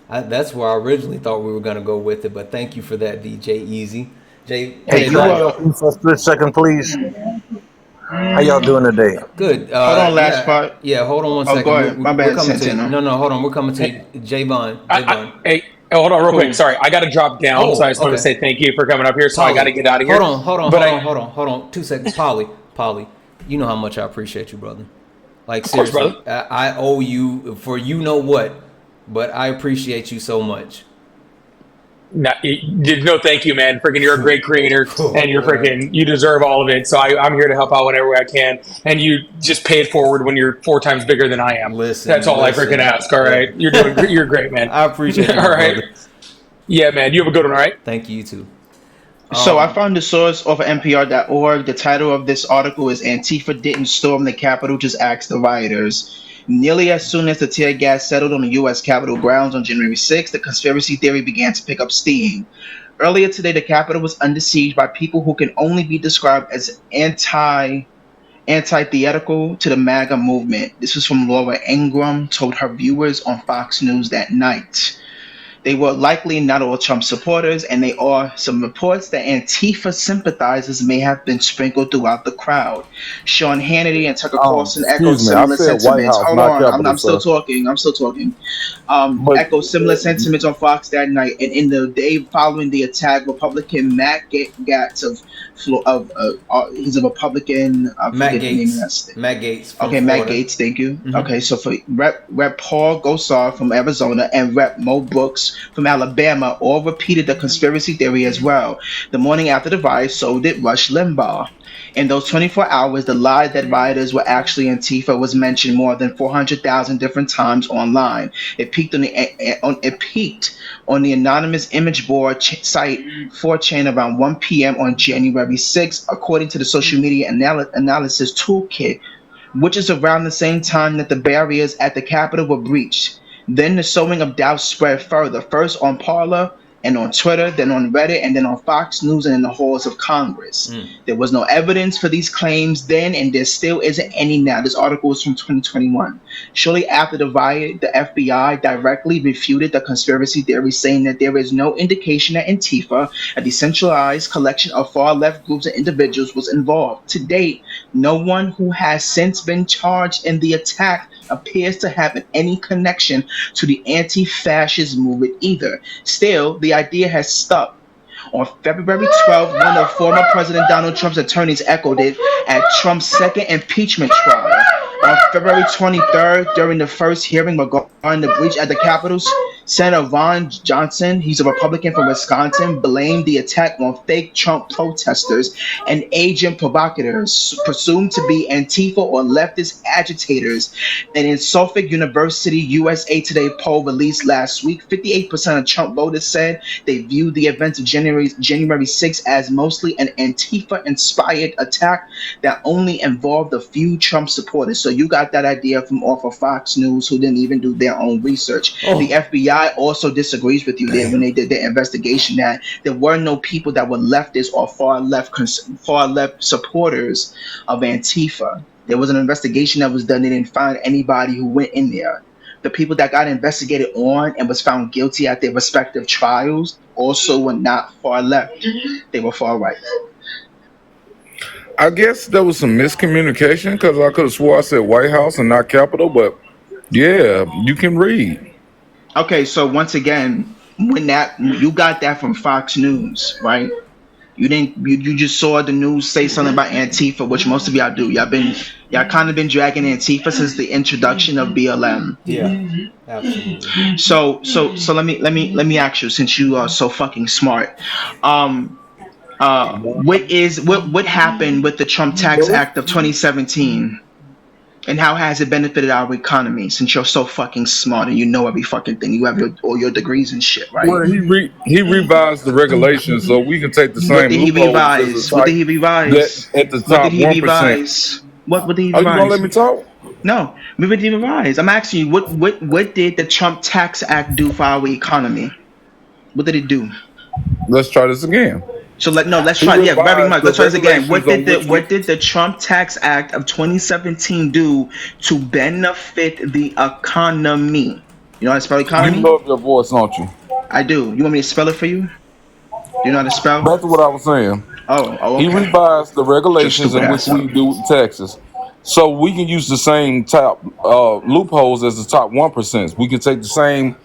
That's where I originally thought we were going to go with it, but thank you for that, DJ Easy. Jay, Hey, can I go for a split second, please? How y'all doing today? Good. Hold on, last Yeah, part. yeah. Hold on one Oh, go second. ahead. My We're bad, coming to you. Santana. No, hold on. We're coming to you, Hey, Javon. hey, hold on, real quick. Cool. Sorry, I got to drop down, so I Oh, just want to okay. say thank you for coming up here. So I got Polly, to get out of hold here. on, But I, hold on. 2 seconds. Polly. You know how much I appreciate you, brother. Like of course, seriously, brother. I owe you for you know what, but I appreciate you so much. No, thank you, man. Freaking, you're a great creator, and you're Whatever. you deserve all of it. So I'm here to help out whenever I can, and you just pay it forward when you're 4 times bigger than I am. That's all I freaking ask. All right, you're great, man. I appreciate you, All my right, brother. yeah, man. You have a good one, all right? Thank you too. So I found the source off of NPR.org. The title of this article is Antifa Didn't Storm the Capitol, Just Asked the Rioters. Nearly as soon as the tear gas settled on the U.S. Capitol grounds on January 6th, the conspiracy theory began to pick up steam. Earlier today, the Capitol was under siege by people who can only be described as antithetical to the MAGA movement. This was from Laura Ingraham, told her viewers on Fox News that night. They were likely not all Trump supporters, and there are some reports that Antifa sympathizers may have been sprinkled throughout the crowd. Sean Hannity and Tucker Carlson echoed Excuse me, I similar said White sentiments. House, Hold not on, Capitol, I'm still sir. talking. I'm still talking. But Echoed similar sentiments on Fox that night, and in the day following the attack, Republican Matt Gaetz he's a Republican. I Matt forget the name of that Gates. state. Matt Gates from Okay, Matt Florida. Gates, thank you. Okay, so for Rep Paul Gosar from Arizona and Rep Mo Brooks from Alabama all repeated the conspiracy theory as well. The morning after the riot, so did Rush Limbaugh. In those 24 hours, the lie that rioters were actually Antifa was mentioned more than 400,000 different times online. It peaked on the anonymous image board site 4chan around 1 p.m. on January 6th, according to the social media analysis toolkit, which is around the same time that the barriers at the Capitol were breached. Then the sowing of doubt spread further, first on Parler and on Twitter, then on Reddit, and then on Fox News and in the halls of Congress. There was no evidence for these claims then, and there still isn't any now. This article is from 2021. Shortly after the riot, the FBI directly refuted the conspiracy theory, saying that there is no indication that Antifa, a decentralized collection of far left groups and individuals, was involved. To date, no one who has since been charged in the attack appears to have any connection to the anti-fascist movement either. Still, the idea has stuck. On February 12th, one of former President Donald Trump's attorneys echoed it at Trump's second impeachment trial. On February 23rd, during the first hearing regarding the breach at the Capitol, Senator Ron Johnson, he's a Republican from Wisconsin, blamed the attack on fake Trump protesters and agent provocateurs, presumed to be Antifa or leftist agitators. And in Suffolk University USA Today poll released last week, 58% of Trump voters said they viewed the events of January 6th as mostly an Antifa-inspired attack that only involved a few Trump supporters. So you got that idea from off of Fox News, who didn't even do their own research. The FBI also disagrees with you there when they did their investigation that there were no people that were leftists or far left supporters of Antifa. There was an investigation that was done. They didn't find anybody who went in there. The people that got investigated on and was found guilty at their respective trials also were not far left. They were far right. I guess there was some miscommunication because I could have swore I said White House and not Capitol, but yeah, you can read. Okay, so once again, when that you got that from Fox News, right? You didn't. You just saw the news say something about Antifa, which most of y'all do. Y'all kind of been dragging Antifa since the introduction of BLM. Yeah, absolutely. So let me ask you, since you are so fucking smart, um, what happened with the Trump Tax Act of 2017, and how has it benefited our economy? Since you're so fucking smart and you know every fucking thing, you have all your degrees and shit, right? Well, he revised the regulations so we can take the What same did he loopholes as the revise? What did type he that revise? at the What did top he 1%. revise? What did he Are you gonna revise? let me talk? No, what did he revise? I'm asking you, what did the Trump Tax Act do for our economy? What did it do? Let's try this again. So let's He try. Yeah, very revised much. the Let's try this again. regulations on which we. What did the Trump Tax Act of 2017 do to benefit the economy? You know how to spell You economy? love your voice, don't you? I do. You want me to spell it for you? Do you know how to spell? Back to what I was saying. Oh, He okay. revised the Just regulations stupid in which ass up. we do taxes, so we can use the same top loopholes as the top 1%. We can take the same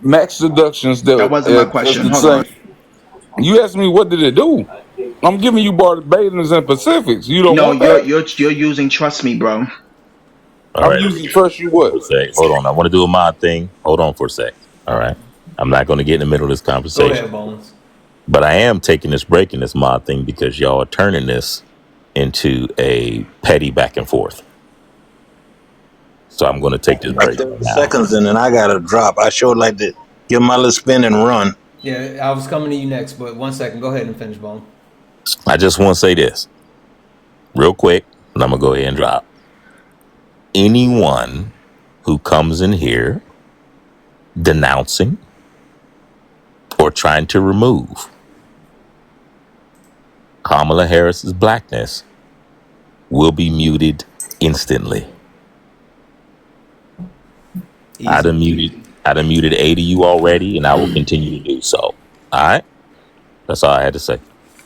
max deductions That wasn't my as question. the Hold same. on. You asked me what did it do? I'm giving you Barbados and Pacifics. You don't No, want that? you're using trust me, bro. All I'm right, using trust you what? for a sec. Hold on. I want to do a mod thing. Hold on for a sec. All right. I'm not going to get in the middle of this Go conversation, ahead, Bones. but I am taking this break in this mod thing because y'all are turning this into a petty back and forth. So I'm going to take this Like break 30 now. seconds and then I gotta drop. I sure like to give my little spin and run. Yeah, I was coming to you next, but 1 second. Go ahead and finish, Bone. I just want to say this real quick, and I'm going to go ahead and drop. Anyone who comes in here denouncing or trying to remove Kamala Harris's blackness will be muted instantly. I Easy. done muted 8 of you already, and I will continue to do so. All right? That's all I had to say.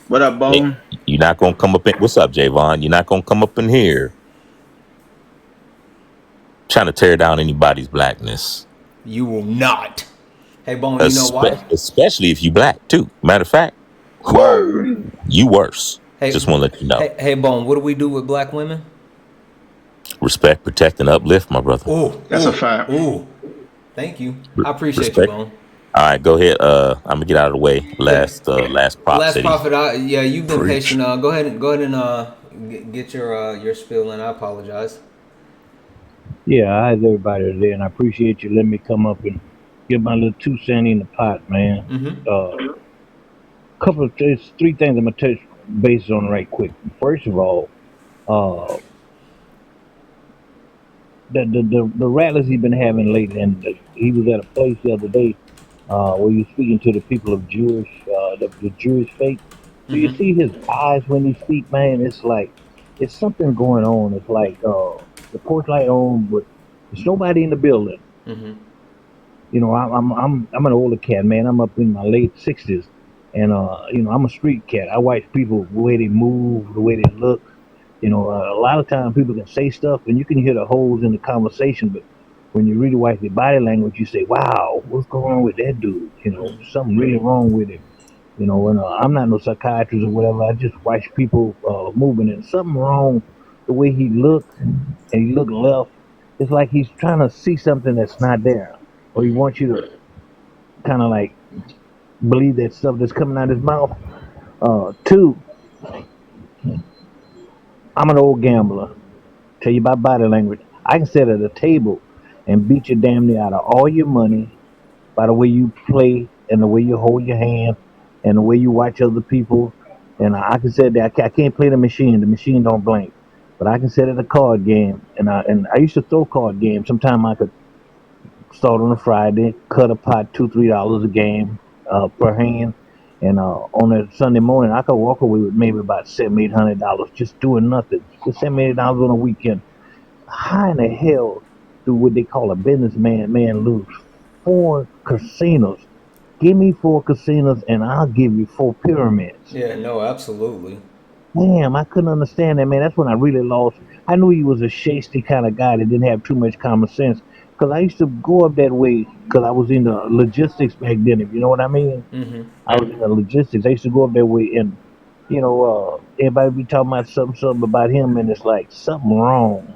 What up, Yeah, Bone? you're not gonna come up in. What's up, Javon? You're not gonna come up in here trying to tear down anybody's blackness, You will not. Hey, Bone, you know why? especially if you black too. Matter of fact, Word. whoo, you worse. Just Hey, want to let you know. hey, Bone, what do we do with black women? Respect, protect, and uplift, my brother. Ooh, That's a fact. ooh. Thank you. I appreciate you, Respect. Bone. All right, go ahead. I'm gonna get out of the way. Yeah. Last prop Last said he. prophet. Yeah, you've been Preach. patient. Go ahead and get your spiel in. I apologize. Yeah, how's everybody today? And I appreciate you letting me come up and get my little 2 cents in the pot, man. Mm-hmm. There's three things I'm gonna touch base on right quick. First of all, uh, the rallies he's been having lately, and he was at a place the other day where he was speaking to the people of the Jewish faith. Do you Mm-hmm. see his eyes when he speak, man? It's like it's something going on. It's like the porch light on, but there's nobody in the building. Mm-hmm. You know, I'm an older cat, man. I'm up in my late 60s, and I'm a street cat. I watch people the way they move, the way they look. A lot of times people can say stuff, and you can hear the holes in the conversation, but when you really watch the body language, you say, "Wow, what's going on with that dude?" Something really wrong with him. And I'm not no psychiatrist or whatever. I just watch people moving, and something wrong the way he looked, and he looked left. It's like he's trying to see something that's not there, or he wants you to kind of like believe that stuff that's coming out of his mouth. Two, I'm an old gambler. Tell you about body language. I can sit at a table and beat you damn near out of all your money by the way you play and the way you hold your hand and the way you watch other people. And I can sit there. I can't play the machine. The machine don't blink. But I can sit at a card game, and I used to throw card games. Sometimes I could start on a Friday, cut a pot $2-3 a game per hand, and on a Sunday morning I could walk away with maybe about $700-800 just doing nothing. Just $700 on a weekend. How in the hell do what they call a businessman lose 4 casinos? Give me 4 casinos and I'll give you 4 pyramids. Yeah. No. Absolutely. Damn, I couldn't understand that, man. That's when I really lost. I knew he was a shasty kind of guy that didn't have too much common sense. Because I used to go up that way because I was in the logistics back then, if you know what I mean. Mm-hmm. I was in the logistics. I used to go up that way, and Everybody be talking about something about him, and it's like something wrong.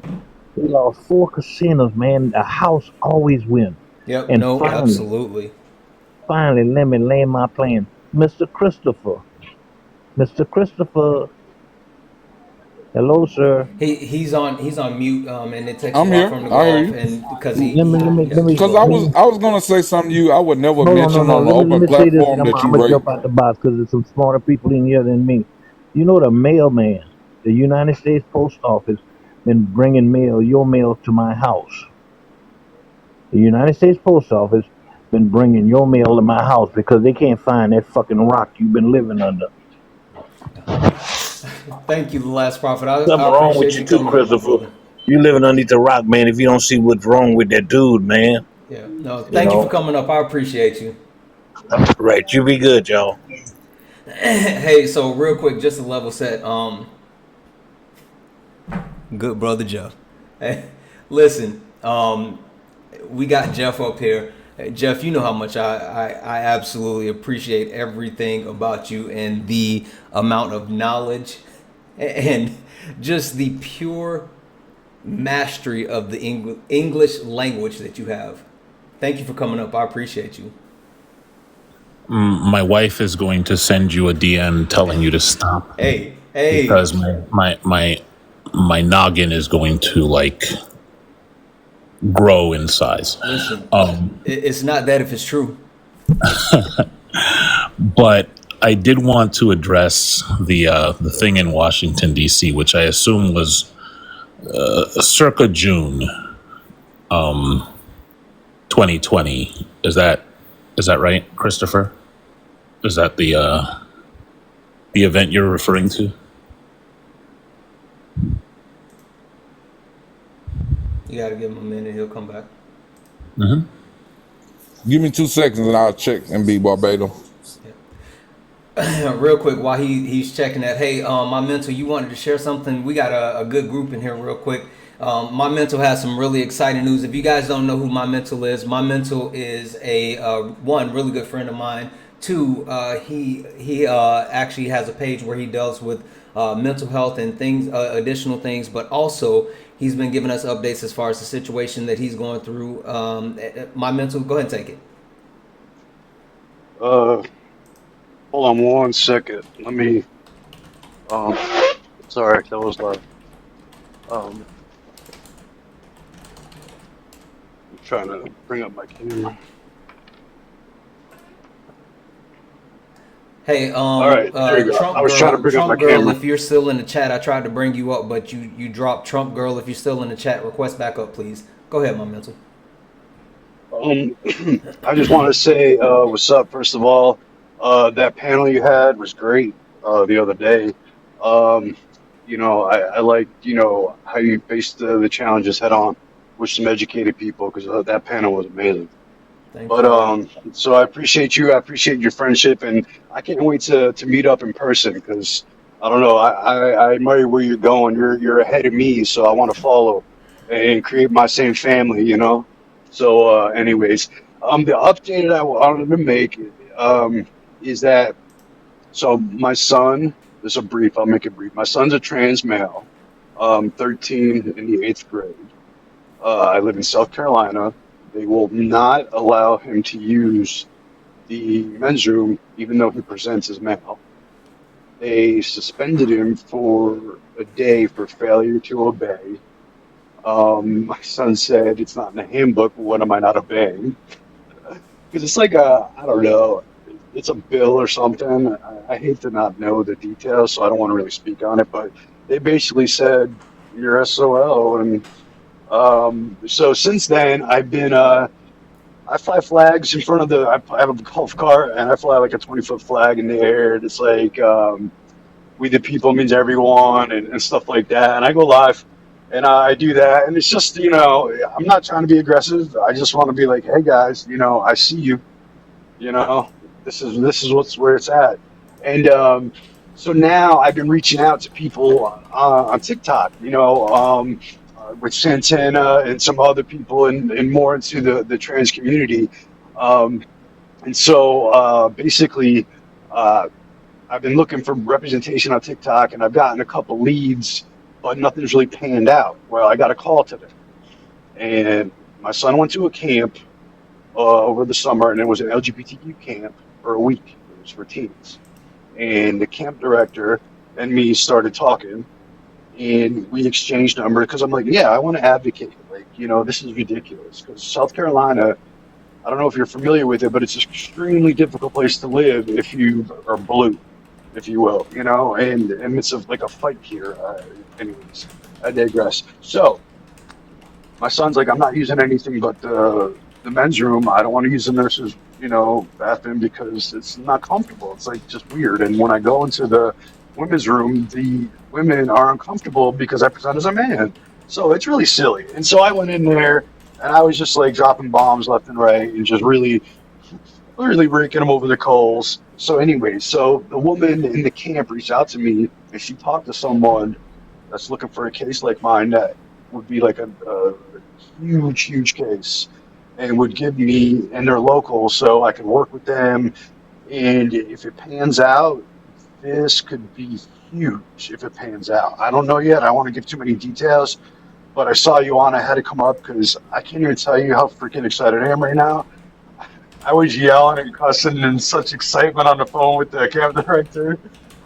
They lost 4 casinos, man. The house always win. Yep. And No. finally, Absolutely. finally, let me lay my plan. Mr. Christopher. Mr. Christopher. Hello, sir. He's on mute. And it takes a I'm while for here. him to go I hear off, you. and because Let me, he let me, yeah. let me, Cause Go I ahead. was let me I was gonna say something to you I would never hold on, no, mention no. on an Let open me say this, and platform that you I'm gonna rape. jump out the box because there's some smarter people in here than me. You know, the mailman, the United States Post Office, been bringing your mail to my house. The United States Post Office been bringing your mail to my house because they can't find that fucking rock you've been living under. Thank you, the last prophet. I Something wrong with appreciate you you too, coming up, my Christopher. brother. You living underneath the rock, man. If you don't see what's wrong with that dude, man, Yeah. No. you Thank you for know. coming up. I appreciate you. Right, you be good, y'all. Hey, so real quick, just to level set. Good brother Jeff. Hey, listen. We got Jeff up here. Hey, Jeff, you know how much I absolutely appreciate everything about you and the amount of knowledge and just the pure mastery of the English language that you have. Thank you for coming up. I appreciate you. My wife is going to send you a DM telling you to stop Hey, hey, because my noggin is going to like grow in size. listen, Um, it's not that if it's true. but I did want to address the thing in Washington D.C., which I assume was circa June 2020. Is that right, Christopher? Is that the event you're referring to? You got to give him a minute. He'll come back. Mm-hmm. Give me 2 seconds and I'll check and be Barbados. Real quick, while he's checking that, hey, my mental, you wanted to share something? We got a good group in here, real quick. My mental has some really exciting news. If you guys don't know who my mental is, my mental is a one really good friend of mine. Two, he actually has a page where he deals with mental health and things, additional things, but also he's been giving us updates as far as the situation that he's going through. My mental, go ahead and take it. Hold on 1 second. Let me. Um, sorry, that was loud. Um, I'm trying to bring up my camera. Hey, All right, there you go. I was trying to bring up my Trump girl, camera. if you're still in the chat, I tried to bring you up, but you dropped. Trump girl, if you're still in the chat, request back up, please. Go ahead, my mental. Um, I just want to say what's up. First of all, that panel you had was great the other day. Um, I like how you faced the challenges head on with some educated people because that panel was amazing. Thank But you. so I appreciate you. I appreciate your friendship, and I can't wait to meet up in person because I don't know. I admire where you're going. You're ahead of me, so I want to follow and create my same family. So, anyways, the update I wanted to make is that my son. This is a brief. I'll make it brief. My son's a trans male, 13 in the eighth grade. I live in South Carolina. They will not allow him to use the men's room, even though he presents as male. They suspended him for a day for failure to obey. My son said it's not in the handbook, but what am I not obeying? Because it's like I don't know, it's a bill or something. I hate to not know the details, so I don't want to really speak on it. But they basically said you're SOL, and so since then I've been I fly flags in front of I have a golf cart and I fly like a 20-foot flag in the air. And it's like, we the people means everyone and stuff like that. And I go live and I do that. And it's just, I'm not trying to be aggressive. I just want to be like, hey guys, I see you, you know, this is where it's at. And, so now I've been reaching out to people on TikTok, with Santana and some other people and more into the trans community. Um, and so basically, I've been looking for representation on TikTok, and I've gotten a couple leads, but nothing's really panned out. Well, I got a call today, and my son went to a camp over the summer, and it was an LGBTQ camp for a week. It was for teens, and the camp director and me started talking, and we exchanged numbers because I'm like, yeah, I want to advocate. Like, this is ridiculous because South Carolina. I don't know if you're familiar with it, but it's an extremely difficult place to live if you are blue, if you will, and it's like a fight here. Anyways, I digress. So my son's like, I'm not using anything but the men's room. I don't want to use the nurse's, bathroom because it's not comfortable. It's like just weird. And when I go into the women's room, the women are uncomfortable because I present as a man. So it's really silly. And so I went in there and I was just like dropping bombs left and right and just really raking them over the coals. So anyway, so the woman in the camp reached out to me and she talked to someone that's looking for a case like mine that would be like a huge case and would give me, and they're local, so I can work with them. And if it pans out, this could be huge if it pans out. I don't know yet. I don't want to give too many details, but I saw you on. I had to come up because I can't even tell you how freaking excited I am right now. I was yelling and cussing in such excitement on the phone with the camp director.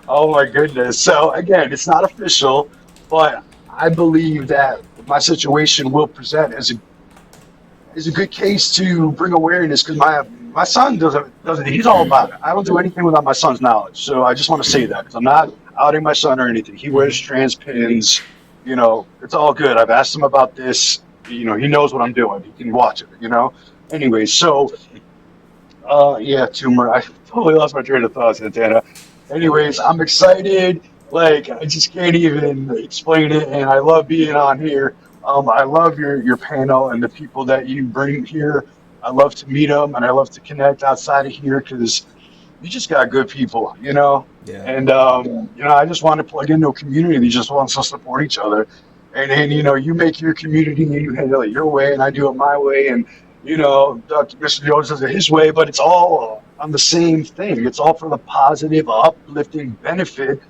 Oh my goodness. So again, it's not official, but I believe that my situation will present as a good case to bring awareness because my son doesn't he's all about it. I don't do anything without my son's knowledge. So I just want to say that because I'm not outing my son or anything. He wears trans pins, it's all good. I've asked him about this. He knows what I'm doing. He can watch it. Anyway, so yeah, tumor. I totally lost my train of thought, Santana. Anyways, I'm excited. Like I just can't even explain it, and I love being on here. I love your panel and the people that you bring here. I love to meet them, and I love to connect outside of here because you just got good people. Yeah. And I just want to plug into a community that just wants to support each other. And then you make your community and you handle it your way, and I do it my way, and Mr. Jones does it his way, but it's all on the same thing. It's all for the positive, uplifting benefit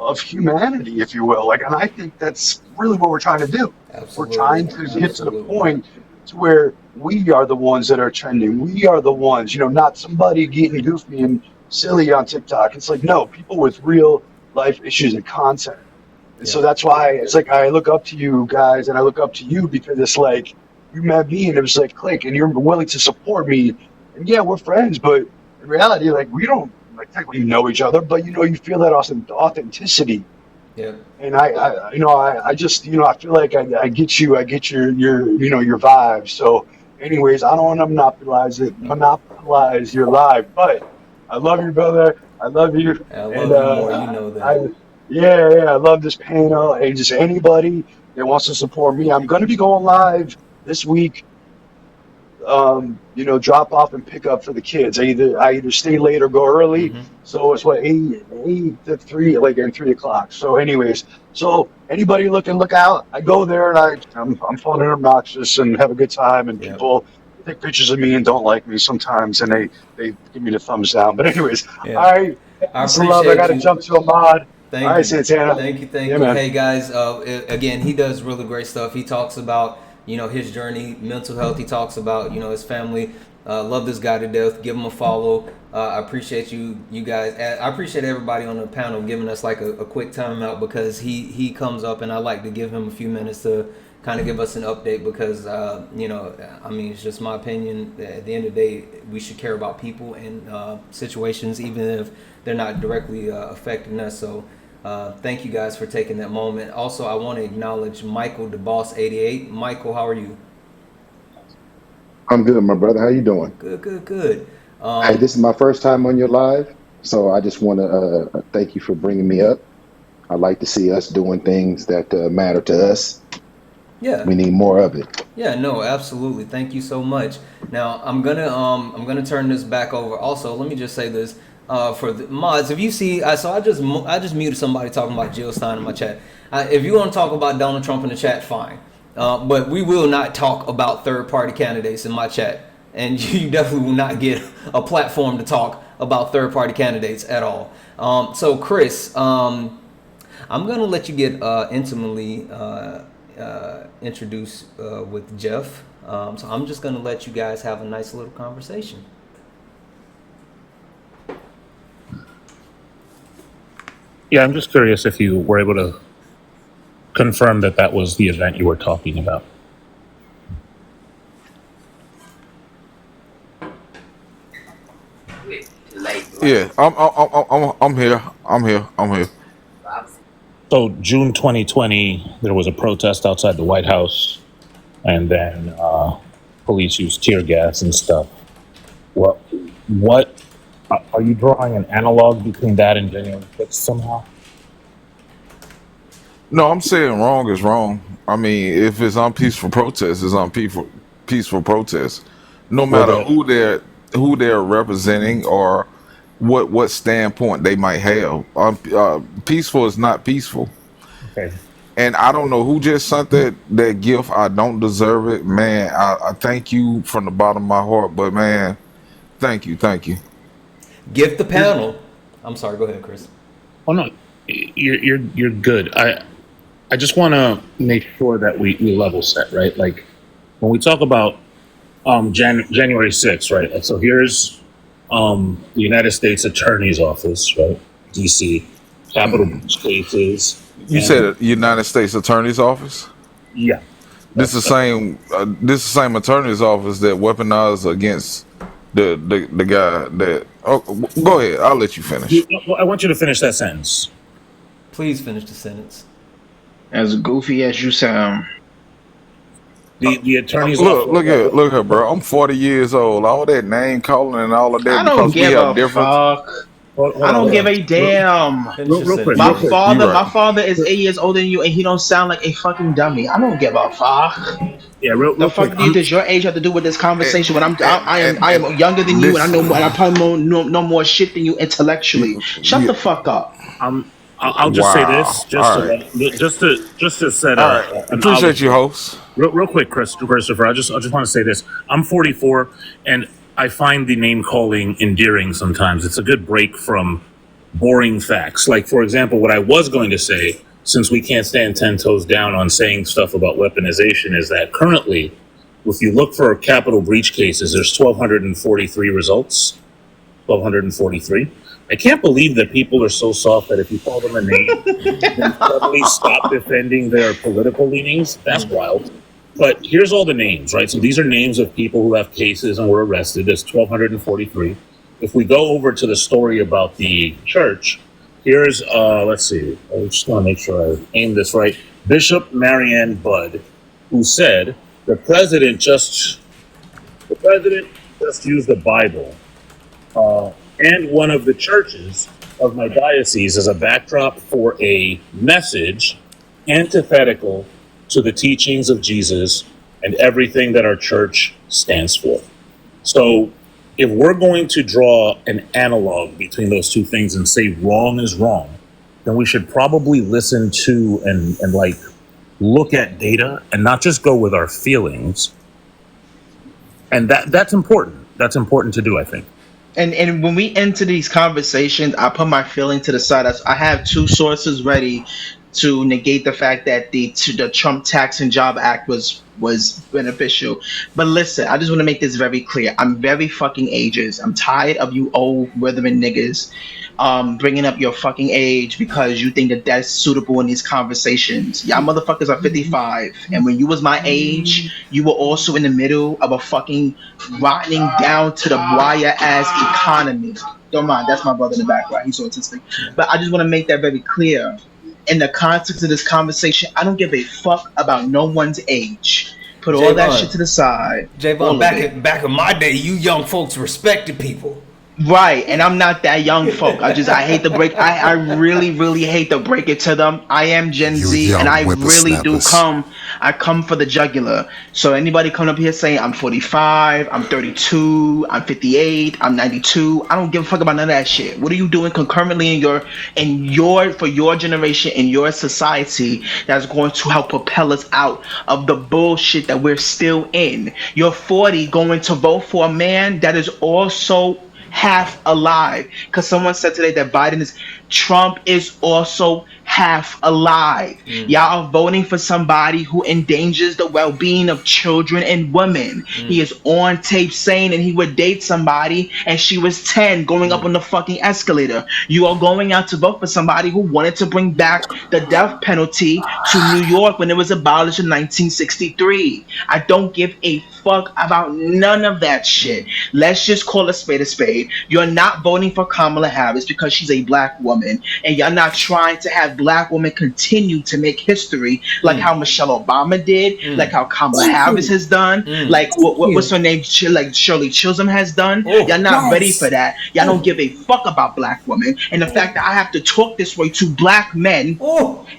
of humanity, if you will. And I think that's really what we're trying to do. Absolutely. We're trying to get to the Absolutely. point to where we are the ones that are trending. We are the ones, not somebody getting goofy and silly on TikTok. It's like, no, people with real life issues and content. And so that's why it's like I look up to you guys and I look up to you because it's like you met me and it was like click and you're willing to support me. And yeah, we're friends, but in reality, like we don't technically know each other, but you feel that authenticity. Yeah. And I just I feel like I get you, I get your vibe. So anyways, I don't want to monopolize your live, but I love you, brother. I love you. I And love you more. You know that. yeah, I love this panel. And just anybody that wants to support me, I'm going to be going live this week. Drop off and pick up for the kids. I either stay late or go early. Mm-hmm. So it's what 8 to 3, like and 3 o'clock. So anyways, so anybody look out. I go there and I'm fun and obnoxious and have a good time. And people take pictures of me and don't like me sometimes, and they give me the thumbs down. But anyways, all right. I Some love. I got to jump to a mod. Thank all right, you. Santana. Thank you. Yeah, man. Hey guys, again, he does really great stuff. He talks about his journey, mental health. He talks about his family. Love this guy to death. Give him a follow. I appreciate you guys. I appreciate everybody on the panel giving us like a quick timeout because he comes up and I like to give him a few minutes to kind of give us an update because it's just my opinion. At the end of the day, we should care about people and situations even if they're not directly affecting us. So thank you guys for taking that moment. Also, I want to acknowledge Michael DeBoss88. Michael, how are you? I'm good, my brother. How you doing? Good. Hey, this is my first time on your live, so I just want to thank you for bringing me up. I like to see us doing things that matter to us. Yeah, we need more of it. Yeah, no, absolutely. Thank you so much. Now I'm gonna turn this back over. Also, let me just say this for the mods. If you see, I just muted somebody talking about Jill Stein in my chat. If you want to talk about Donald Trump in the chat, fine. But we will not talk about third-party candidates in my chat, and you definitely will not get a platform to talk about third party candidates at all. So Chris, I'm gonna let you get intimately introduced with Jeff. So I'm just gonna let you guys have a nice little conversation. Yeah, I'm just curious if you were able to confirm that that was the event you were talking about. Yeah, I'm here. I'm here. I'm here. So June 2020, there was a protest outside the White House, and then police used tear gas and stuff. What are you drawing an analog between that and January 6th somehow? No, I'm saying wrong is wrong. I mean, if it's unpeaceful protest, it's unpeaceful peaceful protest. No Well, matter who they're representing or what standpoint they might have. Peaceful is not peaceful. okay. And I don't know who just sent that gift. I don't deserve it, man. I thank you from the bottom of my heart, but man, thank you. Gift the panel. I'm sorry. Go ahead, Chris. Oh no, you're good. I just want to make sure that we level set, right? Like when we talk about January 6th, right? Like, so here's the United States Attorney's Office, right? DC, capital breach cases. You said the United States Attorney's Office. Yeah, This is the same. This is the same attorney's office that weaponized against the guy that. Oh, go ahead. I'll let you finish. I want you to finish that sentence. Please finish the sentence. As goofy as you sound. The attorney's Look here, bro. I'm 40 years old. All that name calling and all of that I don't because we give have a different. fuck. I don't give a damn. Real quick. My father is 8 years older than you, and he don't sound like a fucking dummy. I don't give a fuck. Yeah, real The fuck quick. does your age have to do with this conversation? When I am younger than you, and I know, and I probably know more shit than you intellectually. Shut the fuck up. I'll just say this, just to set Appreciate you, host. Real quick, Christopher. I just want to say this. I'm 44, and I find the name calling endearing sometimes. It's a good break from boring facts. Like, for example, what I was going to say, since we can't stand 10 toes down on saying stuff about weaponization, is that currently, if you look for capital breach cases, there's 1,243 results. 1,243. I can't believe that people are so soft that if you call them a name, they suddenly stop defending their political leanings. That's wild. But here's all the names, right? So these are names of people who have cases and were arrested. There's 1,243. If we go over to the story about the church, here's, let's see. I just want to make sure I aim this right. Bishop Marianne Budd, who said the president just used the Bible and one of the churches of my diocese as a backdrop for a message antithetical to the teachings of Jesus and everything that our church stands for. So if we're going to draw an analog between those two things and say wrong is wrong, then we should probably listen to and like look at data and not just go with our feelings. And that's important. That's important to do, I think. And when we enter these conversations, I put my feeling to the side. I have two sources ready to negate the fact that the Trump Tax and Job Act was beneficial. But listen, I just want to make this very clear. I'm very fucking ageist. I'm tired of you old weathering niggas bringing up your fucking age because you think that that's suitable in these conversations. Y'all motherfuckers are 55, and when you was my age, you were also in the middle of a fucking rotting down to the wire ass economy. Don't mind, that's my brother in the background. He's autistic. But I just want to make that very clear. In the context of this conversation, I don't give a fuck about no one's age. Put all that shit to the side. Javon, back in my day, you young folks respected people. Right, and I'm not that young folk. I hate to break. I really hate to break it to them. I am Gen Z, and I really do come. I come for the jugular. So anybody coming up here saying I'm 45, I'm 32, I'm 58, I'm 92, I don't give a fuck about none of that shit. What are you doing concurrently for your generation in your society that's going to help propel us out of the bullshit that we're still in? You're 40 going to vote for a man that is also half alive. Because someone said today that Trump is also half alive. Y'all are voting for somebody who endangers the well-being of children and women. He is on tape saying that he would date somebody and she was 10 going up on the fucking escalator. You are going out to vote for somebody who wanted to bring back the death penalty to New York when it was abolished in 1963. I don't give a fuck about none of that shit. Let's just call a spade a spade. You're not voting for Kamala Harris because she's a black woman, and you're not trying to have black women continue to make history like how Michelle Obama did, like how Kamala Thank Harris you. has done, like Thank what's you. her name, like Shirley Chisholm has done. You're not ready for Yes. that. Y'all don't give a fuck about black women, and the fact that I have to talk this way to black men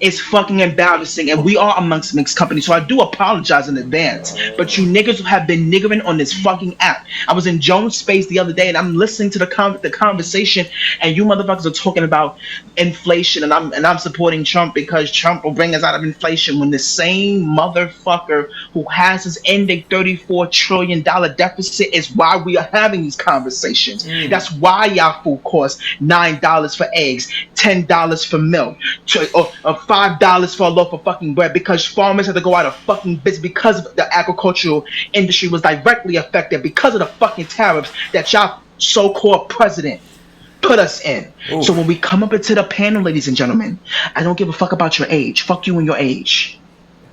is fucking embarrassing, and we are amongst mixed company, so I do apologize in advance. But you niggas have been niggering on this fucking app. I was in Jones Space the other day, and I'm listening to the conversation, and you motherfuckers are talking about inflation, and I'm supporting Trump because Trump will bring us out of inflation. When the same motherfucker who has us ending $34 trillion deficit is why we are having these conversations. That's why y'all food costs $9 for eggs, $10 for milk, or $5 for a loaf of fucking bread, because farmers had to go out of fucking business because the agricultural industry was directly affected because of the fucking tariffs that y'all so-called president put us in. So when we come up into the panel, ladies and gentlemen, I don't give a fuck about your age. Fuck you and your age.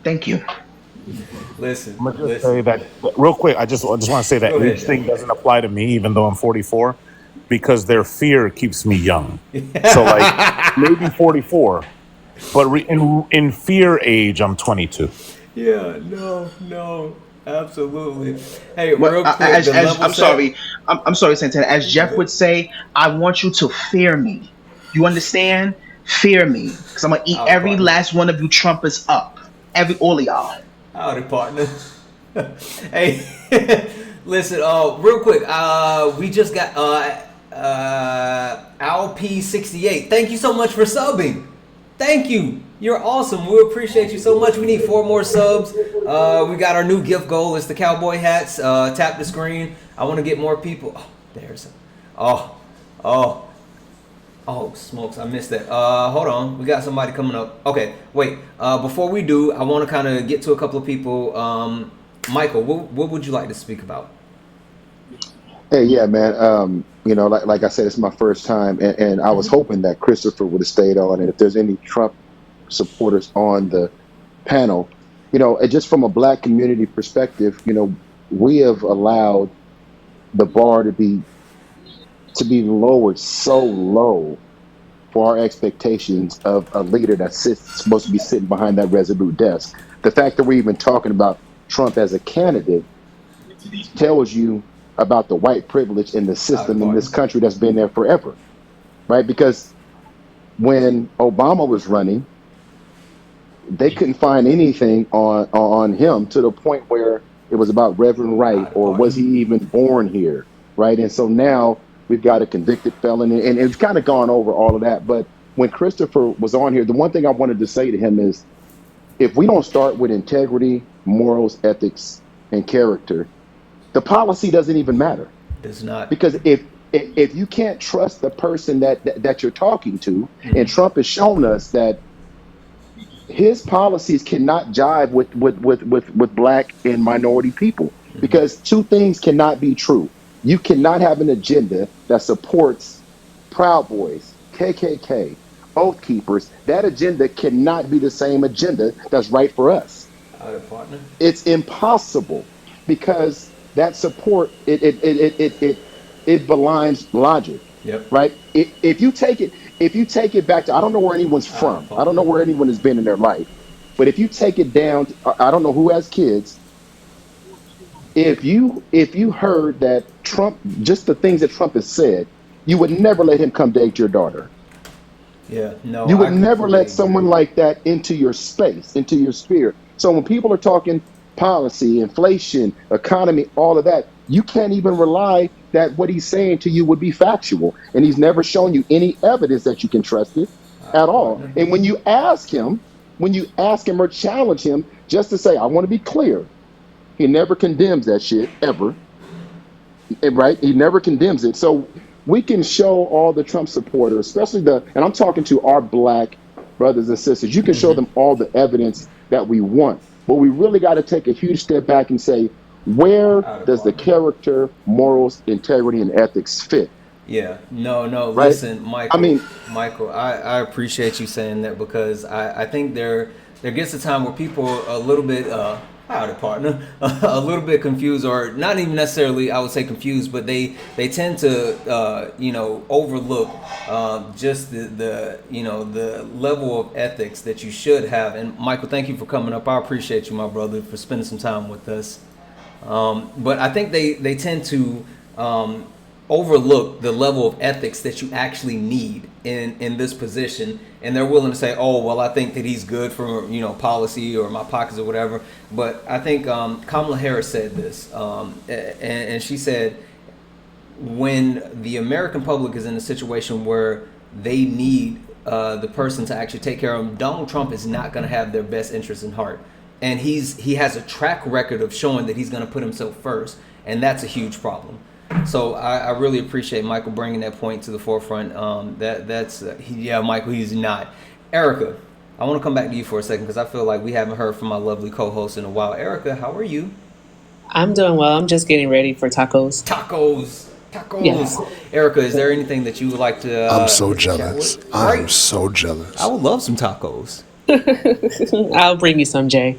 Thank you. Listen, I'm gonna just say that real quick. I just want to say that Go ahead, age thing doesn't apply to me, even though I'm 44, because their fear keeps me young. So like maybe 44, but in fear age, I'm 22. Yeah, no, absolutely. Hey, Well, real quick, as the level I'm set. sorry, I'm sorry, Santana. As Jeff would say, I want you to fear me. You understand? Fear me, because I'm gonna eat Howdy, every partner. last one of you Trumpers up. All of y'all. Howdy, partner. Hey, listen. Real quick. We just got LP68. Thank you so much for subbing. Thank you. You're awesome. We appreciate you so much. We need 4 more subs. We got our new gift goal. It's the cowboy hats. Tap the screen. I want to get more people. Oh, there's. Oh, oh. Oh, smokes. I missed that. Hold on. We got somebody coming up. Okay, wait. Before we do, I want to kind of get to a couple of people. Michael, what would you like to speak about? Hey, yeah, man. Like I said, it's my first time, and I was hoping that Christopher would have stayed on. And if there's any Trump supporters on the panel, and just from a black community perspective, we have allowed the bar to be lowered so low for our expectations of a leader that's supposed to be sitting behind that resolute desk. The fact that we're even talking about Trump as a candidate tells you about the white privilege in the system in this country that's been there forever, right? Because when Obama was running, they couldn't find anything on him, to the point where it was about Reverend Wright, or was he even born here, right? And so now we've got a convicted felon, and it's kind of gone over all of that. But when Christopher was on here, the one thing I wanted to say to him is, if we don't start with integrity, morals, ethics, and character, the policy doesn't even matter. Does not. Because if you can't trust the person that you're talking to, and Trump has shown us that his policies cannot jive with black and minority people, because two things cannot be true. You cannot have an agenda that supports Proud Boys, KKK, Oath Keepers. That agenda cannot be the same agenda that's right for us. Partner. It's impossible, because that support it belies logic. Yep. Right. If you take it back to, I don't know where anyone's from. I don't know where anyone has been in their life. But if you take it down, I don't know who has kids. If you heard that Trump, just the things that Trump has said, you would never let him come date your daughter. Yeah. No. You would never let someone like that into your space, into your sphere. So when people are talking policy, inflation, economy, all of that, you can't even rely that what he's saying to you would be factual. And he's never shown you any evidence that you can trust it at all. And when you ask him or challenge him just to say, I want to be clear, he never condemns that shit ever. Right? He never condemns it. So we can show all the Trump supporters, especially and I'm talking to our black brothers and sisters, you can show them all the evidence that we want. But we really got to take a huge step back and say, where does the character, morals, integrity, and ethics fit? Yeah, no. Right? Listen, I mean, Michael, I appreciate you saying that because I think there gets a time where people are a little bit howdy partner, a little bit confused, or not even necessarily I would say confused, but they tend to overlook just the the level of ethics that you should have. And Michael, thank you for coming up. I appreciate you, my brother, for spending some time with us. But I think they tend to overlook the level of ethics that you actually need in this position, and they're willing to say, oh well, I think that he's good for policy or my pockets or whatever. But I think Kamala Harris said this, and she said, when the American public is in a situation where they need the person to actually take care of them, Donald Trump is not going to have their best interest in heart. And he has a track record of showing that he's going to put himself first, and that's a huge problem. So I really appreciate Michael bringing that point to the forefront. Michael, he's not. Erica, I want to come back to you for a second because I feel like we haven't heard from my lovely co-host in a while. Erica, how are you? I'm doing well. I'm just getting ready for tacos. Tacos. Yes. Erica, is there anything that you would like to? I'm so jealous. I'm so jealous. I would love some tacos. I'll bring you some, Jay.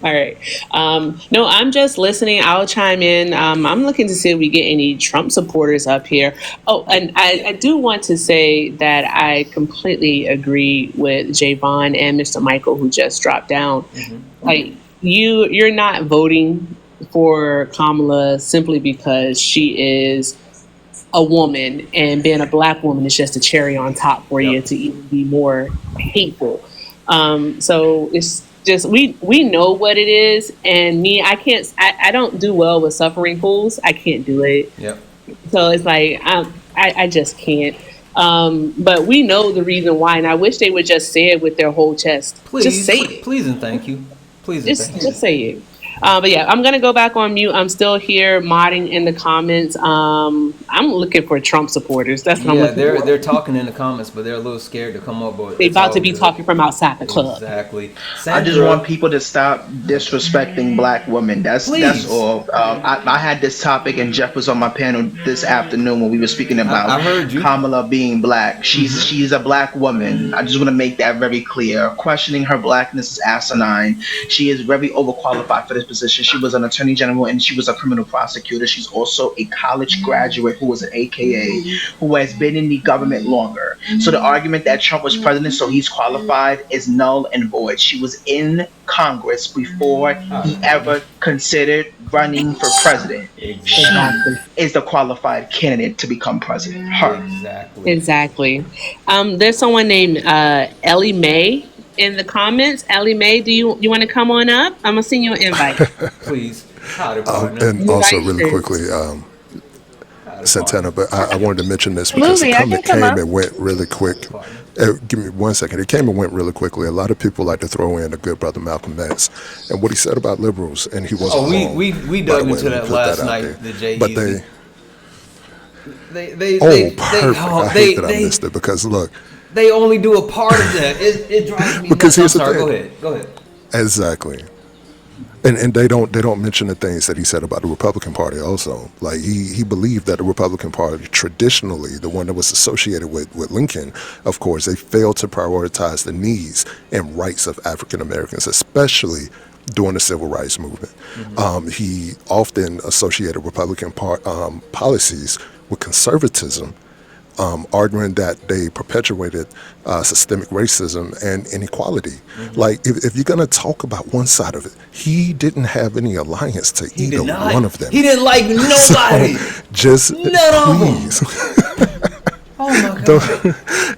All right. No, I'm just listening. I'll chime in. I'm looking to see if we get any Trump supporters up here. Oh, and I do want to say that I completely agree with Javon and Mr. Michael, who just dropped down. Mm-hmm. Like you're not voting for Kamala simply because she is a woman, and being a black woman is just a cherry on top for you to even be more hateful. So it's just we know what it is, and I don't do well with suffering fools. I can't do it. Yep. So it's like I just can't. But we know the reason why, and I wish they would just say it with their whole chest. Please, just say it. Please and thank you. Please and thank you. Just say it. But yeah, I'm gonna go back on mute. I'm still here modding in the comments. I'm looking for Trump supporters. That's what I'm looking for. They're talking in the comments, but they're a little scared to come up. But they about to be talking from outside the club. Exactly. I just want people to stop disrespecting black women. That's all. I had this topic, and Jeff was on my panel this afternoon when we were speaking about I heard you. Kamala being black. She's a black woman. I just want to make that very clear. Questioning her blackness is asinine. She is very overqualified for this position. She was an attorney general and she was a criminal prosecutor. She's also a college graduate who was an AKA who has been in the government longer. So the argument that Trump was president so he's qualified is null and void. She was in Congress before he ever considered running for president. She is the qualified candidate to become president. Her. Exactly. There's someone named Ellie Mae in the comments. Ellie Mae, do you want to come on up? I'm gonna send you an invite. Please. And also really quickly, Santana, but I wanted to mention this because the comment came and went really quick. Give me 1 second. It came and went really quickly. A lot of people like to throw in a good brother Malcolm X and what he said about liberals, and he wasn't wrong. We dug into that last night. The J. But perfect. I hate that I missed it because look. They only do a part of that. It drives me because nuts. here's the thing. Go ahead. Exactly. And they don't mention the things that he said about the Republican Party also. Like he believed that the Republican Party, traditionally, the one that was associated with Lincoln, of course, they failed to prioritize the needs and rights of African Americans, especially during the Civil Rights Movement. Mm-hmm. He often associated Republican policies with conservatism, arguing that they perpetuated systemic racism and inequality. Mm-hmm. Like, if you're going to talk about one side of it, he didn't have any alliance to either one of them. He didn't like nobody. So just please. Oh my God.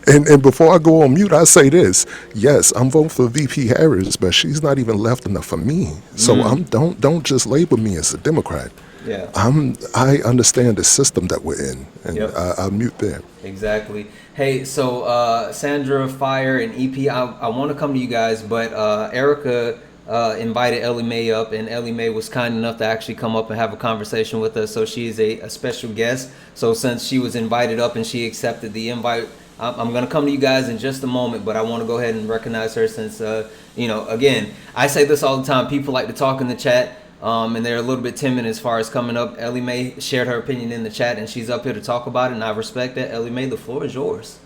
And before I go on mute, I say this. Yes, I'm voting for VP Harris, but she's not even left enough for me. So don't just label me as a Democrat. Yeah. I understand the system that we're in, and I'll mute there. Exactly. Hey, so Sandra, Fire, and EP, I want to come to you guys, but Erica invited Ellie Mae up, and Ellie Mae was kind enough to actually come up and have a conversation with us. So she is a special guest. So since she was invited up and she accepted the invite, I'm going to come to you guys in just a moment, but I want to go ahead and recognize her since, again, I say this all the time. People like to talk in the chat, and they're a little bit timid as far as coming up. Ellie Mae shared her opinion in the chat, and she's up here to talk about it, and I respect that. Ellie Mae, the floor is yours.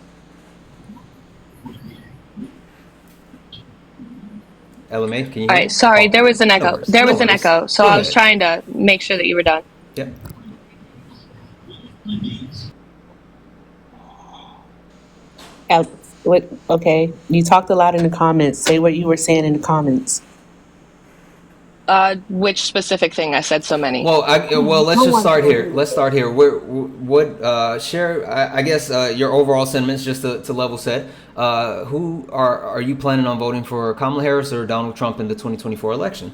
Ellie Mae, can you hear All me? right, sorry, there was an echo. worries. There No was an worries. echo, so Go I was ahead. trying to make sure that you were done. Yep. Okay, you talked a lot in the comments. Say what you were saying in the comments. Which specific thing? I said so many. Well, let's just start here. Let's start here. Share, I guess, your overall sentiments just to level set. Who are you planning on voting for, Kamala Harris or Donald Trump in the 2024 election?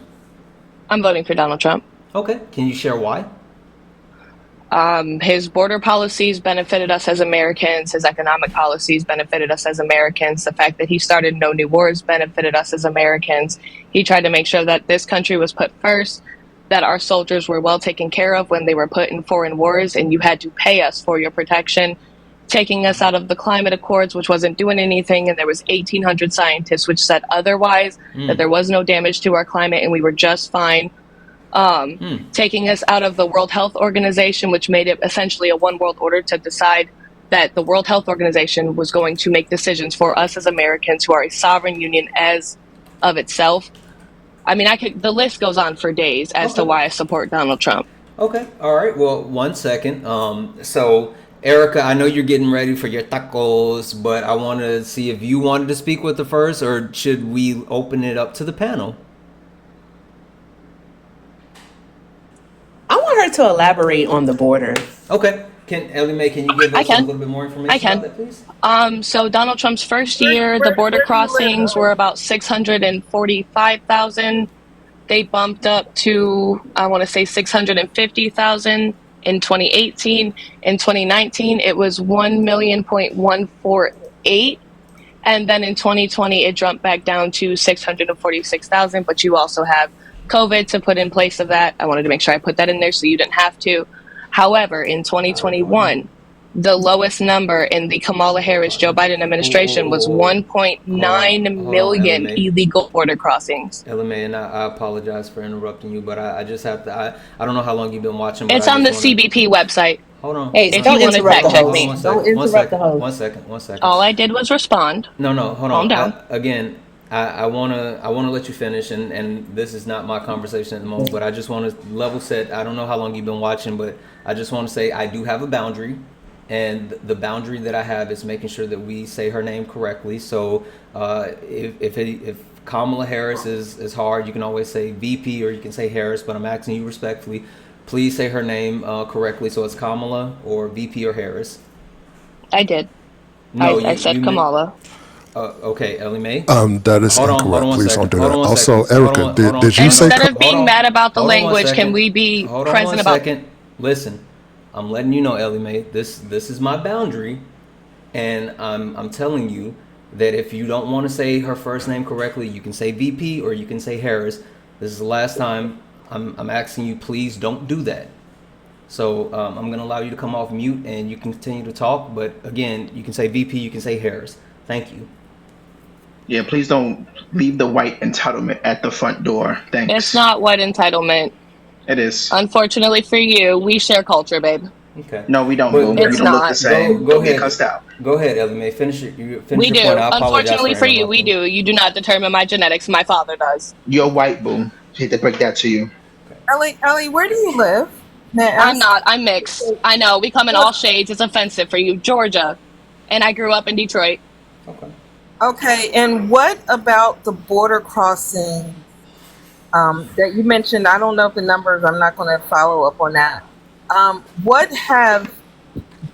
I'm voting for Donald Trump. Okay. Can you share why? His border policies benefited us as Americans. His economic policies benefited us as Americans. The fact that he started no new wars benefited us as Americans. He tried to make sure that this country was put first, that our soldiers were well taken care of when they were put in foreign wars, and you had to pay us for your protection. Taking us out of the climate accords, which wasn't doing anything, and there was 1,800 scientists which said otherwise, that there was no damage to our climate and we were just fine. Taking us out of the World Health Organization, which made it essentially a one world order to decide that the World Health Organization was going to make decisions for us as Americans, who are a sovereign union as of itself. I mean, the list goes on for days as to why I support Donald Trump. Okay. All right. Well, 1 second. So Erica, I know you're getting ready for your tacos, but I want to see if you wanted to speak with her first, or should we open it up to the panel? I want her to elaborate on the border. Okay. Ellie Mae, can you give us a little bit more information about that, please? So Donald Trump's first year, the border crossings were about 645,000. They bumped up to, I want to say, 650,000 in 2018. In 2019, it was 1,148,000. And then in 2020, it jumped back down to 646,000. But you also have COVID to put in place of that. I wanted to make sure I put that in there so you didn't have to. However, in 2021, the lowest number in the Kamala Harris-Joe Biden administration was 1.9 million illegal border crossings. Ellie Mae, and I apologize for interrupting you, but I just have to. I don't know how long you've been watching. But it's on the CBP website. Hold on. Hey, if you want to fact check me. Don't interrupt the host. 1 second. 1 second. All I did was respond. No, hold Calm on. down. I wanna let you finish, and this is not my conversation at the moment, but I just want to level set. I don't know how long you've been watching, but I just want to say I do have a boundary, and the boundary that I have is making sure that we say her name correctly. So if Kamala Harris is hard, you can always say VP or you can say Harris, but I'm asking you respectfully, please say her name correctly. So it's Kamala or VP or Harris. I did. No, I said Kamala. Okay, Ellie Mae. That is incorrect. Please don't do that. Also, second. Erica, did you say? Instead of being mad about the language, can we be present about? Listen, I'm letting you know, Ellie Mae. This is my boundary, and I'm telling you that if you don't want to say her first name correctly, you can say VP or you can say Harris. This is the last time. I'm asking you, please don't do that. So I'm gonna allow you to come off mute and you can continue to talk. But again, you can say VP, you can say Harris. Thank you. Yeah, please don't leave the white entitlement at the front door. Thanks. It's not white entitlement. It is. Unfortunately for you, we share culture, babe. Okay. No, we don't. But we don't look the same. Go Don't get ahead. cussed out. Go ahead, Ellie Mae. Finish your We do. point. I apologize Unfortunately for you, interrupting. we do. You do not determine my genetics. My father does. You're white, boo. Hate to break that to you. Ellie, where do you live? I'm not. I'm mixed. I know. We come in all shades. It's offensive for you. Georgia. And I grew up in Detroit. Okay, and what about the border crossing that you mentioned? I don't know if the numbers, I'm not going to follow up on that. What have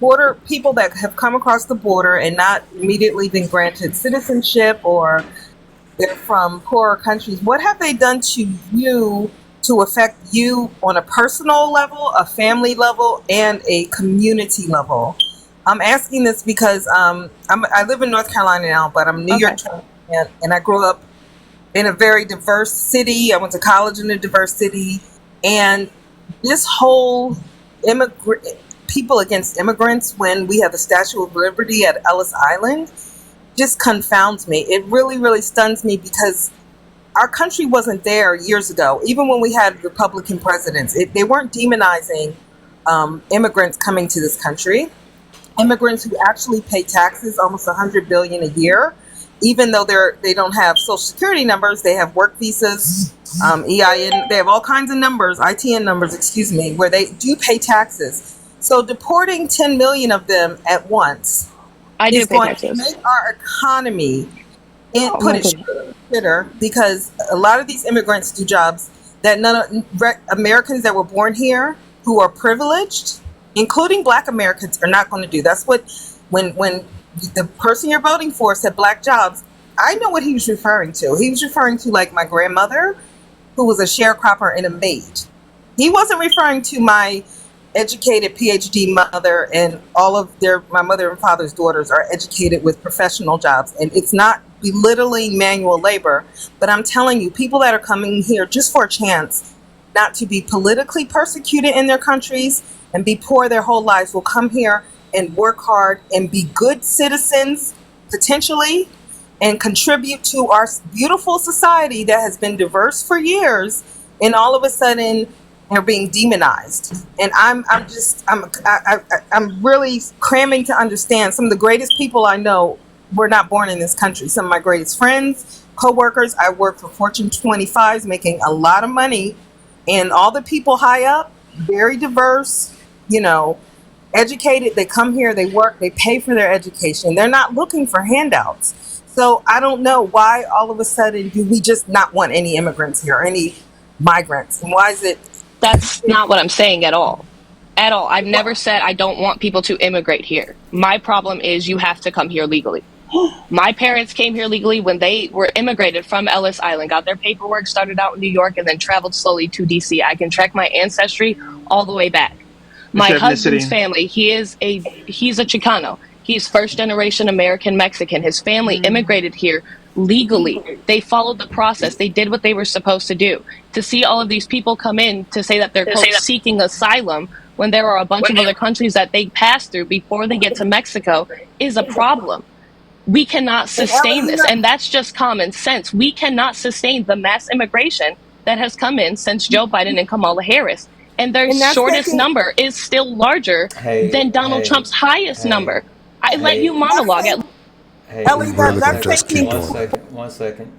border people that have come across the border and not immediately been granted citizenship, or they're from poorer countries, what have they done to you to affect you on a personal level, a family level, and a community level? I'm asking this because I live in North Carolina now, but I'm New York, and I grew up in a very diverse city. I went to college in a diverse city, and this whole immigrant people against immigrants when we have the Statue of Liberty at Ellis Island just confounds me. It really, really stuns me because our country wasn't there years ago. Even when we had Republican presidents, they weren't demonizing immigrants coming to this country. Immigrants who actually pay taxes, almost 100 billion a year, even though they don't have social security numbers, they have work visas, EIN, they have all kinds of numbers, ITN numbers, excuse me, where they do pay taxes. So deporting 10 million of them at once is going to make our economy and put it shitter, because a lot of these immigrants do jobs that Americans that were born here who are privileged, including Black Americans, are not going to do. That's what when the person you're voting for said black jobs, I know what he was referring to. He was referring to like my grandmother, who was a sharecropper and a maid. He wasn't referring to my educated PhD mother and all of my mother and father's daughters are educated with professional jobs. And it's not belittling manual labor, but I'm telling you, people that are coming here just for a chance not to be politically persecuted in their countries and be poor their whole lives will come here and work hard and be good citizens, potentially, and contribute to our beautiful society that has been diverse for years. And all of a sudden, they're being demonized. And I'm really cramming to understand some of the greatest people I know were not born in this country. Some of my greatest friends, co-workers. I work for Fortune 25s, making a lot of money, and all the people high up, very diverse, educated. They come here, they work, they pay for their education. They're not looking for handouts. So I don't know why all of a sudden do we just not want any immigrants here, any migrants, and why is it? That's not what I'm saying at all. At all. I've never said I don't want people to immigrate here. My problem is you have to come here legally. My parents came here legally when they were immigrated from Ellis Island, got their paperwork, started out in New York, and then traveled slowly to DC. I can track my ancestry all the way back. My husband's family, he's a Chicano. He's first generation American Mexican. His family immigrated here legally. They followed the process. They did what they were supposed to do. To see all of these people come in to say that they're quote, seeking asylum when there are a bunch of other countries that they pass through before they get to Mexico is a problem. We cannot sustain this, and that's just common sense. We cannot sustain the mass immigration that has come in since Joe Biden and Kamala Harris. And their shortest number is still larger than Donald Trump's highest number. I let you monologue. We're really gonna just keep doing. One second.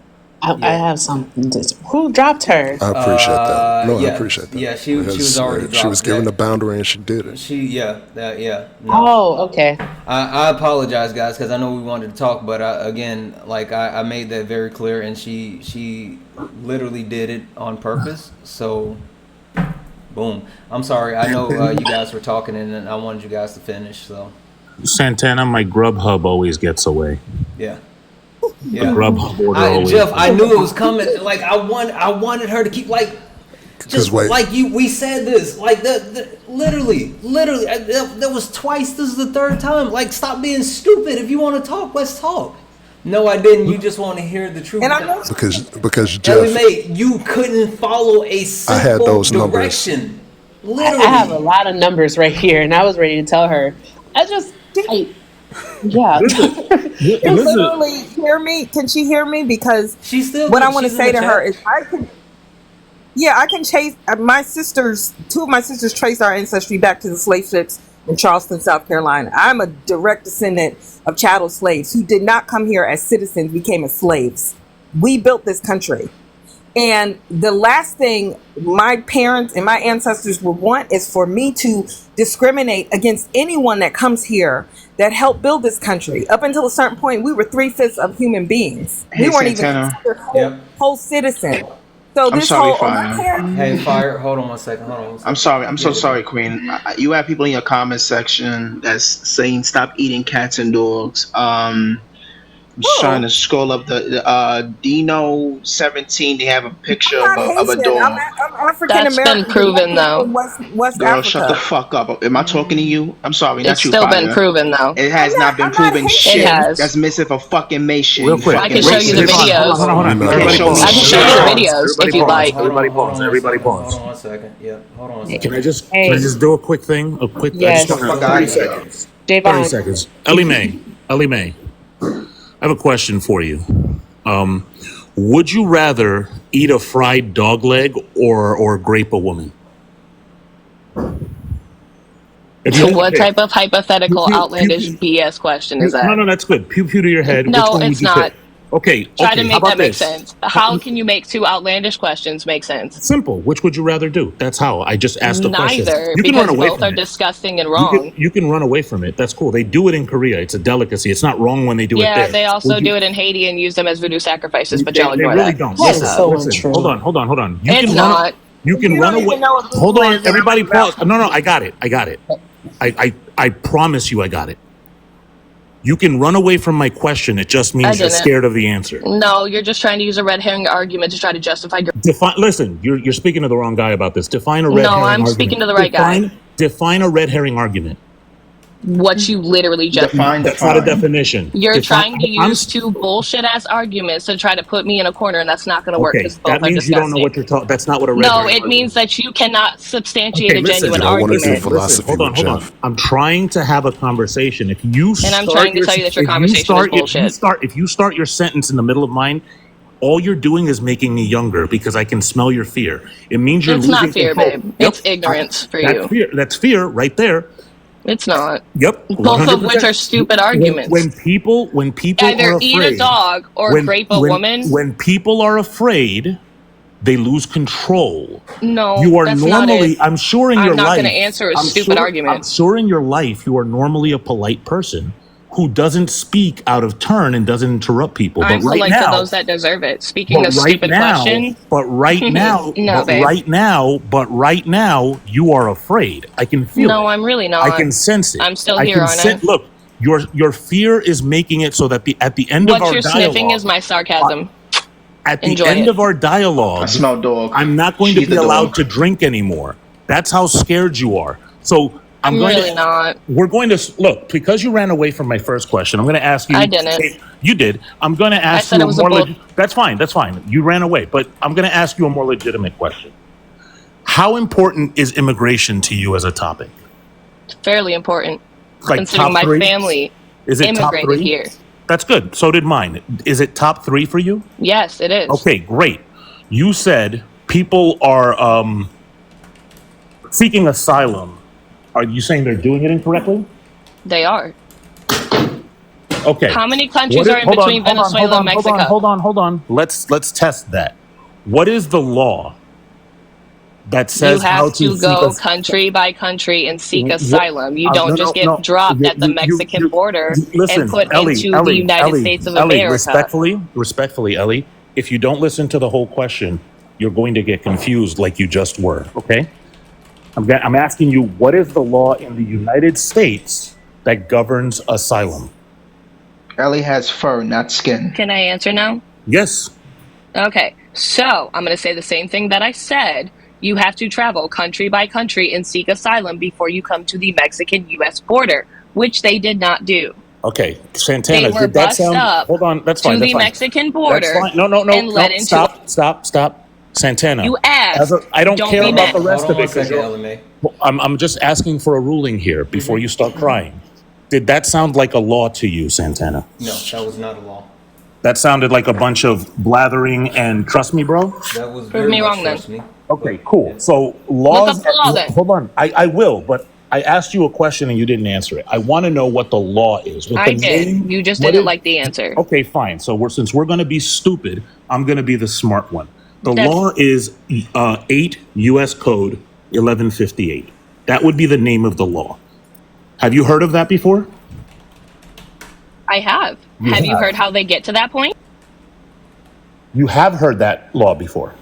I have something to. Who dropped her? I appreciate that. No, I appreciate that. Yeah, she was already dropped. She was given the boundary and she did it. No. Oh, okay. I apologize, guys, because I know we wanted to talk, but again, like I made that very clear, and she literally did it on purpose. So, boom. I'm sorry. I know you guys were talking, and I wanted you guys to finish. So, Santana, my Grubhub always gets away. Yeah. The Grubhub order always. Jeff, I knew it was coming. Like I wanted her to keep we said this literally that was twice. This is the third time. Like, stop being stupid. If you want to talk, let's talk. No, I didn't. You just want to hear the truth. And I know because Jeff, you couldn't follow a simple I had those direction. Numbers. Literally, I have a lot of numbers right here, and I was ready to tell her. Yeah. Can literally hear me? Can she hear me? Because she's still. What I want to say to her is, I can chase my sisters. Two of my sisters trace our ancestry back to the slave ships in Charleston, South Carolina. I'm a direct descendant of chattel slaves who did not come here as citizens. We came as slaves. We built this country. And the last thing my parents and my ancestors would want is for me to discriminate against anyone that comes here that helped build this country. Up until a certain point, we were 3/5 of human beings. We weren't Santana. even considered whole citizens. So I'm this sorry, whole Fire. Hey, Fire, hold on one second. I'm sorry. I'm so sorry, Queen. You have people in your comment section that's saying stop eating cats and dogs. I'm just trying to scroll up the Dino 17. They have a picture I'm not of a Haitian. I'm dog. I'm African That's been American, proven directly though. from West Girl, shut the Africa. fuck up. Am I talking to you? I'm sorry, It's not you, still been fire. proven though. It has not been I'm not proven It shit. Haitian. has. That's missing for fucking May shit, Real you quick. I fucking can show you the racist. Javon, videos. hold on. You We're not can't gonna show me I can pause. show you shit. the Pause. videos Everybody if you'd pause. like. Everybody Hold pause. on one Everybody second. Hold pause. on one second. Yep. Hold on one Hey, Can second. I just do a quick thing? I just Get the yes, want to fuck out 30 of here. seconds. 30 Javon. seconds. Ellie Mae, I have a question for you. Would you rather eat a fried dog leg or grape a woman? If you had to What pick, type of pew, hypothetical pew, pew, outlandish pew, BS question is pew. that? No, that's good. Pew pew to your head. Which No, one would it's you pick? not. Okay, Try to How make about that make this? sense. How can you make two outlandish questions make sense? Simple. Which would you rather do? That's how. I just asked the question. Neither, You can run because away both from are it. disgusting and wrong. You can run away from it. That's cool. They do it in Korea. It's a delicacy. It's not wrong when they do it Yeah, there. they also Would you? do it in Haiti and use them as voodoo sacrifices, but y'all They ignore really that. don't. That is Listen, so listen. Hold untrue. on, hold on, hold on. It's not. You can You run don't away. even know what Hold Google on, is, and I'm everybody about pause. No, I got it. I promise you I got it. You can run away from my question. It just I means you're didn't. scared of the answer. No, you're just trying to use a red herring argument to try to justify your. Listen, you're speaking to the wrong guy about this. Define a red No, herring I'm argument. speaking to the right guy. Define a red herring argument. What you literally just. That's not a definition. You're trying to I'm use two bullshit ass arguments to try to put me in a corner, and that's not going to work okay. because both That are means you don't know disgusting. what you're talking. That's not what a red No, herring it argument means that you cannot substantiate Okay, a listen. genuine And I want to do argument. philosophy Hold with on. Jeff. I'm trying to have a conversation. If you And I'm start trying to your tell you that your if you conversation is start bullshit. if you start your sentence in the middle of mine, all you're doing is making me younger because I can smell your fear. It means you're It's losing not fear, control. babe. It's ignorance for That's you. fear. That's fear right there. It's not. Yep, Both of which 100%. are stupid arguments. When people Either are eat a afraid, dog or grape a woman. when people are afraid, they lose control. No, You are that's not normally, it. I'm sure in I'm your not life, going to answer a I'm stupid sure argument. in your life you are normally a polite person who doesn't speak out of turn and doesn't interrupt people. I'm But right polite to now, those that deserve it. Speaking of stupid question. No, babe. right now, you are afraid. I can feel No, it. I'm really I not. can sense it. I'm still I here, can aren't I? sense. Look, your fear is making it so that at the end of What our you're sniffing is dialogue, my sarcasm. at the Enjoy end it. of our dialogue, I smell dog. I'm not going to She's be the allowed dog. to drink anymore. That's how scared you are. So I'm really not. We're going to look because you ran away from my first question. I'm going to ask you. I didn't. You did. I'm going to ask said you it a was a more. bull- That's fine. That's fine. You ran away, but I'm going to ask you a more legitimate question. How important is immigration to you as a topic? Fairly important. Like Considering top my three? family Is it top immigrated three? here. That's good. So did mine. Is it top three for you? Yes, it is. Okay, great. You said people are seeking asylum. Are you saying they're doing it incorrectly? They are. Okay. How many countries are in between Venezuela and Mexico? Hold on. Let's test that. What is the law that You says how have to to seek go country by country and seek asylum. You don't just get no. dropped at the Mexican border Listen, and put Ellie, into the United States of Ellie, America. respectfully, Ellie, if you don't listen to the whole question, you're going to get confused like you just were, okay? I'm asking you, what is the law in the United States that governs asylum? Ellie has fur, not skin. Can I answer now? Yes. Okay, so I'm going to say the same thing that I said. You have to travel country by country and seek asylum before you come to the Mexican-U.S. border, which they did not do. Okay, Santana, They were did that bussed sound? up Hold on, that's fine. to That's the fine. Mexican border. That's fine. No, and led into. Stop. Santana. You asked. I don't care be about mad. the rest Hold on of it. one second, LMA. I'm just asking for a ruling here before you start crying. Did that sound like a law to you, Santana? No, that was not a law. That sounded like a bunch of blathering and trust me, bro? That was Prove very me much wrong then. trust me. Okay, cool. So laws. Look up the law then. Hold on. I will, but I asked you a question and you didn't answer it. I want to know what the law is. I did. You just didn't like the answer. Okay, fine. So since we're going to be stupid, I'm going to be the smart one. The That's- law is 8 U.S. Code 1158. That would be the name of the law. Have you heard of that before? I have. Have you heard how they get to that point? You have heard that law before.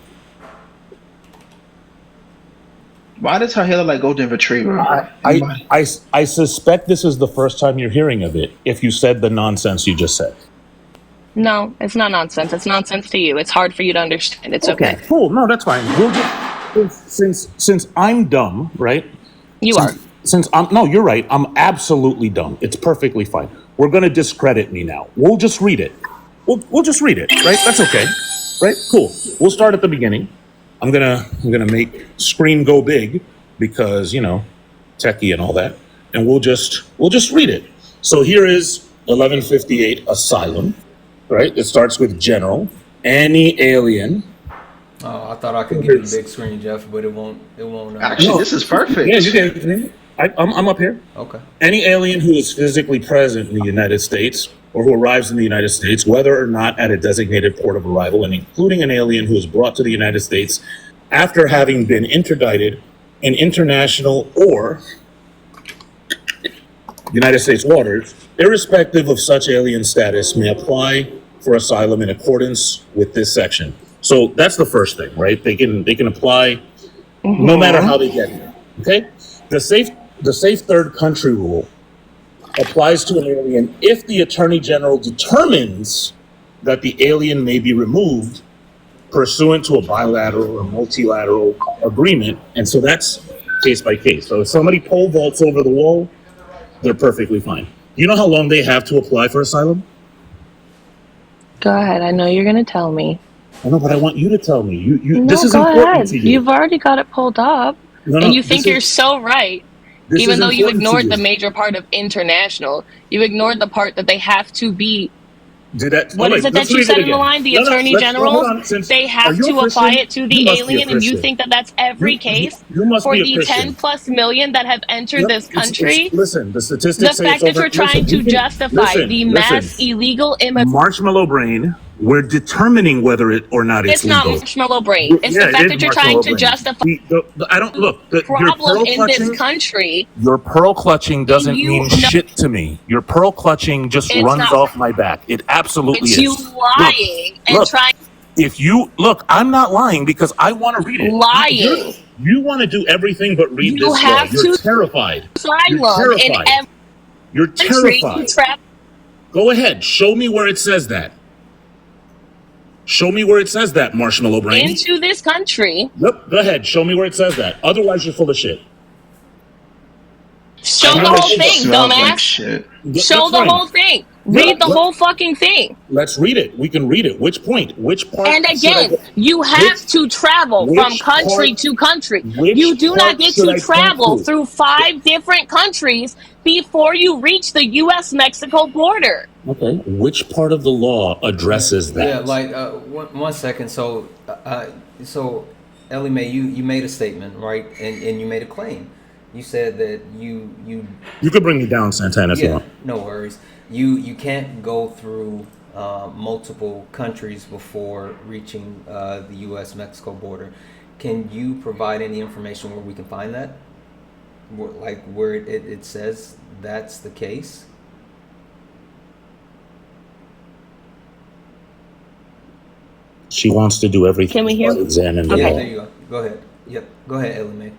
Why does her hair look like golden retriever? I suspect this is the first time you're hearing of it if you said the nonsense you just said. No, it's not nonsense. It's nonsense to you. It's hard for you to understand. It's okay. Cool. No, that's fine. We'll just since I'm dumb, right? You are. Since I'm no, you're right. I'm absolutely dumb. It's perfectly fine. We're gonna discredit me now. We'll just read it. We'll just read it, right? That's okay. Right? Cool. We'll start at the beginning. I'm gonna make screen go big because, you know, techie and all that. And we'll just read it. So here is 1158 asylum, right? It starts with general. Any alien. Oh, I thought I could give you the big screen, Jeff, but it won't. Actually, this is perfect. Yeah, you can. I'm up here. Okay. Any alien who is physically present in the United States or who arrives in the United States, whether or not at a designated port of arrival, and including an alien who is brought to the United States after having been interdicted in international or United States waters, irrespective of such alien status, may apply for asylum in accordance with this section. So that's the first thing, right? They can apply no matter how they get here. Okay? The safe third country rule applies to an alien if the Attorney General determines that the alien may be removed pursuant to a bilateral or multilateral agreement. And so that's case by case. So if somebody pole vaults over the wall, they're perfectly fine. You know how long they have to apply for asylum? Go ahead. I know you're going to tell me. I know, but I want you to tell me. No, this is go important ahead. to you. You've already got it pulled up. No, And you think you're so right. Even though you ignored the major part of international, you ignored the part that they have to be. What is it that you said in the line? The Attorney General, they have to apply it to the alien, and you think that that's every case for the 10 plus million that have entered this country? Listen, the statistics The fact that you're trying to justify the mass illegal immigration. Marshmallow brain, we're determining whether it or not It's not legal. marshmallow brain. It's the fact that you're trying to justify I don't look. The problem in this country. Your pearl clutching doesn't You mean know- shit to me. Your pearl clutching just It's runs not- off my back. It absolutely It's is. you lying and trying. If you look, I'm not lying because I want to read it. Lying. You want to do everything but read You this have law. You're to- terrified. You're Asylum in terrified. every You're country. terrified. Go ahead. Show me where it says that. Show me where it says that, Marshmallow Brain. Into this country. Yep. Go ahead. Show me where it says that. Otherwise, you're full of shit. Show the whole thing, dumbass. Show the whole thing. Read the whole fucking thing. Let's read it. We can read it. Which point? Which part? And again, you have to travel from country to country. You do not get to travel through 5 different countries before you reach the U.S.-Mexico border. Okay. Which part of the law addresses that? Yeah, like one second. So Ellie Mae, you made a statement, right? And you made a claim. You said that you could bring me down, Santana, if you want. No worries. You can't go through multiple countries before reaching the U.S.-Mexico border. Can you provide any information where we can find that? Where it says that's the case? She wants to do everything. Can we hear? Examine the Okay. law. There you go. Go ahead. Yep. Go ahead, Ellie Mae.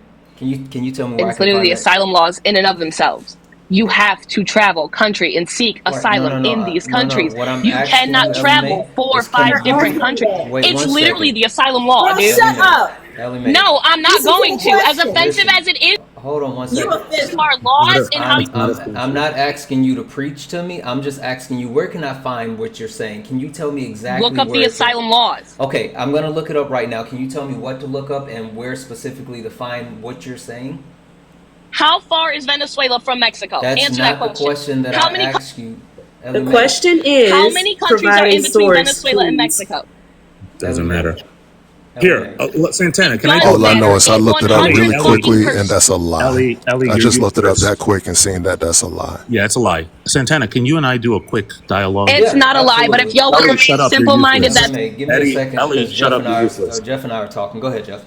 Can you tell me where I It's can literally find the that? asylum laws in and of themselves. You have to travel country and seek asylum in these countries. What I'm You asking cannot you, travel Ellie Mae, 4 or is 5 different countries. Wait, It's one literally second. the asylum law, dude. Shut up. Ellie Mae. No, I'm not This is going a to. As question. offensive as it is, Hold on one You second. offended. our laws and how you I'm not asking you to preach to me. I'm just asking you, where can I find what you're saying? Can you tell me exactly look up where the it's at? asylum laws. Okay, I'm going to look it up right now. Can you tell me what to look up and where specifically to find what you're saying? How far is Venezuela from Mexico? That's Answer not that the question that How I many asked you. Ellie The Mae. question is How many countries are providing in between source, Venezuela and please. Mexico? Doesn't matter. Here, Santana, can I? All I know is I looked it up really 140%. quickly, and that's a lie. Ellie, I you're just looked it up useless. that quick and seen that that's a lie. Yeah, it's a lie. Santana, can you and I do a quick dialogue? It's not a lie, but if y'all want to shut up, you're simple-minded, useless. that Ellie Mae, give me Eddie, a second. Ellie, Because shut up, you're useless. Jeff and I are talking. Go ahead, Jeff.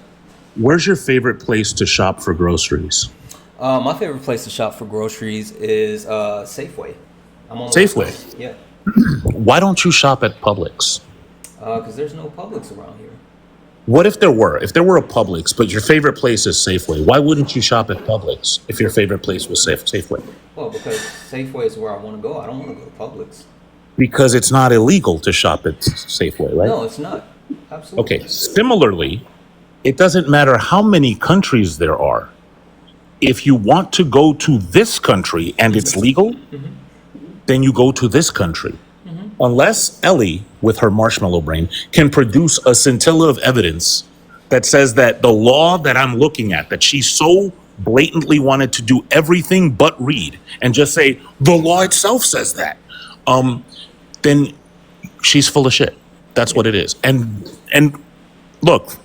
Where's your favorite place to shop for groceries? My favorite place to shop for groceries is Safeway. I'm on the Safeway? West Coast. Yeah. Why don't you shop at Publix? Because there's no Publix around here. What if there were? If there were a Publix, but your favorite place is Safeway, why wouldn't you shop at Publix if your favorite place was Safeway? Well, because Safeway is where I want to go. I don't want to go to Publix. because it's not illegal to shop at Safeway, right? No, it's not. Absolutely. Okay. Similarly, it doesn't matter how many countries there are. If you want to go to this country and it's legal, then you go to this country. Unless Ellie, with her marshmallow brain, can produce a scintilla of evidence that says that the law that I'm looking at, that she so blatantly wanted to do everything but read and just say, the law itself says that, then she's full of shit. That's what it is. And look,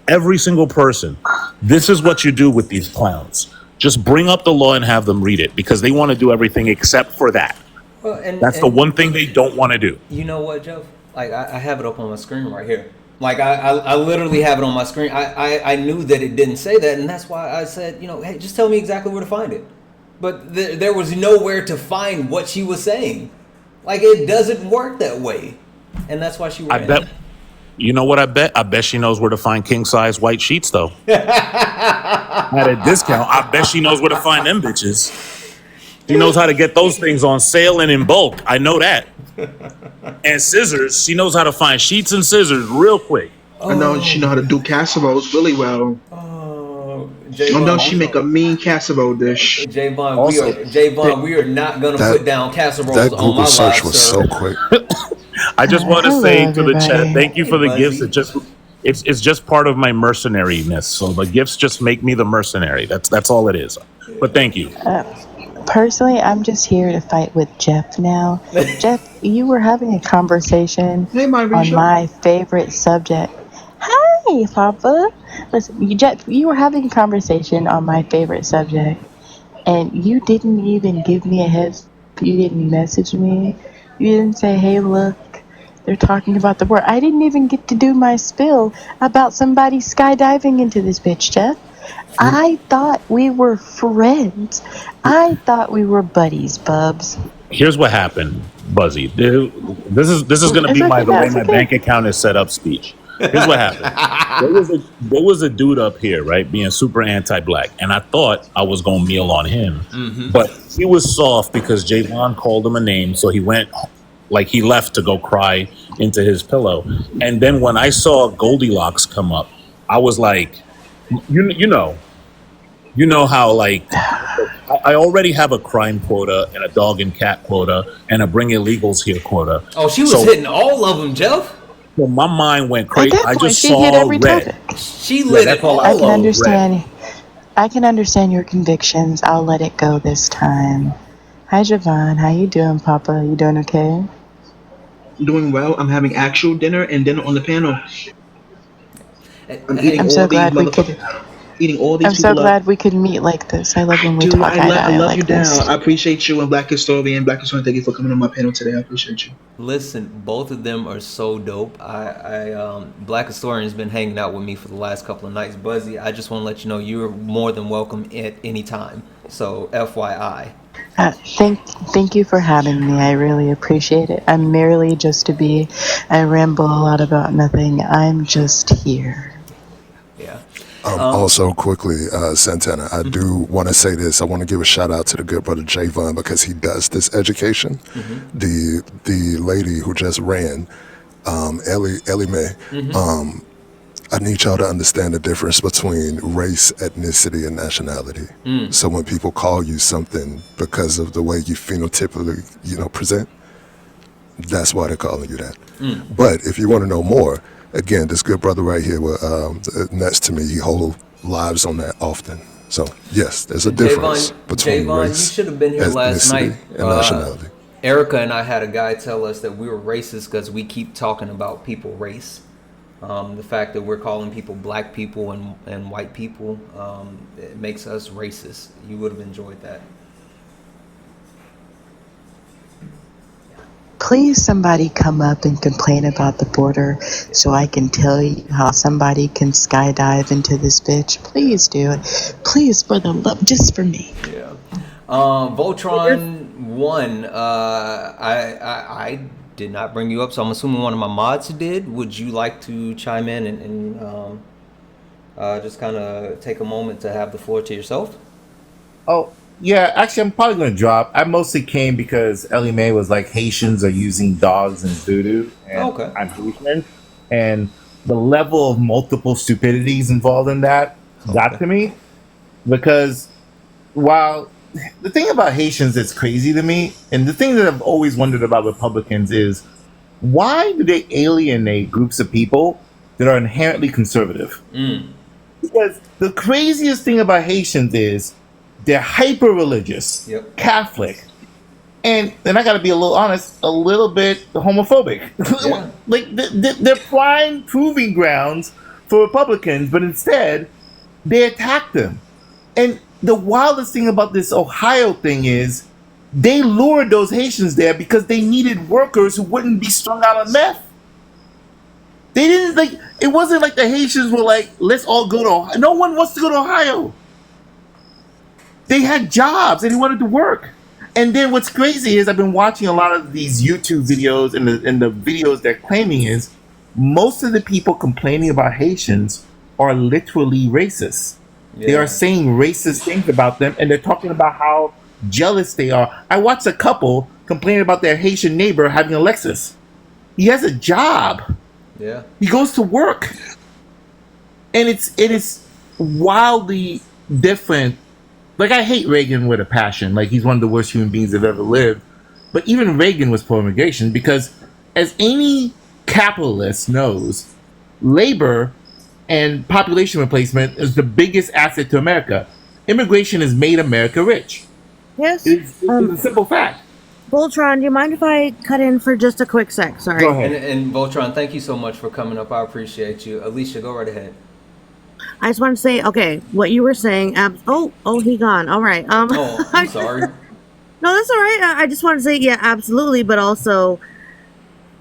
every single person, this is what you do with these clowns. Just bring up the law and have them read it because they want to do everything except for that. Well, That's the one thing they don't want to do. You know what, Jeff? Like I have it up on my screen right here. Like I literally have it on my screen. I knew that it didn't say that, and that's why I said, hey, just tell me exactly where to find it. But there was nowhere to find what she was saying. Like it doesn't work that way, and that's why she ran. I bet. You know what I bet? I bet she knows where to find king size white sheets, though. At a discount, I bet she knows where to find them bitches. She knows how to get those things on sale and in bulk. I know that. And scissors. She knows how to find sheets and scissors real quick. I know she know how to do casseroles really well. I know she make a mean casserole dish. Javon, we are not gonna put down casseroles that on Google my search live, was sir. so quick. I just want to Hello, say to the chat, everybody. thank you for the Hey, gifts. Buzzy. It's just part of my mercenary-ness. So the gifts just make me the mercenary. That's all it is. But thank you. Personally, I'm just here to fight with Jeff now. Jeff, you were having a conversation on my favorite subject. Hi, Papa. Listen, Jeff, you were having a conversation on my favorite subject, and you didn't even give me a heads. You didn't message me. You didn't say, hey, look, they're talking about the war. I didn't even get to do my spill about somebody skydiving into this bitch, Jeff. I thought we were friends. I thought we were buddies, Bubs. Here's what happened, Buzzy. This is going to be the way my bank account is set up speech. Here's what happened. There was a dude up here, right, being super anti-black, and I thought I was going to meal on him, but he was soft because Javon called him a name, so he went, like he left to go cry into his pillow. And then when I saw Goldilocks come up, I was like, you know how like I already have a crime quota and a dog and cat quota and a bring illegals here quota. Oh, she was hitting all of them, Jeff. So my mind went crazy. At that I point, just she saw hit every red. topic. She lit it all I can up. understand. I can understand your convictions. I'll let it go this time. Hi, Javon. How you doing, Papa? You doing okay? Doing well. I'm having actual dinner and dinner on the panel. I'm eating I'm all so these glad we could. eating all these I'm so people up. glad we could meet like this. I love when we Dude, talk eye to I eye love you like this. down. I appreciate you and Black Historian. Black Historian, thank you for coming on my panel today. I appreciate you. Listen, both of them are so dope. Black Historian's been hanging out with me for the last couple of nights. Buzzy, I just want to let you know you're more than welcome at any time. So, FYI. Thank you for having me. I really appreciate it. I'm merely just to be. I ramble a lot about nothing. I'm just here. Yeah. Also, quickly, Santana, I do want to say this. I want to give a shout out to the good brother Javon because he does this education. The lady who just ran, Ellie Mae. I need y'all to understand the difference between race, ethnicity, and nationality. So when people call you something because of the way you phenotypically, present, that's why they're calling you that. But if you want to know more, again, this good brother right here, next to me, he holds lives on that often. So yes, there's a difference between Javon, race, you should have been here last ethnicity, night. and nationality. Erica and I had a guy tell us that we were racist because we keep talking about people race. The fact that we're calling people black people and white people, it makes us racist. You would have enjoyed that. Please, somebody come up and complain about the border so I can tell you how somebody can skydive into this bitch. Please do it. Please, for the love, just for me. Yeah. Voltron 1, I did not bring you up, so I'm assuming one of my mods did. Would you like to chime in and just kind of take a moment to have the floor to yourself? Oh, Yeah, actually, I'm probably going to drop. I mostly came because Ellie Mae was like, Haitians are using dogs in voodoo, and Okay. I'm Haitian. And the level of multiple stupidities involved in that got Okay. to me because while the thing about Haitians that's crazy to me, and the thing that I've always wondered about Republicans is why do they alienate groups of people that are inherently conservative? Mm. Because the craziest thing about Haitians is they're hyper religious, Yep. Catholic, and I got to be a little honest, a little bit homophobic. Yeah. Like they're prime proving grounds for Republicans, but instead they attack them. And the wildest thing about this Ohio thing is they lured those Haitians there because they needed workers who wouldn't be strung out on meth. They didn't like. It wasn't like the Haitians were like, "Let's all go to Ohio." No one wants to go to Ohio. They had jobs and they wanted to work. And then what's crazy is I've been watching a lot of these YouTube videos, and the videos they're claiming is most of the people complaining about Haitians are literally racist. They are Yeah. saying racist things about them, and they're talking about how jealous they are. I watched a couple complaining about their Haitian neighbor having a Lexus. He has a job. Yeah. He goes to work, and it is wildly different. Like I hate Reagan with a passion. Like he's one of the worst human beings that ever lived. But even Reagan was pro-immigration because, as any capitalist knows, labor and population replacement is the biggest asset to America. Immigration has made America rich. Yes. It's a simple fact. Voltron, do you mind if I cut in for just a quick sec? Sorry. Go ahead. And Voltron, thank you so much for coming up. I appreciate you. Alicia, go right ahead. I just want to say, okay, what you were saying. Oh, he gone. All right. Oh, I'm sorry. No, that's all right. I just want to say, yeah, absolutely, but also,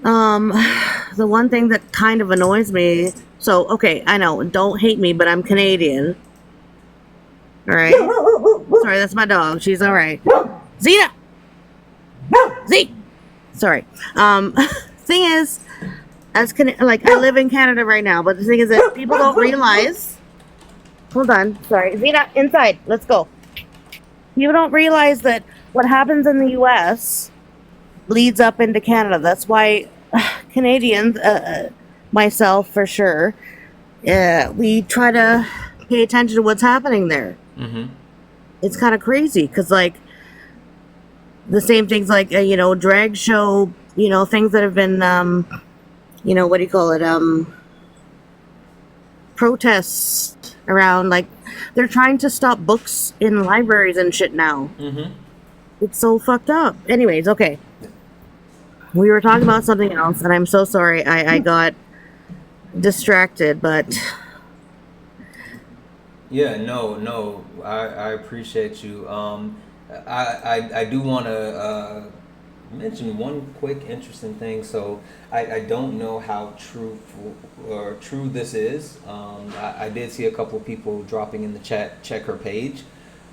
the one thing that kind of annoys me. So, okay, I know, don't hate me, but I'm Canadian. All right. Sorry, that's my dog. She's all right. Zena. Zeke. Sorry. Thing is, like I live in Canada right now, but the thing is that people don't realize. Hold on, sorry, Zena, inside. Let's go. People don't realize that what happens in the U.S. bleeds up into Canada. That's why Canadians, myself for sure, we try to pay attention to what's happening there. Mm-hmm. It's kind of crazy because, like, the same things like drag show, things that have been what do you call it, protests around, like they're trying to stop books in libraries and shit now. Mm-hmm. It's so fucked up. Anyways, okay, we were talking about something else and I'm so sorry I got distracted, but Yeah, no, I appreciate you. I do want to mention one quick interesting thing. So I don't know how true this is. I did see a couple of people dropping in the chat, check her page.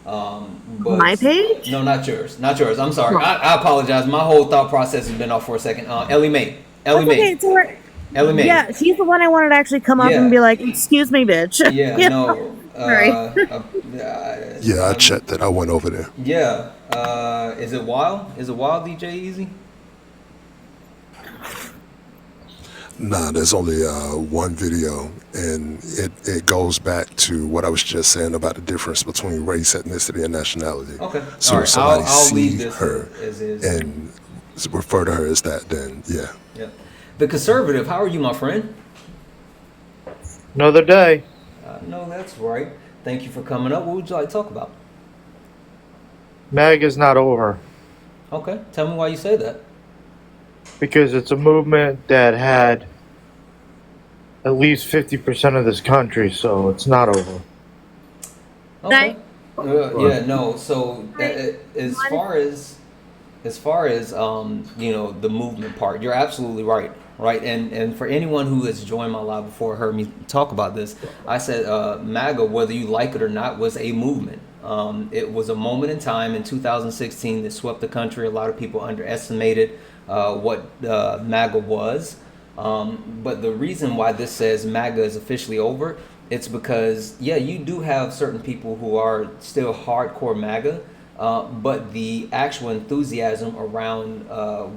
But my page? No, not yours. Not yours. I'm sorry. I apologize. My whole thought process has been off for a second. Ellie Mae. That's okay, it's all right. Ellie Mae. Yeah, she's the one I wanted to actually come up and be like, excuse me, bitch. Yeah, no. Sorry. Yeah, I checked that. I went over there. Yeah. Is it wild? Is it wild, DJ Easy? Nah, there's only one video, and it goes back to what I was just saying about the difference between race, ethnicity, and nationality. Okay. So All if right. somebody I'll leave see this her as is. and refer to her as that, then yeah. Yeah. The conservative. How are you, my friend? Another day. No, that's right. Thank you for coming up. What would you like to talk about? MAG is not over Okay. Tell me why you say that. because it's a movement that had at least 50% of this country, so it's not over. Okay. Yeah. No. So as far as the movement part, you're absolutely right. Right. And for anyone who has joined my live before, heard me talk about this, I said MAGA, whether you like it or not, was a movement. It was a moment in time in 2016 that swept the country. A lot of people underestimated what MAGA was. But the reason why this says MAGA is officially over, it's because, yeah, you do have certain people who are still hardcore MAGA, But the actual enthusiasm around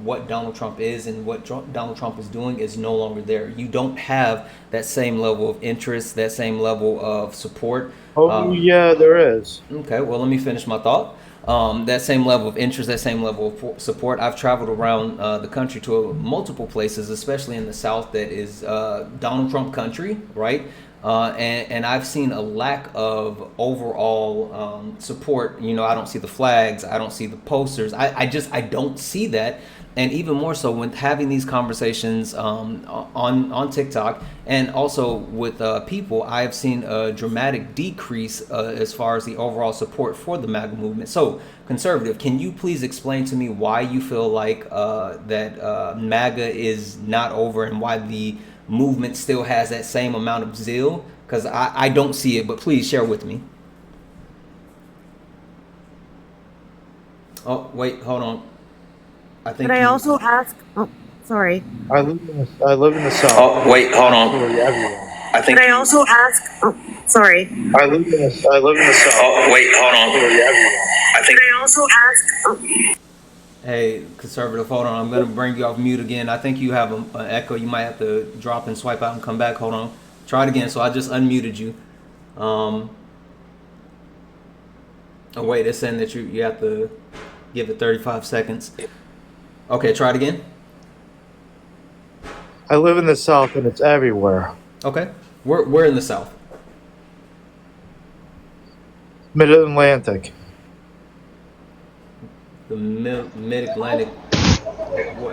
what Donald Trump is and what Donald Trump is doing is no longer there. You don't have that same level of interest, that same level of support. Oh yeah, there is. Okay, well, let me finish my thought. That same level of interest, that same level of support. I've traveled around the country to multiple places, especially in the South, that is Donald Trump country, right? And I've seen a lack of overall support. You know, I don't see the flags, I don't see the posters. I don't see that. And even more so when having these conversations on TikTok and also with people, I've seen a dramatic decrease as far as the overall support for the MAGA movement. So, conservative, can you please explain to me why you feel like that MAGA is not over and why the movement still has that same amount of zeal? Because I don't see it, but please share with me. Oh, wait, hold on. I think Could I also ask? Oh, sorry. I live in the South. Oh, wait, hold on. I think. Could I also ask? Oh, sorry. I live in the South. Oh, wait, hold on. I think. Could I also ask? Oh. Hey, conservative, hold on. I'm going to bring you off mute again. I think you have an echo. You might have to drop and swipe out and come back. Hold on. Try it again. So I just unmuted you. Oh, wait, it's saying that you have to give it 35 seconds. Okay, try it again. I live in the South and it's everywhere. Okay. We're in the South. Mid-Atlantic. The mid-Atlantic.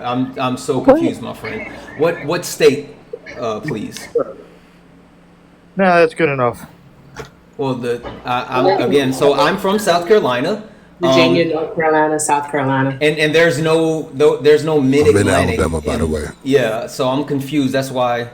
I'm so confused, my friend. What state, please? Nah, that's good enough. Well, I'm from South Carolina. Virginia, North Carolina, South Carolina. And there's no mid-Atlantic. I'm in Alabama, by the way. Yeah, so I'm confused. That's why.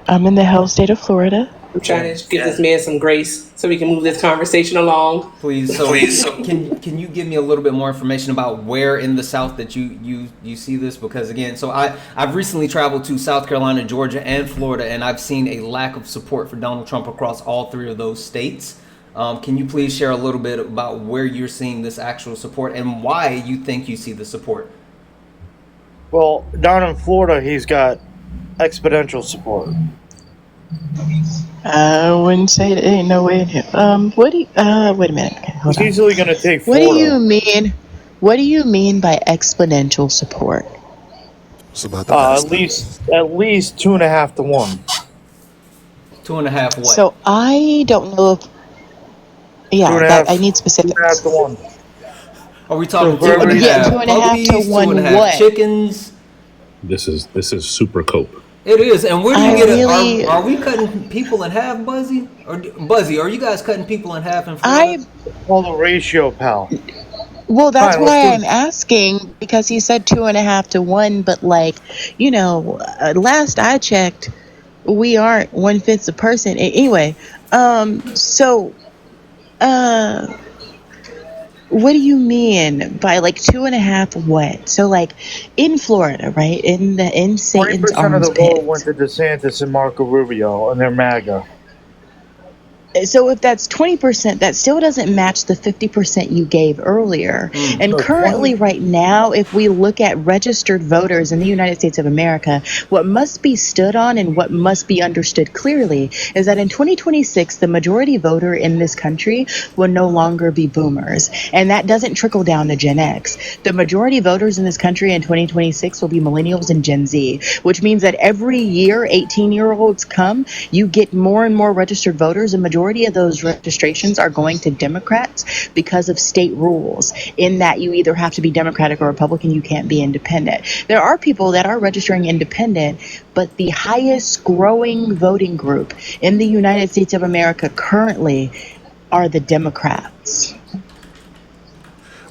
I'm in the hell state of Florida. I'm trying to give this man some grace so we can move this conversation along. Please, can you give me a little bit more information about where in the South that you see this? Because again, so I've recently traveled to South Carolina, Georgia, and Florida, and I've seen a lack of support for Donald Trump across all three of those states. Can you please share a little bit about where you're seeing this actual support and why you think you see the support? Well, down in Florida, he's got exponential support. I wouldn't say it ain't no way. Wait a minute. Okay, hold He's on. easily going to take What Florida. do you mean? What do you mean by exponential support? It's about at least 2.5 to 1. 2.5 what? So I don't know if. Yeah, that I need specifics. 2.5 to 1. Are we talking So 2.5 2.5 to puppies, 1 2.5 what? chickens? This is super cope. It is, and where do you I get really- it? Are we cutting people in half, Buzzy? Or Buzzy, are you guys cutting people in half in Florida? Well, the ratio, pal. Well, that's Fine, let's why do I'm asking, because he said 2.5 to 1, but last I checked, we aren't 1/5 a person. Anyway, what do you mean by 2.5 what? So in Florida, right? In Satan's 20% of arms the vote pit. went to DeSantis and Marco Rubio, and they're MAGA. So if that's 20%, that still doesn't match the 50% you gave earlier. And No, currently, 20. right now, if we look at registered voters in the United States of America, what must be stood on and what must be understood clearly is that in 2026, the majority voter in this country will no longer be boomers. And that doesn't trickle down to Gen X. The majority voters in this country in 2026 will be millennials and Gen Z, which means that every year 18-year-olds come, you get more and more registered voters, and majority of those registrations are going to Democrats because of state rules, in that you either have to be Democratic or Republican, you can't be independent. There are people that are registering independent, but the highest growing voting group in the United States of America currently are the Democrats.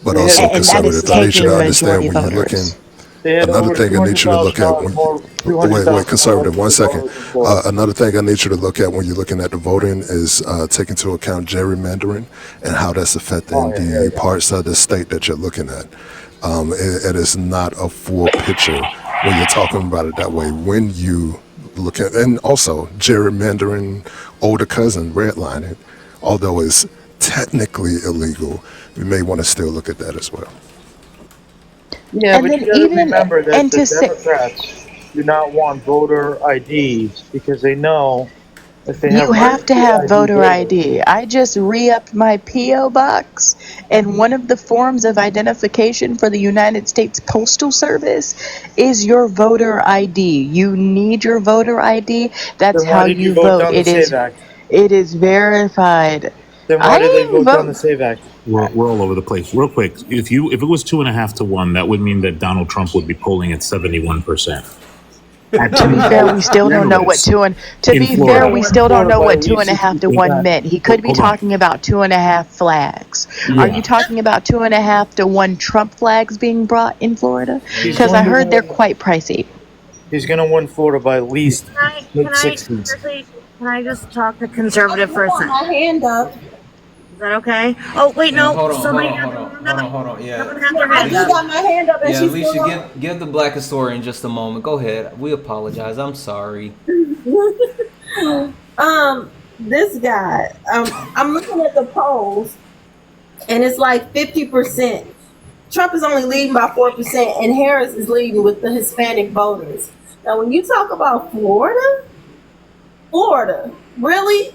But also, And that is conservative, I need you taking to understand majority when you're looking. voters. They had Another over thing I need you to look at when. 200,000 Wait, conservative, one second. voters in Florida. Another thing I need you to look at when you're looking at the voting is take into account gerrymandering and how that's affecting the parts of the state that you're looking at. It is not a full picture when you're talking about it that way. When you look at, and also gerrymandering, older cousin, redlining, although it's technically illegal, we may want to still look at that as well. Yeah, And but then you gotta even remember that and the to say Democrats do not want voter IDs because they know if they you have have to refugee have ID voter voters, ID. I just re-upped my PO box, and one of the forms of identification for the United States Postal Service is your voter ID. You need your voter ID. That's then why how did you you vote vote. down the Save Act? It is verified. Then I why did they didn't vote down the vote. Save Act? We're all over the place. Real quick, if it was 2.5 to 1, that would mean that Donald Trump would be polling at 71%. At To be fair, we 2.5 still don't know what generous two and to in be fair, Florida. we Win still don't Florida know by what at two least and a half to 60%. one meant. He could be Hold on. talking about 2.5 flags. Are Yeah. you talking about 2.5 to 1 Trump flags being brought in Florida? He's Because I going to heard they're win. quite pricey. He's going to win Florida by at least Can mid I 60s. seriously? Can I just talk to conservative for a second? My hand up. Is that okay? Oh wait, Yeah, no. hold on, hold Somebody on, has hold on, their hand hold up. on, hold on. Yeah, Someone has their I hand just up. got my hand up and yeah. she's Alicia, still give the black historian just a moment. Go ahead. We apologize. I'm sorry. This guy. I'm looking at the polls, and it's like 50%. Trump is only leading by 4%, and Harris is leading with the Hispanic voters. Now, when you talk about Florida, really?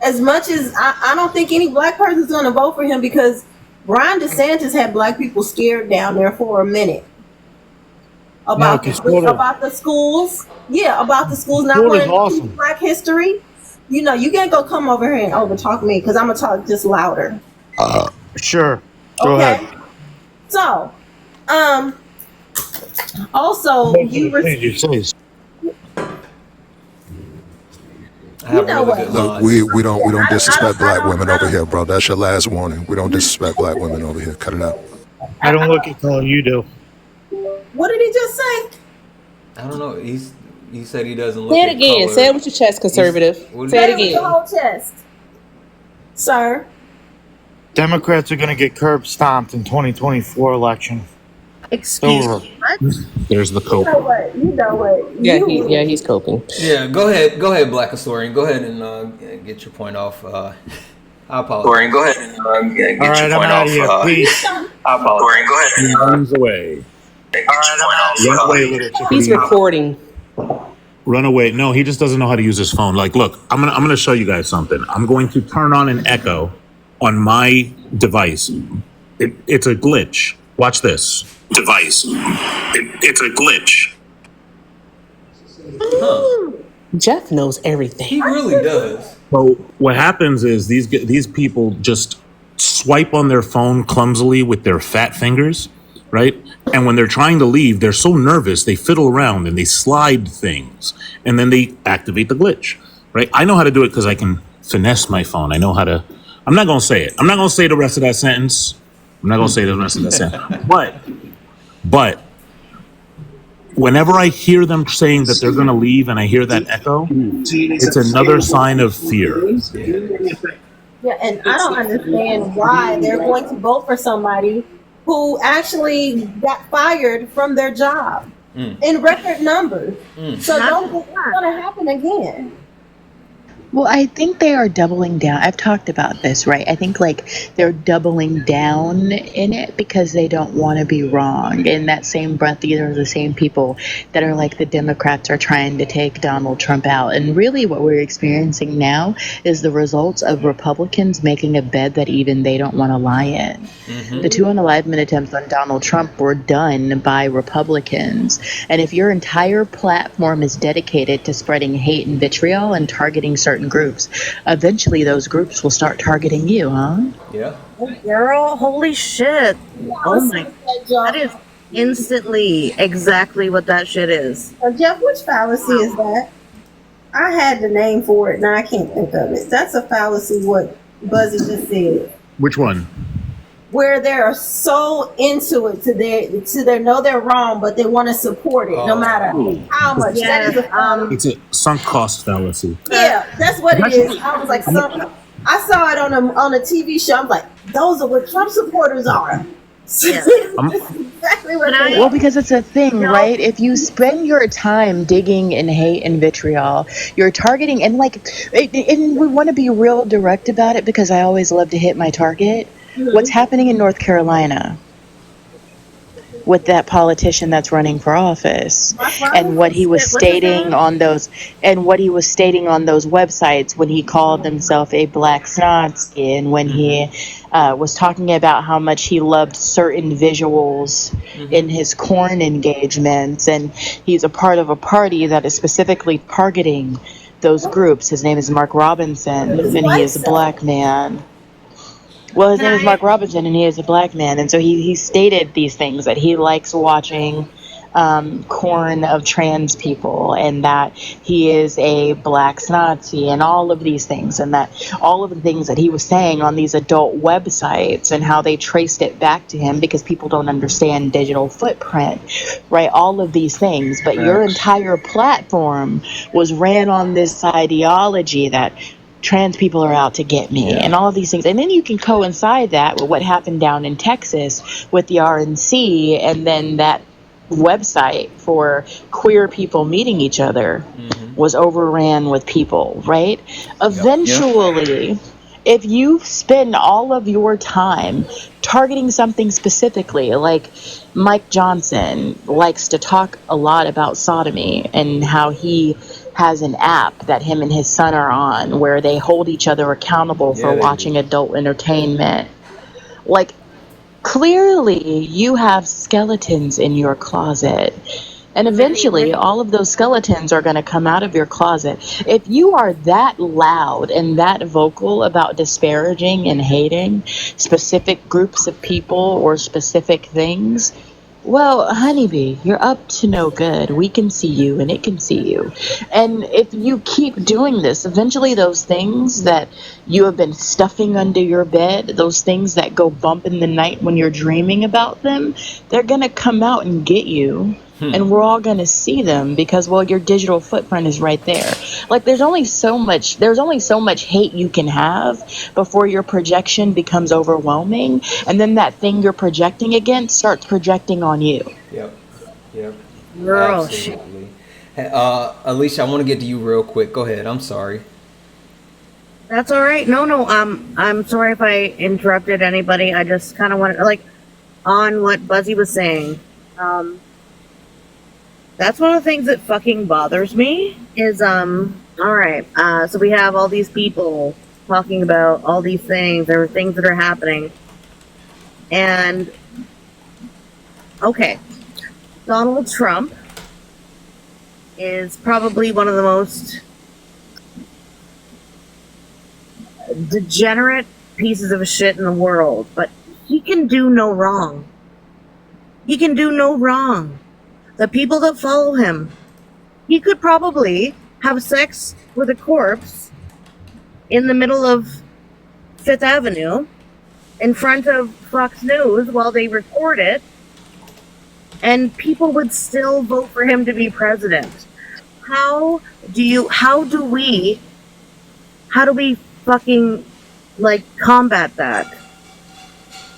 As much as I don't think any black person is going to vote for him because Ron DeSantis had black people scared down there for a minute about the schools. Yeah, about the schools not Florida's wanting to awesome. teach Black history. You know, you can't go come over here and overtalk me because I'm gonna talk just louder. Sure. Go ahead. So, also you were. I have know really what? good Look, mods. we don't disrespect black women over here, bro. That's your last warning. We don't disrespect black women over here. Cut it out. I don't look at all you do. What did he just say? I don't know. He said he doesn't look Say it at again. color. Say it with your chest, conservative. Say it With your again. whole chest, sir. Democrats are going to get curb stomped in 2024 election. Excuse Over. me. What? There's the You cope. know what? You know what? Yeah, he's coping. Yeah, go ahead, black historian. Go ahead and get your point off. I apologize. Dorian, go ahead and get All right, your I'm point out off. of here. Peace. I apologize. Dorian, go ahead He and runs away. get your point Run off. away, little chickadee. He's recording. Run away. No, he just doesn't know how to use his phone. Like, look, I'm gonna show you guys something. I'm going to turn on an echo on my device. It's a glitch. Watch this. Device. It's a glitch. Jeff knows everything. He really does. So what happens is these people just swipe on their phone clumsily with their fat fingers, right? And when they're trying to leave, they're so nervous they fiddle around and they slide things, and then they activate the glitch, right? I know how to do it because I can finesse my phone. I know how to. I'm not gonna say it. I'm not gonna say the rest of that sentence. But whenever I hear them saying that they're going to leave and I hear that echo, it's another sign of fear. Yeah, and I don't understand why they're going to vote for somebody who actually got fired from their job in record numbers. So don't think it's going to happen again. Well, I think they are doubling down. I've talked about this, right? I think like they're doubling down in it because they don't want to be wrong. In that same breath, these are the same people that are like the Democrats are trying to take Donald Trump out. And really what we're experiencing now is the results of Republicans making a bed that even they don't want to lie in. The 2 unalignment attempts on Donald Trump were done by Republicans. And if your entire platform is dedicated to spreading hate and vitriol and targeting certain groups, eventually those groups will start targeting you, huh? Yeah. Girl, holy shit. Oh my. That is instantly exactly what that shit is. Jeff, which fallacy is that? I had the name for it, now I can't think of it. That's a fallacy, what Buzzy just said. Which one? Where they're so into it to they know they're wrong, but they want to support it no matter how much. Yeah, that is a fallacy. It's a sunk cost fallacy. Yeah, that's what it is. I was like, I saw it on a TV show. I'm like, those are what Trump supporters are. Yeah. Exactly what Well, because it's a thing, right? If you spend your time digging in hate and vitriol, you're targeting, and and we want to be real direct about it because I always love to hit my target. What's happening in North Carolina with that politician that's running for office, and what he was stating on those websites when he called himself a black Nazi, and when he was talking about how much he loved certain visuals in his corn engagements, and he's a part of a party that is specifically targeting those groups. His name is Mark Robinson, and he is a black man. Well, his name is Mark Robinson, and he is a black man, and so he stated these things, that he likes watching corn of trans people, and that he is a black Nazi, and all of these things, and that all of the things that he was saying on these adult websites, and how they traced it back to him because people don't understand digital footprint, right? All of these things, but your entire platform was ran on this ideology that trans people are out to get me, and all of these things. And then you can coincide that with what happened down in Texas with the RNC, and then that website for queer people meeting each other was overran with people, right? Eventually, if you spend all of your time targeting something specifically, like Mike Johnson likes to talk a lot about sodomy and how he has an app that him and his son are on where they hold each other accountable for watching adult entertainment. Like, clearly you have skeletons in your closet. And eventually, all of those skeletons are going to come out of your closet. If you are that loud and that vocal about disparaging and hating specific groups of people or specific things, well, honeybee, you're up to no good. We can see you and it can see you. And if you keep doing this, eventually those things that you have been stuffing under your bed, those things that go bump in the night when you're dreaming about them, they're going to come out and get you. And we're all going to see them because, well, your digital footprint is right there. Like, there's only so much hate you can have before your projection becomes overwhelming. And then that thing you're projecting against starts projecting on you. Yep. Girl, Absolutely. Hey, Alicia, I want to get to you real quick. Go ahead. I'm sorry. That's all right. No. I'm sorry if I interrupted anybody. I just kind of wanted, on what Buzzy was saying. That's one of the things that fucking bothers me is, all right, so we have all these people talking about all these things. There are things that are happening. And, okay, Donald Trump is probably one of the most degenerate pieces of shit in the world, but he can do no wrong. He can do no wrong. The people that follow him, he could probably have sex with a corpse in the middle of Fifth Avenue in front of Fox News while they record it, and people would still vote for him to be president. How do we fucking combat that?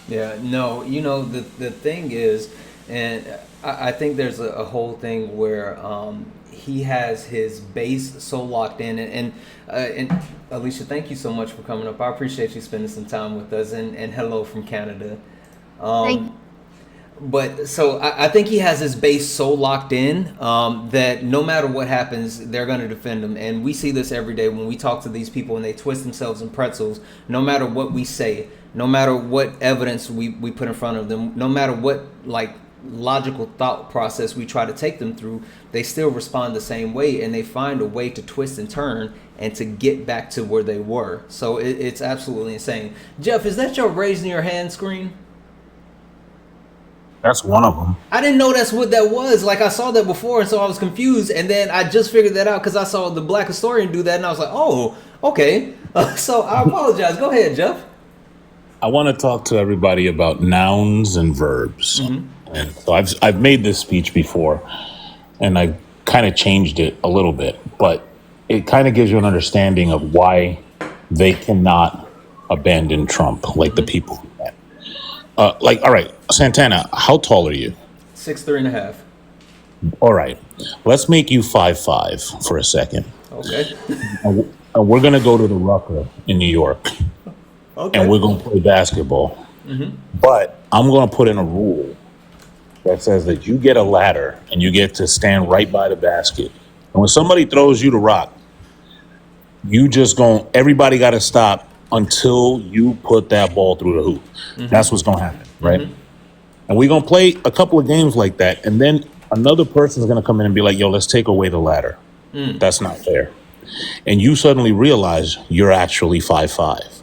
Yeah, no, the thing is, and I think there's a whole thing where he has his base so locked in, and Alicia, thank you so much for coming up. I appreciate you spending some time with us, and hello from Canada. But so I think he has his base so locked in that no matter what happens, they're going to defend him. And we see this every day when we talk to these people and they twist themselves in pretzels. No matter what we say, no matter what evidence we put in front of them, no matter what logical thought process we try to take them through, they still respond the same way, and they find a way to twist and turn and to get back to where they were. So it's absolutely insane. Jeff, is that your raising your hand screen? That's one of them. I didn't know that's what that was. I saw that before, and so I was confused. And then I just figured that out because I saw the Black Historian do that, and I was like, oh, okay. So I apologize. Go ahead, Jeff. I want to talk to everybody about nouns and verbs. And so I've made this speech before, and I kind of changed it a little bit, but it kind of gives you an understanding of why they cannot abandon Trump, like the people. All right, Santana, how tall are you? 6'3.5". All right, let's make you 5'5" for a second. Okay. And we're gonna go to the Rucker in New York, Okay. and we're gonna play basketball. Mm-hmm. But I'm gonna put in a rule that says that you get a ladder and you get to stand right by the basket. And when somebody throws you the rock, everybody got to stop until you put that ball through the hoop. Mhm. That's what's gonna happen, right? Mhm. And we're gonna play a couple of games like that, and then another person's gonna come in and be like, "Yo, let's take away the ladder." Mm. That's not fair. And you suddenly realize you're actually 5'5",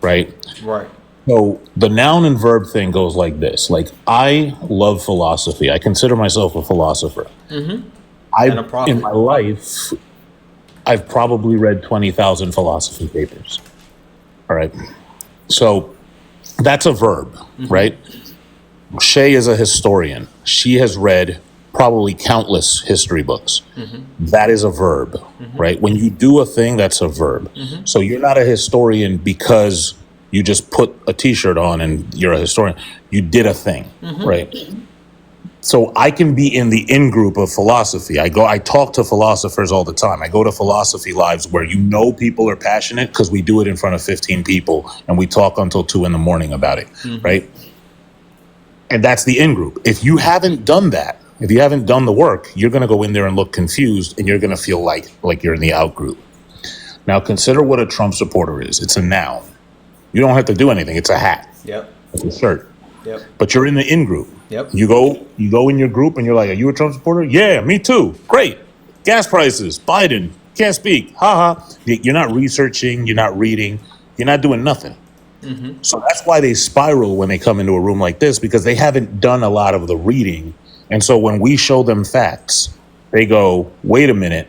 right? Right. So the noun and verb thing goes like this. Like, I love philosophy. I consider myself a philosopher. Mm-hmm. And a prophet. In my life, I've probably read 20,000 philosophy papers. All right. So that's a verb, right? Shay is a historian. She has read probably countless history books. Mm-hmm. That is a verb, right? When you do a thing, that's a verb. Mhm. So you're not a historian because you just put a t-shirt on and you're a historian. You did a thing, Mhm. right? So I can be in the in-group of philosophy. I talk to philosophers all the time. I go to philosophy lives where people are passionate because we do it in front of 15 people and we talk until 2 a.m. about it, Mhm. right? And that's the in-group. If you haven't done that, if you haven't done the work, you're going to go in there and look confused and you're going to feel like you're in the out-group. Now consider what a Trump supporter is. It's a noun. You don't have to do anything. It's a hat. Yep. It's a shirt. Yep. But you're in the in-group. Yep. You go in your group and you're like, "Are you a Trump supporter?" "Yeah, me too." "Great. Gas prices, Biden, can't speak. Ha ha." You're not researching, you're not reading, you're not doing nothing. Mm-hmm. So that's why they spiral when they come into a room like this, because they haven't done a lot of the reading. And so when we show them facts, they go, "Wait a minute.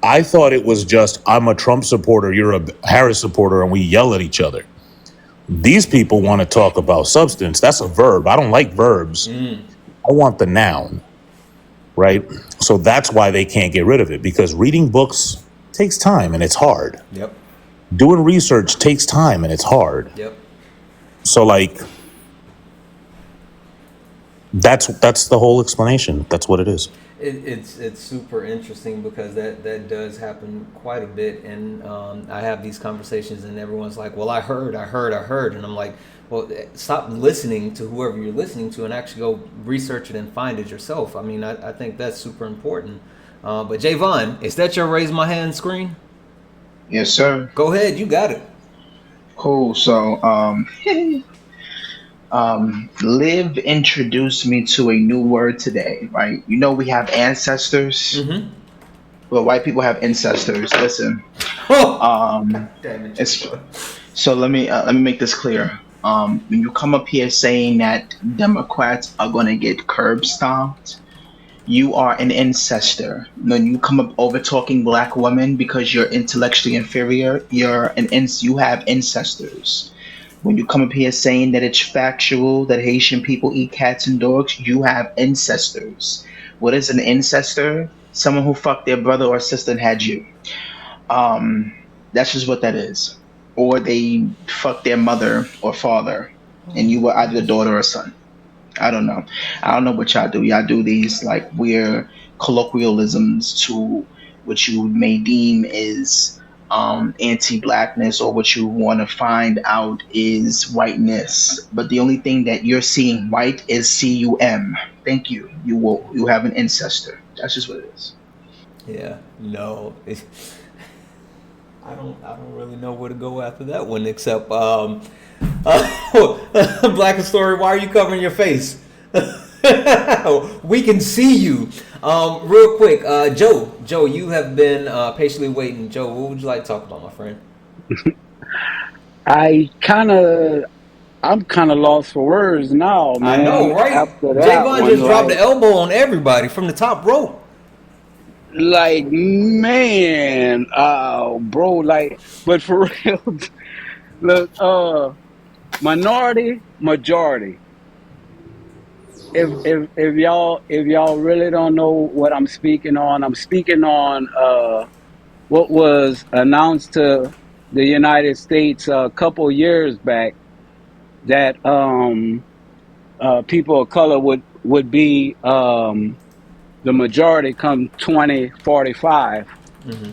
I thought it was just, I'm a Trump supporter, you're a Harris supporter, and we yell at each other." These people want to talk about substance. That's a verb. I don't like verbs. I want the noun, right? So that's why they can't get rid of it, because reading books takes time and it's hard. Yep. Doing research takes time and it's hard. Yep. So that's the whole explanation. That's what it is. It's super interesting because that does happen quite a bit, and I have these conversations and everyone's like, "Well, I heard," and I'm like, "Well, stop listening to whoever you're listening to and actually go research it and find it yourself." I mean, I think that's super important. But Javon, is that your raise my hand screen? Yes, sir. Go ahead, you got it. Cool. So, Liv introduced me to a new word today, right? You know, we have ancestors. Mm-hmm. Well, white people have ancestors. Listen. Damn it. It's, so let me make this clear. When you come up here saying that Democrats are gonna get curb stomped, you are an ancestor. When you come up over talking black women because you're intellectually inferior, you have ancestors. When you come up here saying that it's factual that Haitian people eat cats and dogs, you have ancestors. What is an ancestor? Someone who fucked their brother or sister and had you. That's just what that is. Or they fucked their mother or father, and you were either the daughter or son. I don't know. I don't know what y'all do. Y'all do these like weird colloquialisms to what you may deem is anti-blackness, or what you want to find out is whiteness. But the only thing that you're seeing white is cum. Thank you. You have an ancestor. That's just what it is. Yeah. No. I don't really know where to go after that one, except Black Story, why are you covering your face? We can see you. Real quick, Joe, you have been patiently waiting. Joe, what would you like to talk about, my friend? I'm kind of lost for words now, man. I know, right? After that Javon one, just dropped the elbow on everybody from the top rope. like, man, bro, like, but for real, look, minority, majority. If y'all really don't know what I'm speaking on, I'm speaking on what was announced to the United States a couple years back, that people of color would be the majority come 2045. Hmm.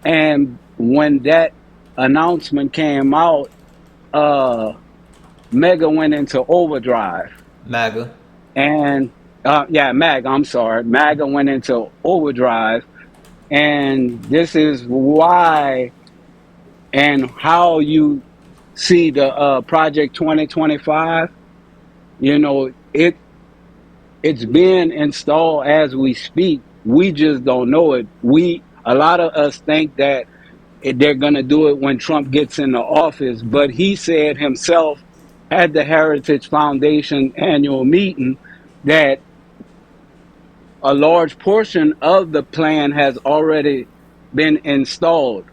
And when that announcement came out, Mega went into overdrive. MAGA. And MAGA, I'm sorry. MAGA went into overdrive. And this is why and how you see the Project 2025. You know, it's being installed as we speak. We just don't know it. A lot of us think that they're going to do it when Trump gets into office, but he said himself at the Heritage Foundation annual meeting that a large portion of the plan has already been installed.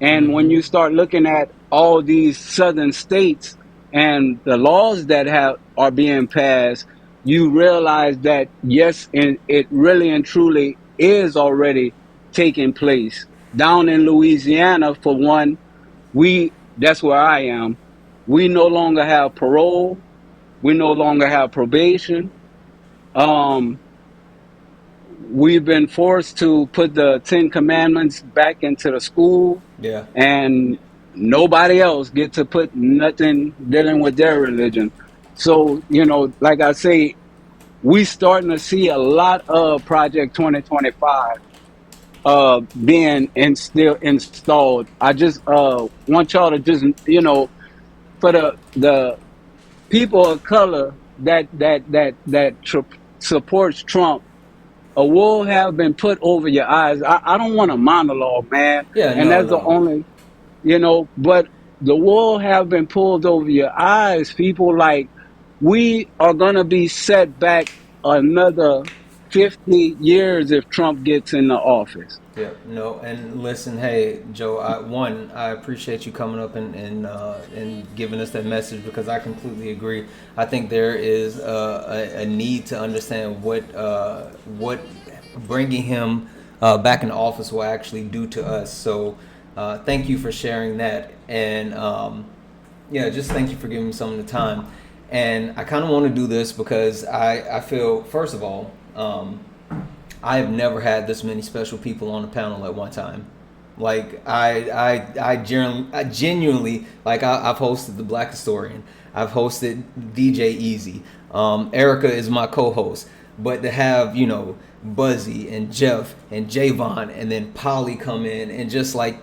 And when Hmm. you start looking at all these southern states and the laws that are being passed, you realize that yes, and it really and truly is already taking place. Down in Louisiana, for one, that's where I am. We no longer have parole. We no longer have probation. Um, we've been forced to put the 10 commandments back into the school, Yeah. and nobody else get to put nothing dealing with their religion. So, like I say, we starting to see a lot of Project 2025 being still installed. I just want y'all to just, for the people of color that supports Trump, a wool have been put over your eyes. I don't want a monologue, man. Yeah. And No. that's the No. only, but the wool have been pulled over your eyes. People, like, we are going to be set back another 50 years if Trump gets in the office. Yeah, no, and listen, hey, Joe. I appreciate you coming up and giving us that message, because I completely agree. I think there is a need to understand what bringing him back in office will actually do to us. So, thank you for sharing that, and yeah, just thank you for giving me some of the time. And I kind of want to do this because I feel, first of all, I have never had this many special people on the panel at one time. Like I genuinely, like I've hosted the Black Historian, I've hosted DJ Easy, Erica is my co-host, but to have Buzzy and Jeff and Javon and then Polly come in and just like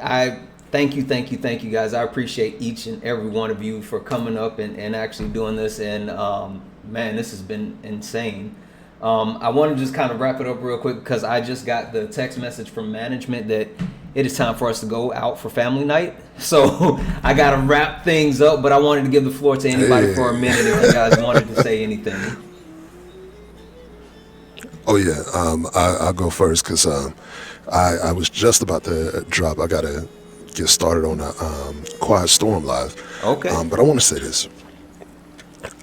I thank you guys. I appreciate each and every one of you for coming up and actually doing this, and man, this has been insane. I want to just kind of wrap it up real quick because I just got the text message from management that it is time for us to go out for family night. So I got to wrap things up, but I wanted to give the floor to anybody for a minute if you guys wanted to say anything. Oh yeah, I'll go first because I was just about to drop. I gotta get started on a Quiet Storm live. Okay. But I want to say this.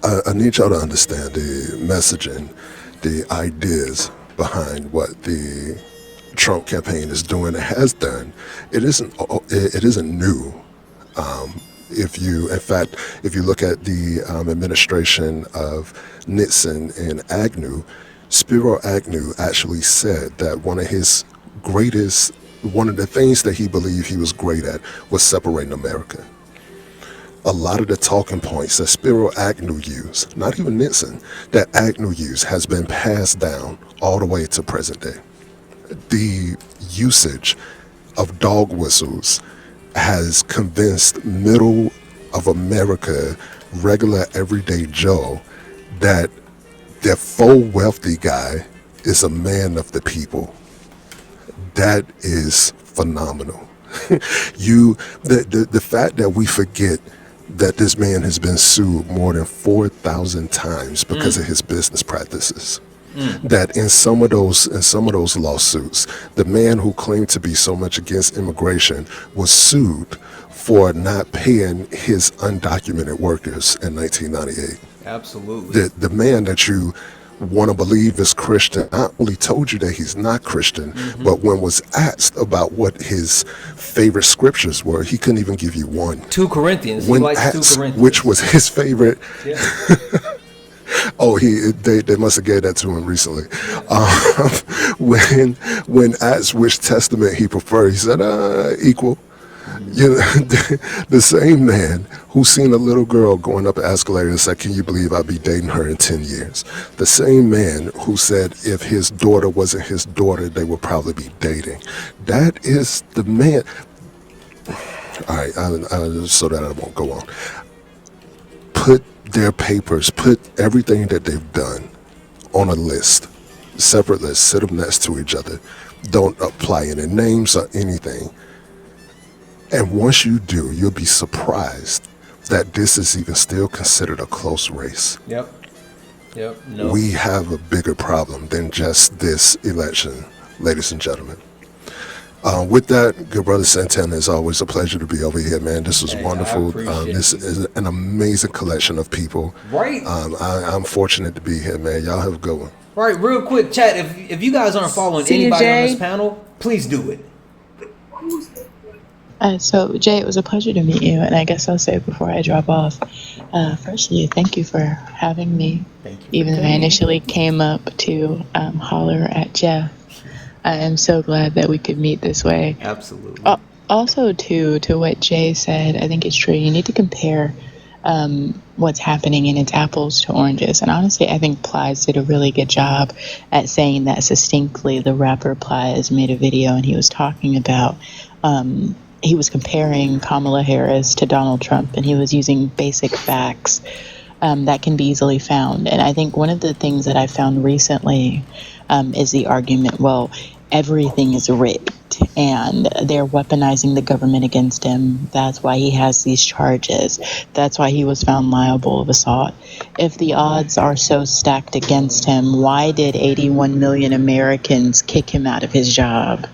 I need y'all to understand the messaging, the ideas behind what the Trump campaign is doing, it has done. It isn't new. If you look at the administration of Nixon and Agnew, Spiro Agnew actually said that one of the things that he believed he was great at was separating America. A lot of the talking points that Spiro Agnew used, not even Nixon, that Agnew used has been passed down all the way to present day. The usage of dog whistles has convinced middle of America, regular everyday Joe, that the full wealthy guy is a man of the people. That is phenomenal. The fact that we forget that this man has been sued more than 4,000 times because of his business practices. That in some of those lawsuits, the man who claimed to be so much against immigration was sued for not paying his undocumented workers in 1998. Absolutely. The man that you want to believe is Christian, not only told you that he's not Christian, but when was asked about what his favorite scriptures were, he couldn't even give you one. 2 Corinthians. He When likes 2 asked Corinthians. which was his favorite, Yeah. oh, they must have gave that to him recently. When asked which testament he preferred, he said, equal. You know, the same man who seen a little girl going up an escalator and said, "Can you believe I'll be dating her in 10 years?" The same man who said if his daughter wasn't his daughter, they would probably be dating. That is the man. All right, so that I won't go on. Put their papers, put everything that they've done on a list, separate lists, sit them next to each other. Don't apply any names or anything. And once you do, you'll be surprised that this is even still considered a close race. Yep. No. We have a bigger problem than just this election, ladies and gentlemen. With that, good brother Santana, it's always a pleasure to be over here, man. This was wonderful. This is an amazing collection of people. Right. I'm fortunate to be here, man. Y'all have a good one. Right, real quick, chat. If you guys aren't following anybody on this panel, please do it. So, Jay, it was a pleasure to meet you, and I guess I'll say before I drop off, firstly, thank you for having me. Thank you. Even though I initially came up to holler at Jeff, I am so glad that we could meet this way. Absolutely. Also, to what Jay said, I think it's true. You need to compare what's happening, and it's apples to oranges. And honestly, I think Plies did a really good job at saying that succinctly. The rapper Plies made a video, and he was talking about he was comparing Kamala Harris to Donald Trump, and he was using basic facts that can be easily found. And I think one of the things that I found recently is the argument, well, everything is rigged and they're weaponizing the government against him. That's why he has these charges. That's why he was found liable of assault. If the odds are so stacked against him, why did 81 million Americans kick him out of his job?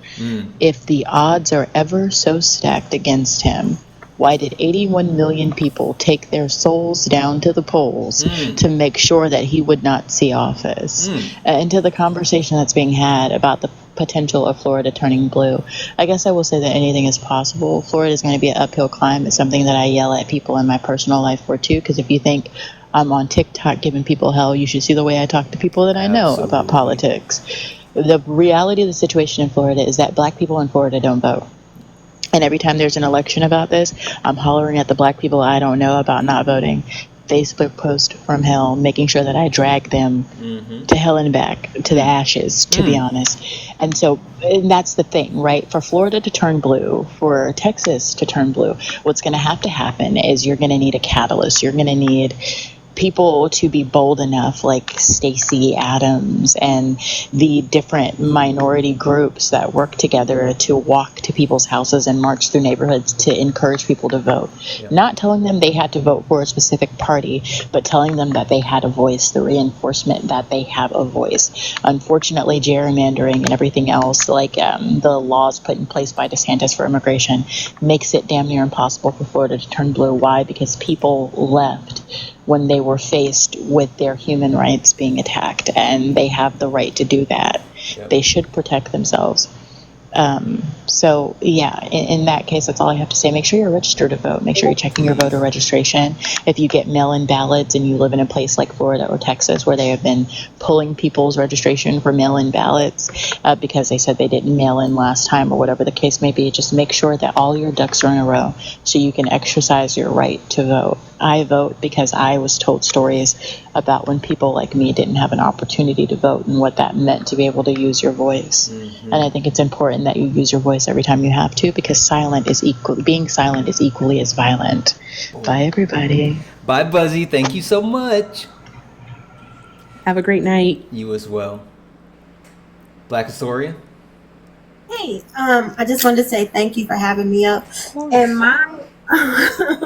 If the odds are ever so stacked against him, why did 81 million people take their souls down to the polls to make sure that he would not see office? And to the conversation that's being had about the potential of Florida turning blue, I guess I will say that anything is possible. Florida is going to be an uphill climb. It's something that I yell at people in my personal life for too, because if you think I'm on TikTok giving people hell, you should see the way I talk to people that I know about politics. The reality of the situation in Florida is that black people in Florida don't vote. And every time there's an election about this, I'm hollering at the black people I don't know about not voting. Facebook post from hell, making sure that I drag them to hell and back, to the ashes, to be honest. And so and that's the thing, right? For Florida to turn blue, for Texas to turn blue, what's going to happen is you're going to need a catalyst. You're going to need people to be bold enough, like Stacey Adams and the different minority groups that work together to walk to people's houses and march through neighborhoods to encourage people to vote. Not telling them they had to vote for a specific party, but telling them that they had a voice, the reinforcement that they have a voice. Unfortunately, gerrymandering and everything else, like the laws put in place by DeSantis for immigration, makes it damn near impossible for Florida to turn blue. Why? Because people left when they were faced with their human rights being attacked, and they have the right to do that. They should protect themselves. So yeah, in that case, that's all I have to say. Make sure you're registered to vote. Make sure you're checking your voter registration. If you get mail-in ballots and you live in a place like Florida or Texas where they have been pulling people's registration for mail-in ballots because they said they didn't mail in last time or whatever the case may be, just make sure that all your ducks are in a row so you can exercise your right to vote. I vote because I was told stories about when people like me didn't have an opportunity to vote and what that meant to be able to use your voice. And I think it's important that you use your voice every time you have to, because being silent is equally as violent. Bye, everybody. Bye, Buzzy. Thank you so much. Have a great night. You as well. Black Historian. Hey, I just wanted to say thank you for having me up. And my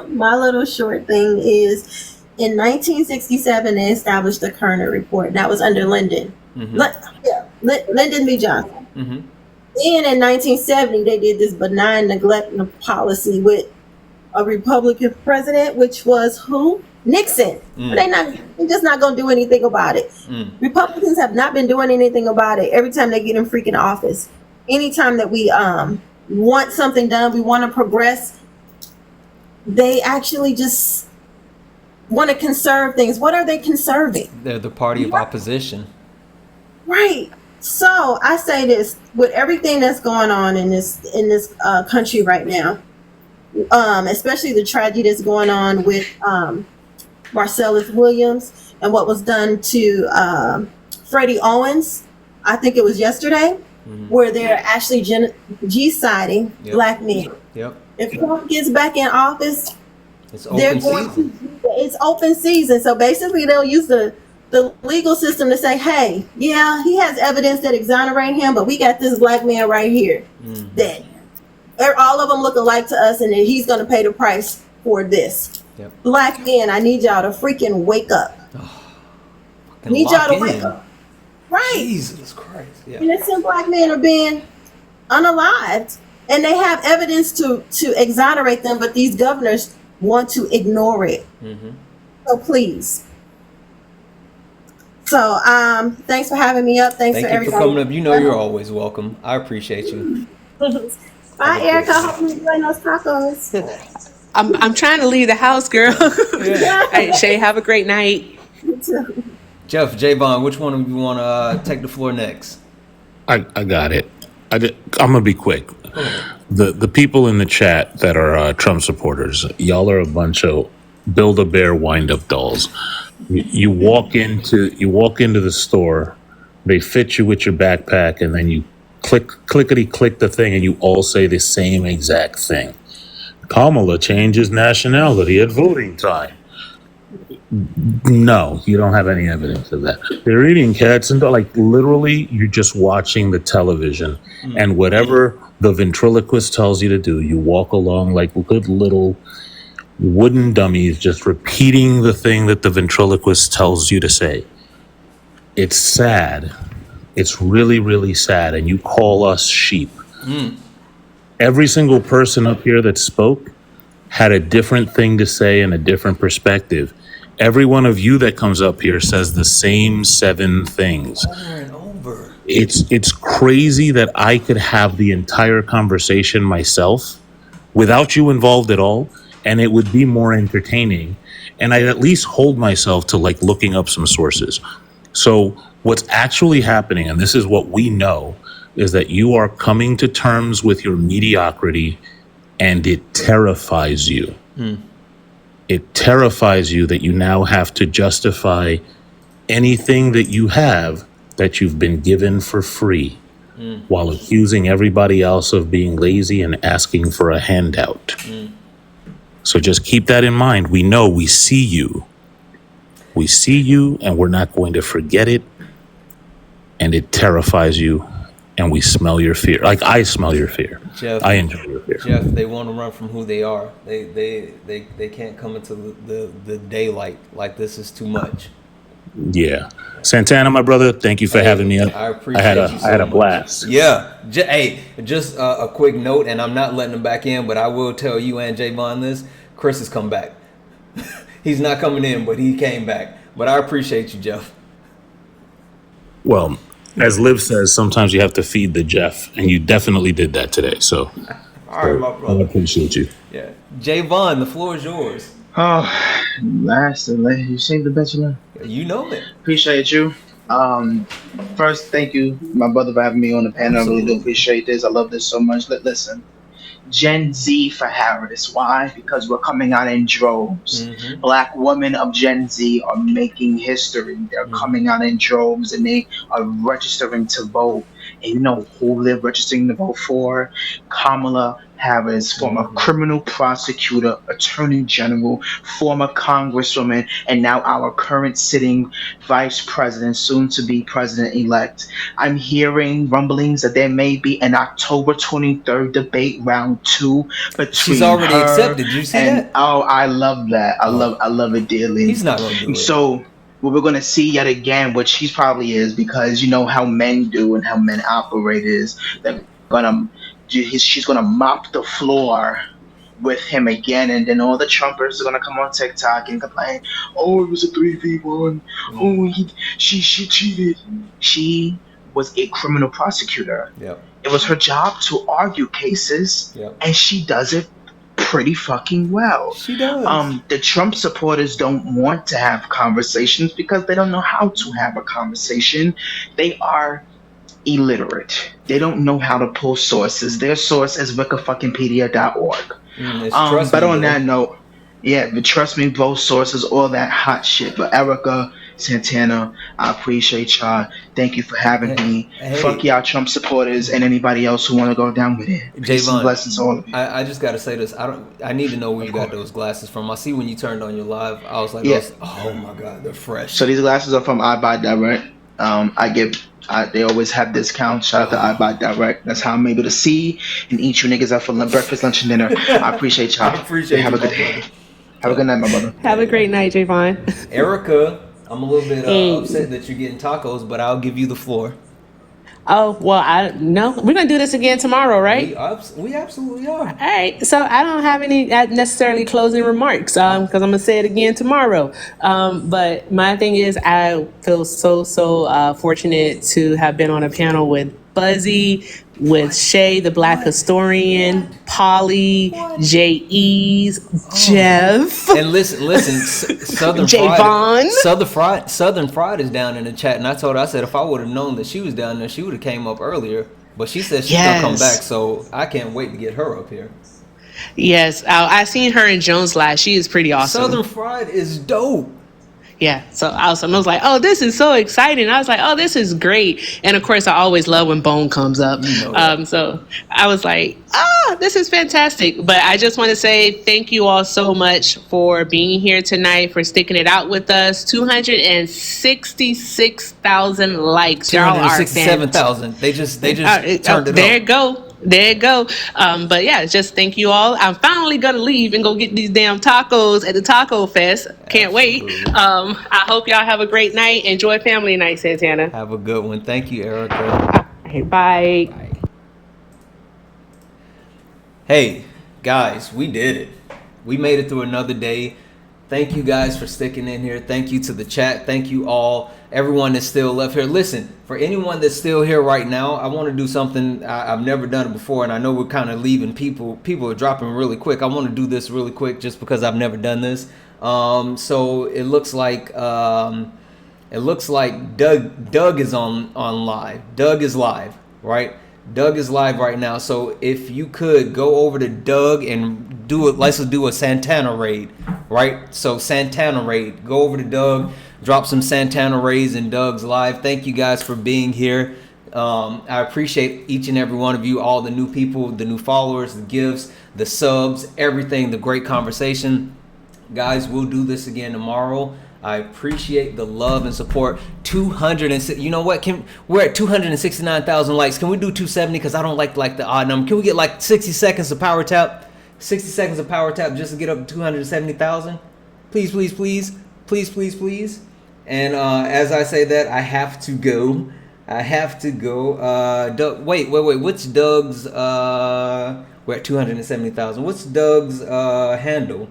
my little short thing is, in 1967 they established the Kerner Report. That was under Lyndon. Lyndon B. Johnson. Then in 1970 they did this benign neglect policy with a Republican president, which was who? Nixon. They're just not going to do anything about it. Republicans have not been doing anything about it every time they get in freaking office. Anytime that we want something done, we want to progress, they actually just want to conserve things. What are they conserving? They're the party of opposition. Right. So I say this, with everything that's going on in this country right now, especially the tragedy that's going on with Marcellus Williams and what was done to Freddie Owens. I think it was yesterday, where they're actually G-siding black men. Yep. If Trump gets back in office, it's open season. It's open season. So basically, they'll use the legal system to say, hey, yeah, he has evidence that exonerate him, but we got this black man right here that all of them look alike to us, and then he's going to pay the price for this. Yep. Black men, I need y'all to freaking wake up. Need y'all to wake up. Right. Jesus Christ. Yeah. Innocent black men are being unalived, and they have evidence to exonerate them, but these governors want to ignore it. So please. So thanks for having me up. Thank you for coming up. You know you're always welcome. I appreciate you. Bye, Erica. Hope you enjoy those tacos. I'm trying to leave the house, girl. Hey, Shay, have a great night. You too. Jeff, Javon, which one of you want to take the floor next? I got it. I'm gonna be quick. The people in the chat that are Trump supporters, y'all are a bunch of Build-A-Bear wind-up dolls. You walk into the store, they fit you with your backpack, and then you clickety-click the thing, and you all say the same exact thing. Kamala changes nationality at voting time. No, you don't have any evidence of that. They're eating cats and like literally you're just watching the television and whatever the ventriloquist tells you to do, you walk along like good little wooden dummies just repeating the thing that the ventriloquist tells you to say. It's sad. It's really, really sad. And you call us sheep. Every single person up here that spoke had a different thing to say and a different perspective. Every one of you that comes up here says the same 7 things. Over and over. It's crazy that I could have the entire conversation myself without you involved at all, and it would be more entertaining. And I'd at least hold myself to like looking up some sources. So what's actually happening, and this is what we know, is that you are coming to terms with your mediocrity, and it terrifies you. It terrifies you that you now have to justify anything that you have that you've been given for free while accusing everybody else of being lazy and asking for a handout. So just keep that in mind. We know, we see you. We see you, and we're not going to forget it. And it terrifies you, and we smell your fear. Like I smell your fear. Jeff, I enjoy your fear. Jeff, they want to run from who they are. They can't come into the daylight. Like this is too much. Yeah. Santana, my brother, thank you for having me up. I appreciate you so I had a much. blast. Yeah. Hey, just a quick note, and I'm not letting him back in, but I will tell you and Javon this. Chris has come back. He's not coming in, but he came back. But I appreciate you, Jeff. Well, as Liv says, sometimes you have to feed the Jeff, and you definitely did that today. So, all right, my brother. I appreciate you. Yeah, Javon, the floor is yours. Oh, you seen The Bachelor? You know it. Appreciate you. First, thank you, my brother, for having me on the panel. I really do appreciate this. I love this so much. Listen. Gen Z for Harris. Why? Because we're coming out in droves. Black women of Gen Z are making history. They're coming out in droves and they are registering to vote. And you know who they're registering to vote for? Kamala Harris, former criminal prosecutor, attorney general, former congresswoman, and now our current sitting vice president, soon to be president-elect. I'm hearing rumblings that there may be an October 23rd debate round 2 between She's already her accepted. Did you see that? Oh, I love that. I love it dearly. He's not going to do it. So what we're going to see yet again, what she probably is, because you know how men do and how men operate is, that she's going to mop the floor with him again, and then all the Trumpers are gonna come on TikTok and complain, "Oh, it was a 3v1. Oh, she cheated." She was a criminal prosecutor. Yep. It was her job to argue cases, Yep. and she does it pretty fucking well. She does. The Trump supporters don't want to have conversations because they don't know how to have a conversation. They are illiterate. They don't know how to pull sources. Their source is wikifuckingpedia.org. Trust But me, on though. that note, yeah, but trust me, both sources, all that hot shit. But Erica, Santana, I appreciate y'all. Thank you for having me. Hey. Fuck y'all Trump supporters and anybody else who want to go down with it. Peace and Javon, blessings to all of you. I just gotta say this. I need to know where you got those glasses from. I see when you turned on your live, I was like, Yeah. oh my god, they're fresh. So these glasses are from iBuyDirect. They always have discounts. Shout out to iBuyDirect. That's how I'm able to see and eat you niggas up for breakfast, lunch, and dinner. I appreciate y'all. I appreciate Have you, a good my day. brother. Have a good night, my brother. Have a great night, Javon. Erica, I'm a little bit Hey. upset that you're getting tacos, but I'll give you the floor. Oh, well, no, we're going to do this again tomorrow, right? We absolutely are. All right. So I don't have any necessarily closing remarks because I'm going to say it again tomorrow. But my thing is, I feel so fortunate to have been on a panel with Buzzy, with Shay, the Black historian, Polly, J.E.'s, Jeff. And listen, Javon. Southern Fried is down in the chat, and I told her, I said, if I would have known that she was down there, she would have came up earlier. But she said she's gonna come back, so I can't wait to get her up here. Yes, I seen her in Jones Live. She is pretty awesome. Southern Fried is dope. Yeah, so awesome. I was like, oh, this is so exciting. I was like, oh, this is great. And of course, I always love when Bone comes up. So I was like, this is fantastic. But I just want to say thank you all so much for being here tonight, for sticking it out with us. 266,000 likes. Y'all are 267,000. They just turned it up. There you go. But yeah, just thank you all. I'm finally gonna leave and go get these damn tacos at the Taco Fest. Can't wait. I hope y'all have a great night. Enjoy family night, Santana. Have a good one. Thank you, Erica. Okay, bye. Hey, guys, we did it. We made it through another day. Thank you guys for sticking in here. Thank you to the chat. Thank you all. Everyone that's still left here. Listen, for anyone that's still here right now, I want to do something. I've never done it before, and I know we're kind of leaving people. People are dropping really quick. I want to do this really quick just because I've never done this. So it looks like Doug is on live. Doug is live, right? Doug is live right now. So if you could go over to Doug and let's do a Santana raid, right? So Santana raid, go over to Doug, drop some Santana raids in Doug's live. Thank you guys for being here. I appreciate each and every one of you, all the new people, the new followers, the gifts, the subs, everything, the great conversation. Guys, we'll do this again tomorrow. I appreciate the love and support. 206. You know what? We're at 269,000 likes. Can we do 270? Because I don't like the odd number. Can we get like 60 seconds of power tap? 60 seconds of power tap just to get up to 270,000? Please, please, please, please, please, please. And as I say that, I have to go. Doug, wait. What's Doug's? We're at 270,000. What's Doug's handle?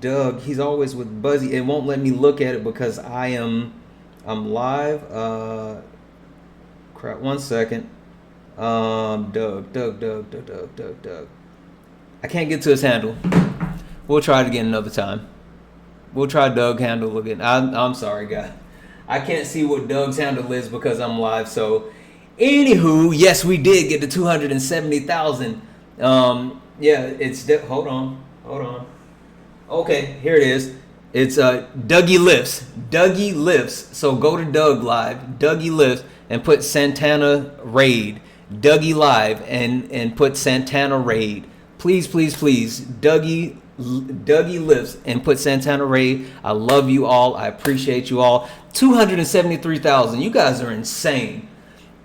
Doug, he's always with Buzzy. It won't let me look at it because I'm live. Crap, 1 second. Doug. I can't get to his handle. We'll try it again another time. We'll try Doug handle again. I'm sorry, guys. I can't see what Doug's handle is because I'm live. So, anywho, yes, we did get to 270,000. Yeah, it's hold on. Okay, here it is. It's Dougie Lifts. So go to Doug Live, Dougie Lifts, and put Santana Raid. Dougie Live and put Santana Raid. Please, Dougie Lifts and put Santana Raid. I love you all. I appreciate you all. 273,000. You guys are insane.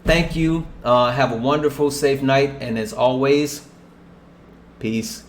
Thank you. Have a wonderful, safe night, and as always, peace.